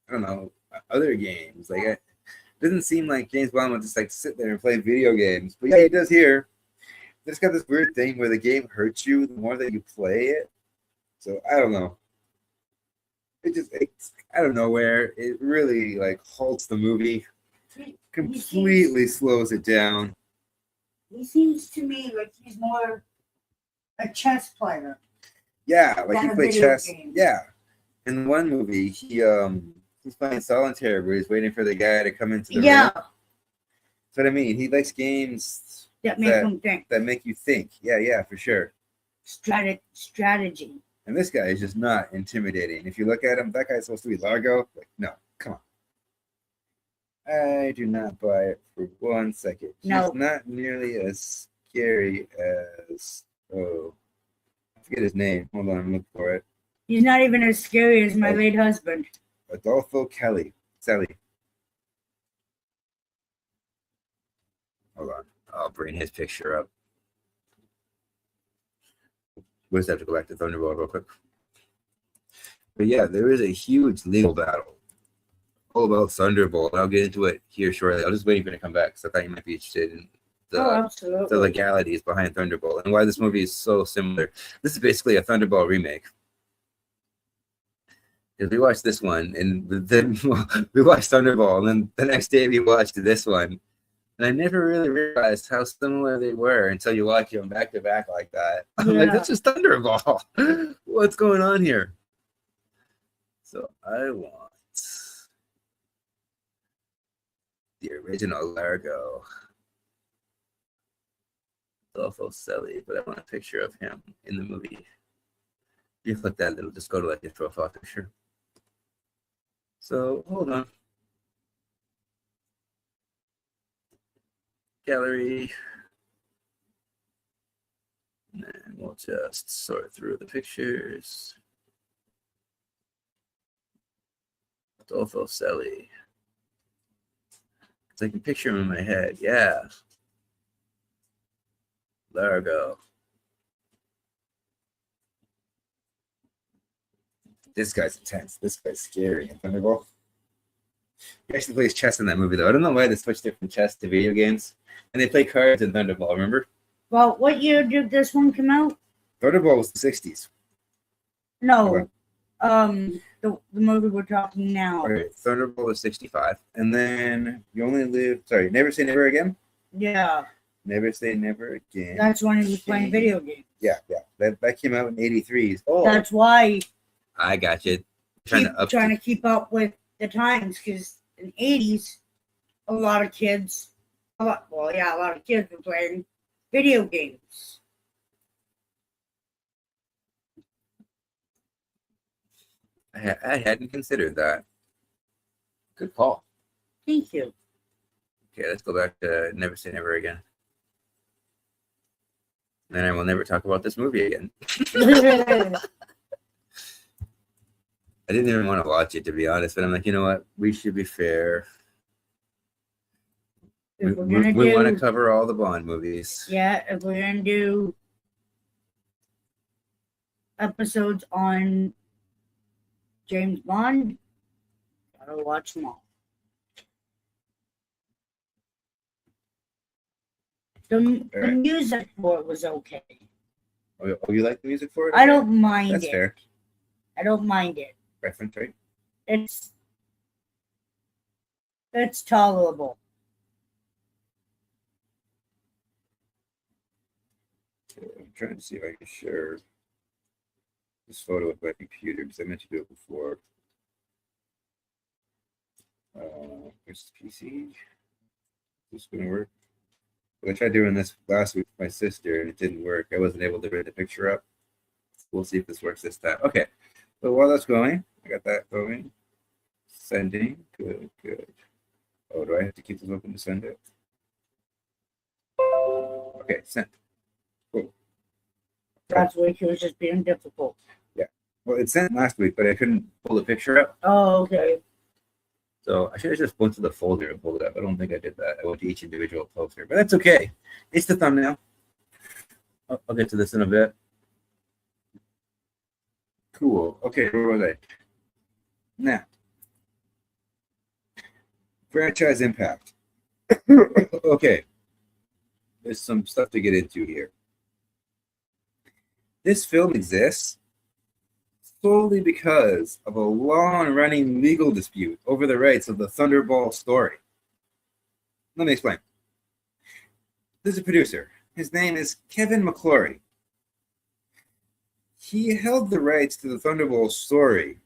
I don't know, other games. Like, it doesn't seem like James Bond would just like sit there and play video games. But yeah, he does here. It's got this weird thing where the game hurts you the more that you play it. So I don't know. It's out of nowhere. It really like halts the movie. Completely slows it down. He seems to me like he's more a chess player. Yeah, like Than he a played video chess. game. Yeah. In one movie, he's playing solitaire where he's waiting for the guy to come into the room. Yeah, That's what I mean. He likes games that make him think. that make you think. Yeah, for sure. Strategy. And this guy is just not intimidating. If you look at him, that guy's supposed to be Largo. Like, no, come on. I do not buy it for 1 second. No. He's not nearly as scary as I forget his name. Hold on, I'm looking for it. He's not even as scary as my Oh. late husband. Adolfo Sally. Hold on. I'll bring his picture up. We'll just have to go back to Thunderball real quick. But yeah, there is a huge legal battle all about Thunderball. I'll get into it here shortly. I'll just wait for him to come back because I thought you might be interested in Absolutely. the legalities behind Thunderball and why this movie is so similar. This is basically a Thunderball remake. Because we watched this one, and then we watched Thunderball, and then the next day we watched this one. And I never really realized how similar they were until you watch them back to back like that. I'm like, this is Thunderball. What's going on here? So I want the original Largo. Adolfo Selly, but I want a picture of him in the movie. If you click that, it'll just go to like your profile picture. So hold on. Gallery. And then we'll just sort through the pictures. Adolfo Selly. I can picture him in my head. Yeah. Largo. This guy's intense. This guy's scary in Thunderball. He actually plays chess in that movie, though. I don't know why they switched it from chess to video games. And they play cards in Thunderball, remember? Well, what year did this one come out? Thunderball was the 60s. No. The movie we're talking now. Okay, Thunderball was 65. And then You Only Live... Sorry, Never Say Never Again? Yeah. Never Say Never Again. That's when he was playing video games. Yeah. That came out in 83. Oh, That's why I got you. trying to keep up with the times, because in the 80s, a lot of kids were playing video games. I hadn't considered that. Good call. Thank you. Okay, let's go back to Never Say Never Again. Then I will never talk about this movie again. I didn't even want to watch it, to be honest, but I'm like, you know what? We should be fair. We want to cover all the Bond movies. Yeah, if we're going to do episodes on James Bond, gotta watch them all. The music for it was okay. Oh, you like the music for it? I don't mind That's it. fair. I don't mind it. Reference, right? It's tolerable. I'm trying to see if I can share this photo with my computer because I meant to do it before. Where's the PC? Is this going to work? I tried doing this last week with my sister and it didn't work. I wasn't able to bring the picture up. We'll see if this works this time. Okay. So while that's going, I got that going. Sending. Good. Oh, do I have to keep this open to send it? Okay, sent. Cool. Last week it was just being difficult. Yeah. Well, it sent last week, but I couldn't pull the picture up. Oh, okay. So I should have just went to the folder and pulled it up. I don't think I did that. I went to each individual poster, but that's okay. It's the thumbnail. I'll get to this in a bit. Cool. Okay, where was I? Now, franchise impact. Okay. There's some stuff to get into here. This film exists solely because of a long-running legal dispute over the rights of the Thunderball story. Let me explain. There's a producer. His name is Kevin McClory. He held the rights to the Thunderball story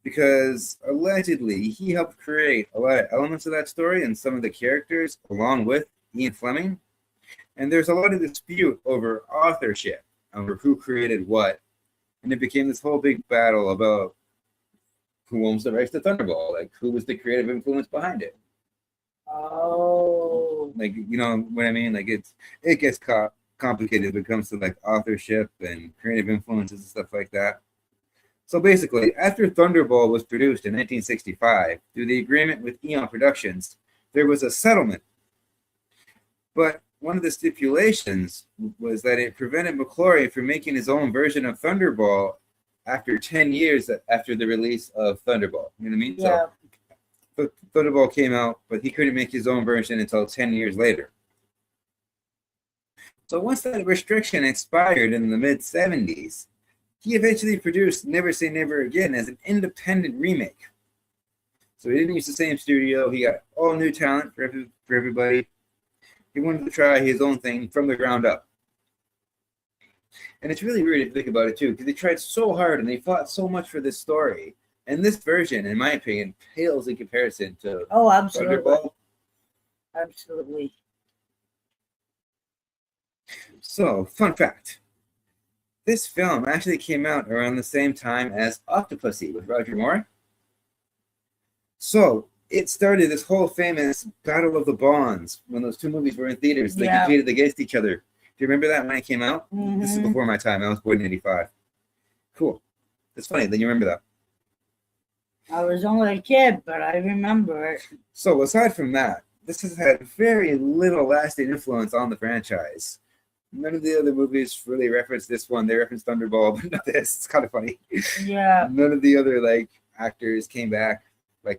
because allegedly he helped create a lot of elements of that story and some of the characters along with Ian Fleming. And there's a lot of dispute over authorship, over who created what. And it became this whole big battle about who owns the rights to Thunderball, like who was the creative influence behind it. Oh. Like, you know what I mean? Like it gets complicated when it comes to like authorship and creative influences and stuff like that. So basically, after Thunderball was produced in 1965, through the agreement with Eon Productions, there was a settlement. But one of the stipulations was that it prevented McClory from making his own version of Thunderball after 10 years after the release of Thunderball. You know what I mean? Yeah. So Thunderball came out, but he couldn't make his own version until 10 years later. So once that restriction expired in the mid-70s, he eventually produced Never Say Never Again as an independent remake. So he didn't use the same studio. He got all new talent for everybody. He wanted to try his own thing from the ground up. And it's really weird to think about it, too, because they tried so hard and they fought so much for this story. And this version, in my opinion, pales in comparison to absolutely. Thunderball. Absolutely. So, fun fact. This film actually came out around the same time as Octopussy with Roger Moore. So, it started this whole famous Battle of the Bonds when those two movies were in theaters. They competed against each other. Do you remember that when it came out? Mm-hmm. This is before my time. I was born in 85. Cool. That's funny. Then you remember that. I was only a kid, but I remember it. So, aside from that, this has had very little lasting influence on the franchise. None of the other movies really reference this one. They reference Thunderball, but not this. It's kind of funny. Yeah. None of the other actors came back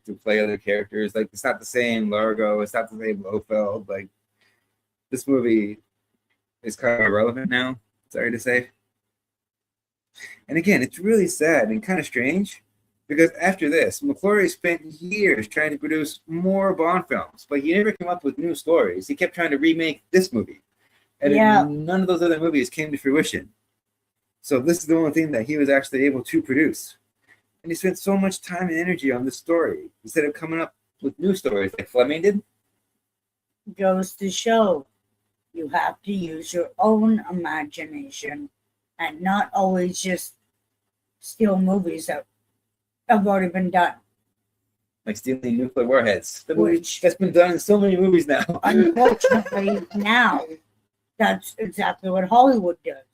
to play other characters. Like, it's not the same Largo. It's not the same Blofeld. Like, this movie is kind of irrelevant now. Sorry to say. And again, it's really sad and kind of strange because after this, McClory spent years trying to produce more Bond films, but he never came up with new stories. He kept trying to remake this movie. And none of those other movies came to fruition. So this is the only thing that he was actually able to produce. And he spent so much time and energy on this story instead of coming up with new stories like Fleming did. Goes to show you have to use your own imagination and not always just steal movies that have already been done. Like stealing nuclear warheads. That's been done in so many movies now. Unfortunately, now, that's exactly what Hollywood does.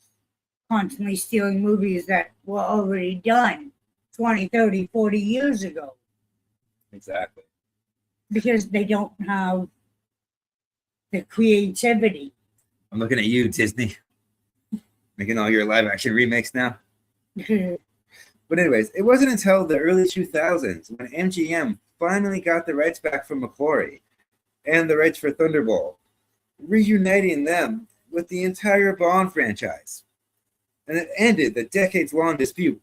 Constantly stealing movies that were already done 20, 30, 40 years ago. Exactly. Because they don't have the creativity. I'm looking at you, Disney. Making all your live action remakes now. But anyways, it wasn't until the early 2000s when MGM finally got the rights back from McClory and the rights for Thunderball, reuniting them with the entire Bond franchise. And it ended the decades-long dispute.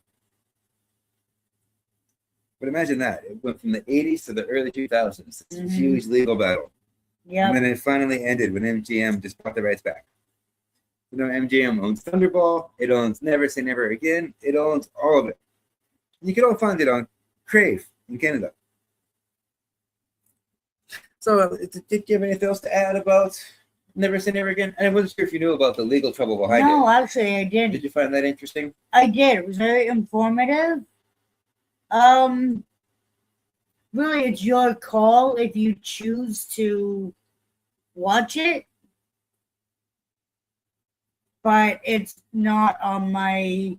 But imagine that. It went from the 80s to the early 2000s. It's a huge legal battle. Yeah. And then it finally ended when MGM just bought the rights back. You know, MGM owns Thunderball. It owns Never Say Never Again. It owns all of it. You can all find it on Crave in Canada. So, did you have anything else to add about Never Say Never Again? I wasn't sure if you knew about the legal trouble behind it. No, actually, I didn't. Did you find that interesting? I did. It was very informative. Really, it's your call if you choose to watch it. But it's not on my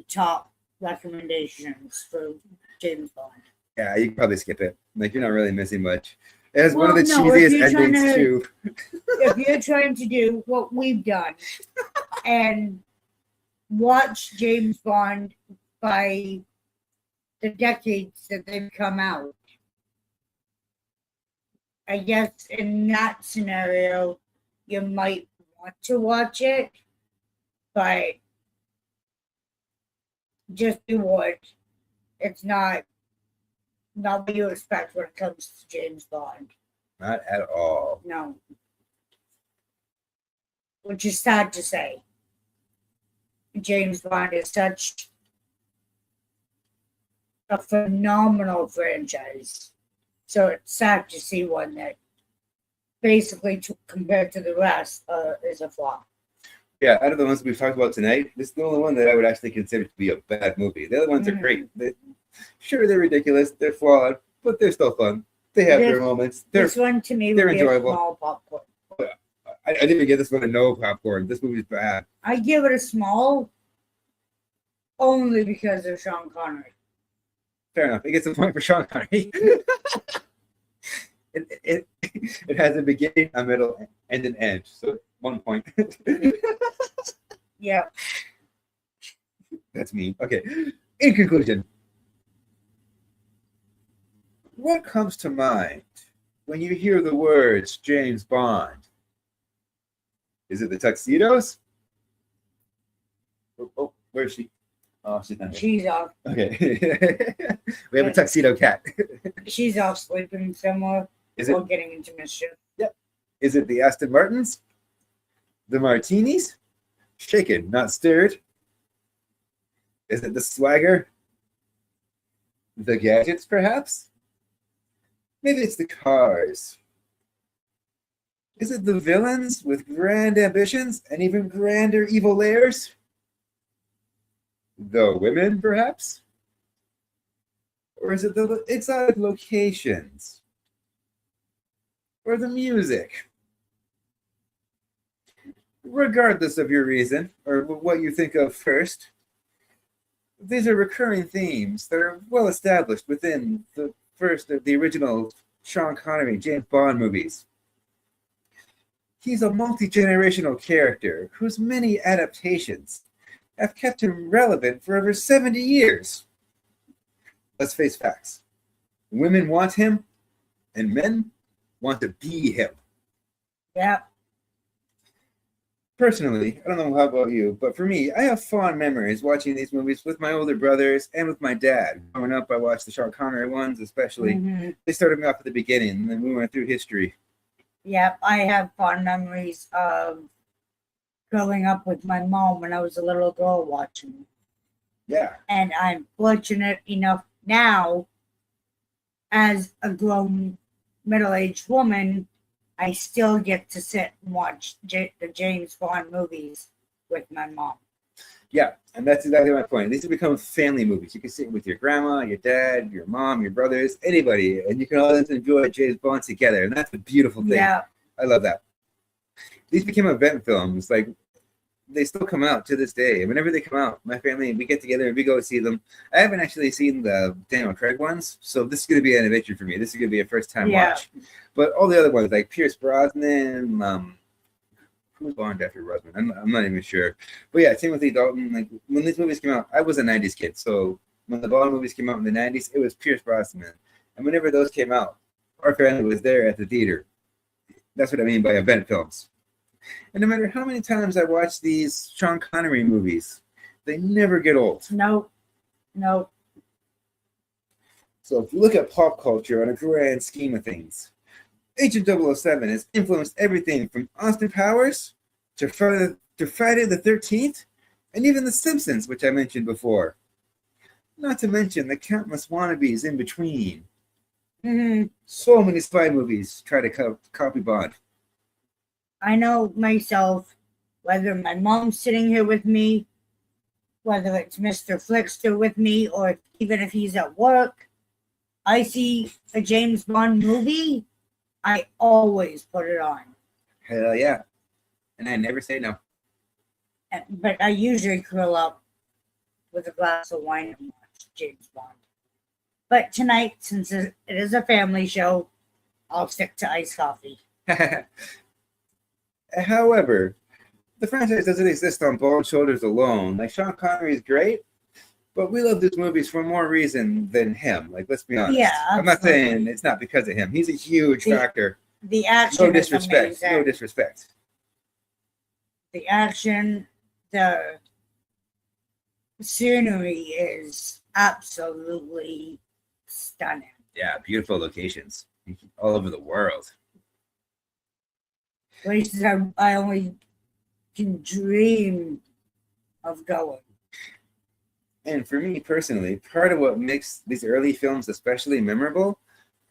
top recommendations for James Bond. Yeah, you can probably skip it. Like, you're not really missing much. It has one of the cheesiest endings, too. If you're trying to do what we've done and watch James Bond by the decades that they've come out, I guess in that scenario, you might want to watch it, but just be warned, it's not what you expect when it comes to James Bond. Not at all. No. Which is sad to say. James Bond is such a phenomenal franchise. So it's sad to see one that basically, compared to the rest, is a flop. Yeah, out of the ones we've talked about tonight, this is the only one that I would actually consider to be a bad movie. The other ones are great. Sure, they're ridiculous, they're flawed, but they're still fun. They have their moments. This one to me they're would be enjoyable. a small popcorn. I didn't even give this one a no popcorn. This movie's bad. I give it a small only because of Sean Connery. Fair enough. It gets a point for Sean Connery. it has a beginning, a middle, and an end. So 1 point. Yeah. That's me. Okay. In conclusion, what comes to mind when you hear the words James Bond? Is it the tuxedos? Oh, where is she? Oh, she's not here. She's off. Okay. We have a tuxedo cat. She's off sleeping somewhere Is it? or getting into mischief. Yep. Is it the Aston Martins? The Martinis? Shaken, not stirred? Is it the swagger? The gadgets, perhaps? Maybe it's the cars. Is it the villains with grand ambitions and even grander evil layers? The women, perhaps? Or is it the exotic locations? Or the music? Regardless of your reason or what you think of first, these are recurring themes that are well established within the first of the original Sean Connery James Bond movies. He's a multi-generational character whose many adaptations have kept him relevant for over 70 years. Let's face facts. Women want him, and men want to be him. Yeah. Personally, I don't know how about you, but for me, I have fond memories watching these movies with my older brothers and with my dad. Growing up, I watched the Sean Connery ones, especially. Mm-hmm. They started me off at the beginning, and then we went through history. Yep, I have fond memories of growing up with my mom when I was a little girl watching. Yeah. And I'm fortunate enough now, as a grown middle-aged woman, I still get to sit and watch the James Bond movies with my mom. Yeah, and that's exactly my point. These have become family movies. You can sit with your grandma, your dad, your mom, your brothers, anybody, and you can all enjoy James Bond together, and that's a beautiful thing. Yeah. I love that. These became event films. Like, they still come out to this day. Whenever they come out, my family, we get together and we go see them. I haven't actually seen the Daniel Craig ones, so this is going to be an adventure for me. This is going to be a first-time watch. But all the other ones, like Pierce Brosnan, who's Bond after Brosnan? I'm not even sure. But yeah, Timothy Dalton. Like, when these movies came out, I was a 90s kid. So when the Bond movies came out in the 90s, it was Pierce Brosnan. And whenever those came out, our family was there at the theater. That's what I mean by event films. And no matter how many times I watch these Sean Connery movies, they never get old. Nope. So if you look at pop culture on a grand scheme of things, Agent 007 has influenced everything from Austin Powers to Friday the 13th, and even The Simpsons, which I mentioned before. Not to mention the countless wannabes in between. Mm-hmm. So many spy movies try to copy Bond. I know myself, whether my mom's sitting here with me, whether it's Mr. FLIXTER with me, or even if he's at work, I see a James Bond movie, I always put it on. Hell yeah. And I never say no. But I usually curl up with a glass of wine and watch James Bond. But tonight, since it is a family show, I'll stick to iced coffee. However, the franchise doesn't exist on Bond's shoulders alone. Like, Sean Connery is great, but we love these movies for more reason than him. Like, let's be honest. Yeah, I'm not saying it's not because of him. He's a huge factor. The action No disrespect. is amazing. No disrespect. The action, the scenery is absolutely stunning. Yeah, beautiful locations all over the world. places I only can dream of going. And for me personally, part of what makes these early films especially memorable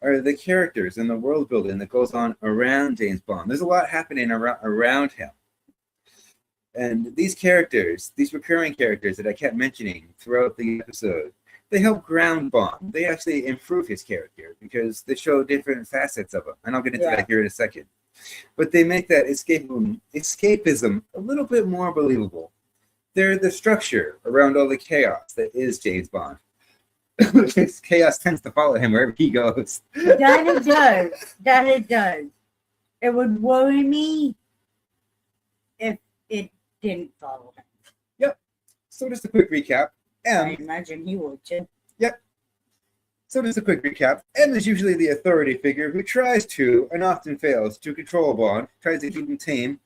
are the characters and the world building that goes on around James Bond. There's a lot happening around him. And these characters, these recurring characters that I kept mentioning throughout the episode, they help ground Bond. They actually improve his character because they show different facets of him. And I'll get into that here in a second. But they make that escapism a little bit more believable. They're the structure around all the chaos that is James Bond. Chaos tends to follow him wherever he goes. That it does. That it does. It would worry me if it didn't follow him. Yep. So just a quick recap. I imagine he would too. Yep. So just a quick recap. M is usually the authority figure who tries to, and often fails, to control Bond, tries to keep him tame.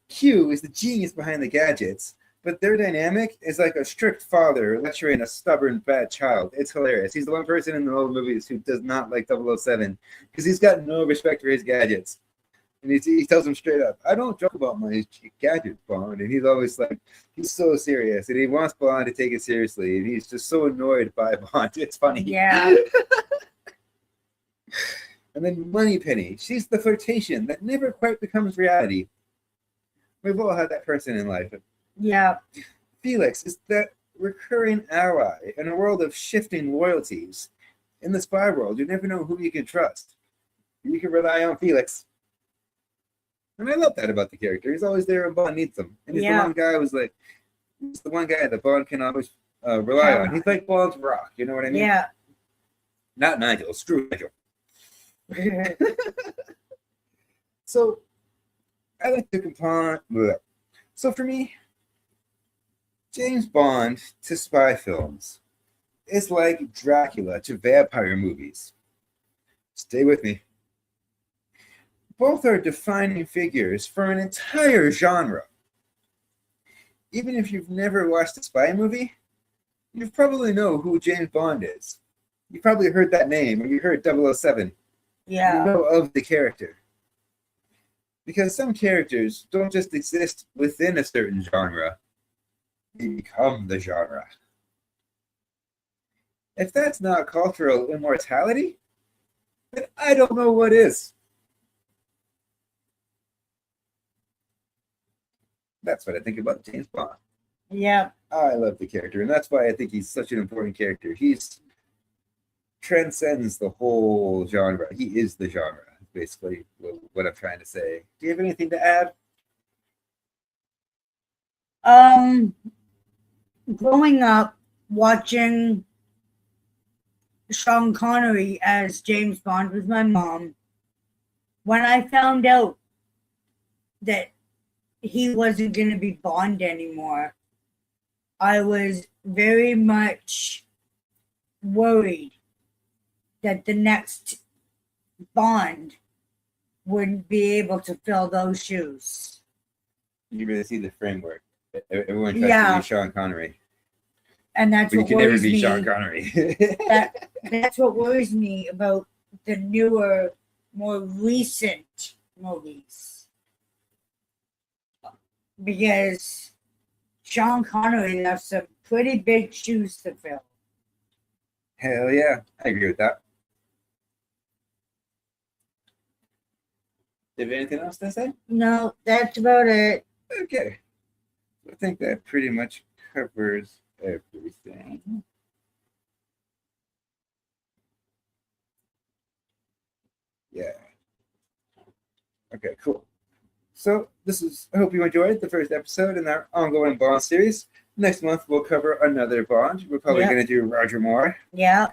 Q is the genius behind the gadgets, but their dynamic is like a strict father lecturing a stubborn, bad child. It's hilarious. He's the one person in the whole movies who does not like 007 because he's got no respect for his gadgets. And he tells him straight up, I don't joke about my gadgets, Bond. And he's always like, he's so serious. And he wants Bond to take it seriously. And he's just so annoyed by Bond. It's funny. Yeah. And then Moneypenny. She's the flirtation that never quite becomes reality. We've all had that person in life. Yeah. Felix is that recurring ally in a world of shifting loyalties. In the spy world, you never know who you can trust. You can rely on Felix. And I love that about the character. He's always there when Bond needs him. And he's the one guy he's the one guy that Bond can always rely on. He's like Bond's rock, you know what I mean? Yeah. Not Nigel, screw Nigel. So, I like to compare. So for me, James Bond to spy films is like Dracula to vampire movies. Stay with me. Both are defining figures for an entire genre. Even if you've never watched a spy movie, you probably know who James Bond is. You probably heard that name, or you heard 007. Yeah. You know of the character. Because some characters don't just exist within a certain genre, they become the genre. If that's not cultural immortality, then I don't know what is. That's what I think about James Bond. Yeah. I love the character, and that's why I think he's such an important character. He transcends the whole genre. He is the genre, basically, what I'm trying to say. Do you have anything to add? Growing up, watching Sean Connery as James Bond with my mom, when I found out that he wasn't going to be Bond anymore, I was very much worried that the next Bond wouldn't be able to fill those shoes. You really see the framework. Everyone tries to be Sean Connery. And that's But you what can never worries be me. Sean Connery. That's what worries me about the newer, more recent movies. Because Sean Connery left some pretty big shoes to fill. Hell yeah, I agree with that. Do you have anything else to say? No, that's about it. Okay. I think that pretty much covers everything. Yeah. Okay, cool. So I hope you enjoyed the first episode in our ongoing Bond series. Next month we'll cover another Bond. We're probably going to do Roger Moore. Yeah.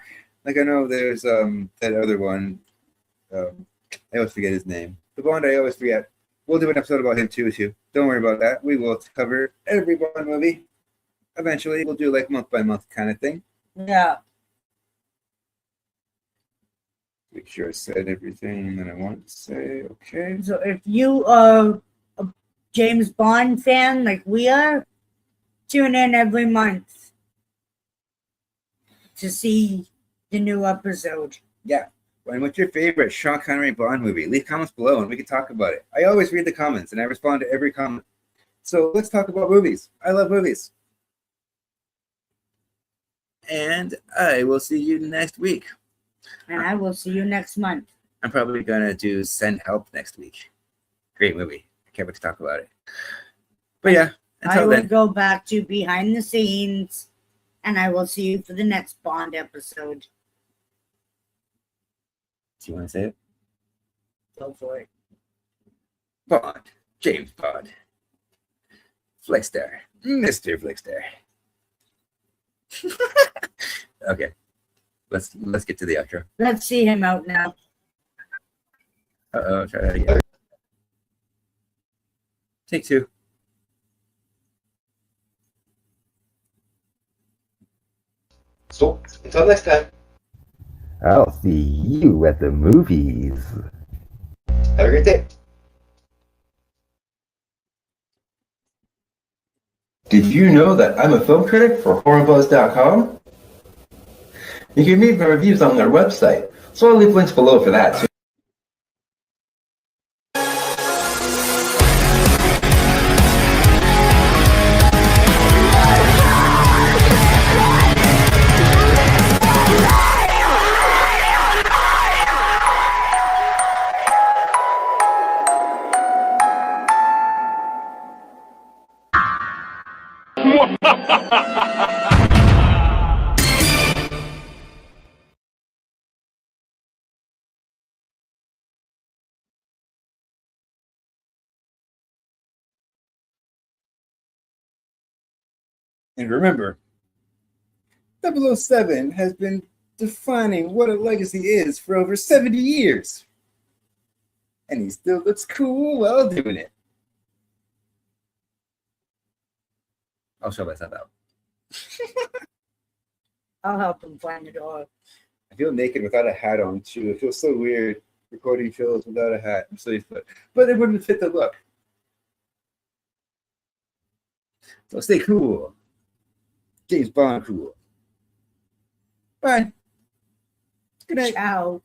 Like I know there's that other one. I always forget his name. The Bond I always forget. We'll do an episode about him too. Don't worry about that. We will cover every Bond movie. Eventually, we'll do like month by month kind of thing. Yeah. Make sure I said everything that I wanted to say. Okay. So if you are a James Bond fan like we are, tune in every month to see the new episode. Yeah. And what's your favorite Sean Connery Bond movie? Leave comments below and we can talk about it. I always read the comments and I respond to every comment. So let's talk about movies. I love movies. And I will see you next week. And I will see you next month. I'm probably going to do Send Help next week. Great movie. I can't wait to talk about it. But yeah, I until will then. go back to behind the scenes, and I will see you for the next Bond episode. Do you want to say it? Go for it. Bond. James Bond. FLIXTER. Mr. FLIXTER. Okay. Let's get to the outro. Let's see him out now. Uh-oh, try that again. Take two. So, until next time, I'll see you at the movies. have a great day. Did you know that I'm a film critic for HorrorBuzz.com? You can read my reviews on their website, so I'll leave links below for that too. And remember, 007 has been defining what a legacy is for over 70 years. And he still looks cool while doing it. I'll show myself out. I'll help him find the door. I feel naked without a hat on, too. It feels so weird recording shows without a hat. I'm so used to it. But it wouldn't fit the look. So stay cool. James Bond cool. Bye. Good night. Ciao.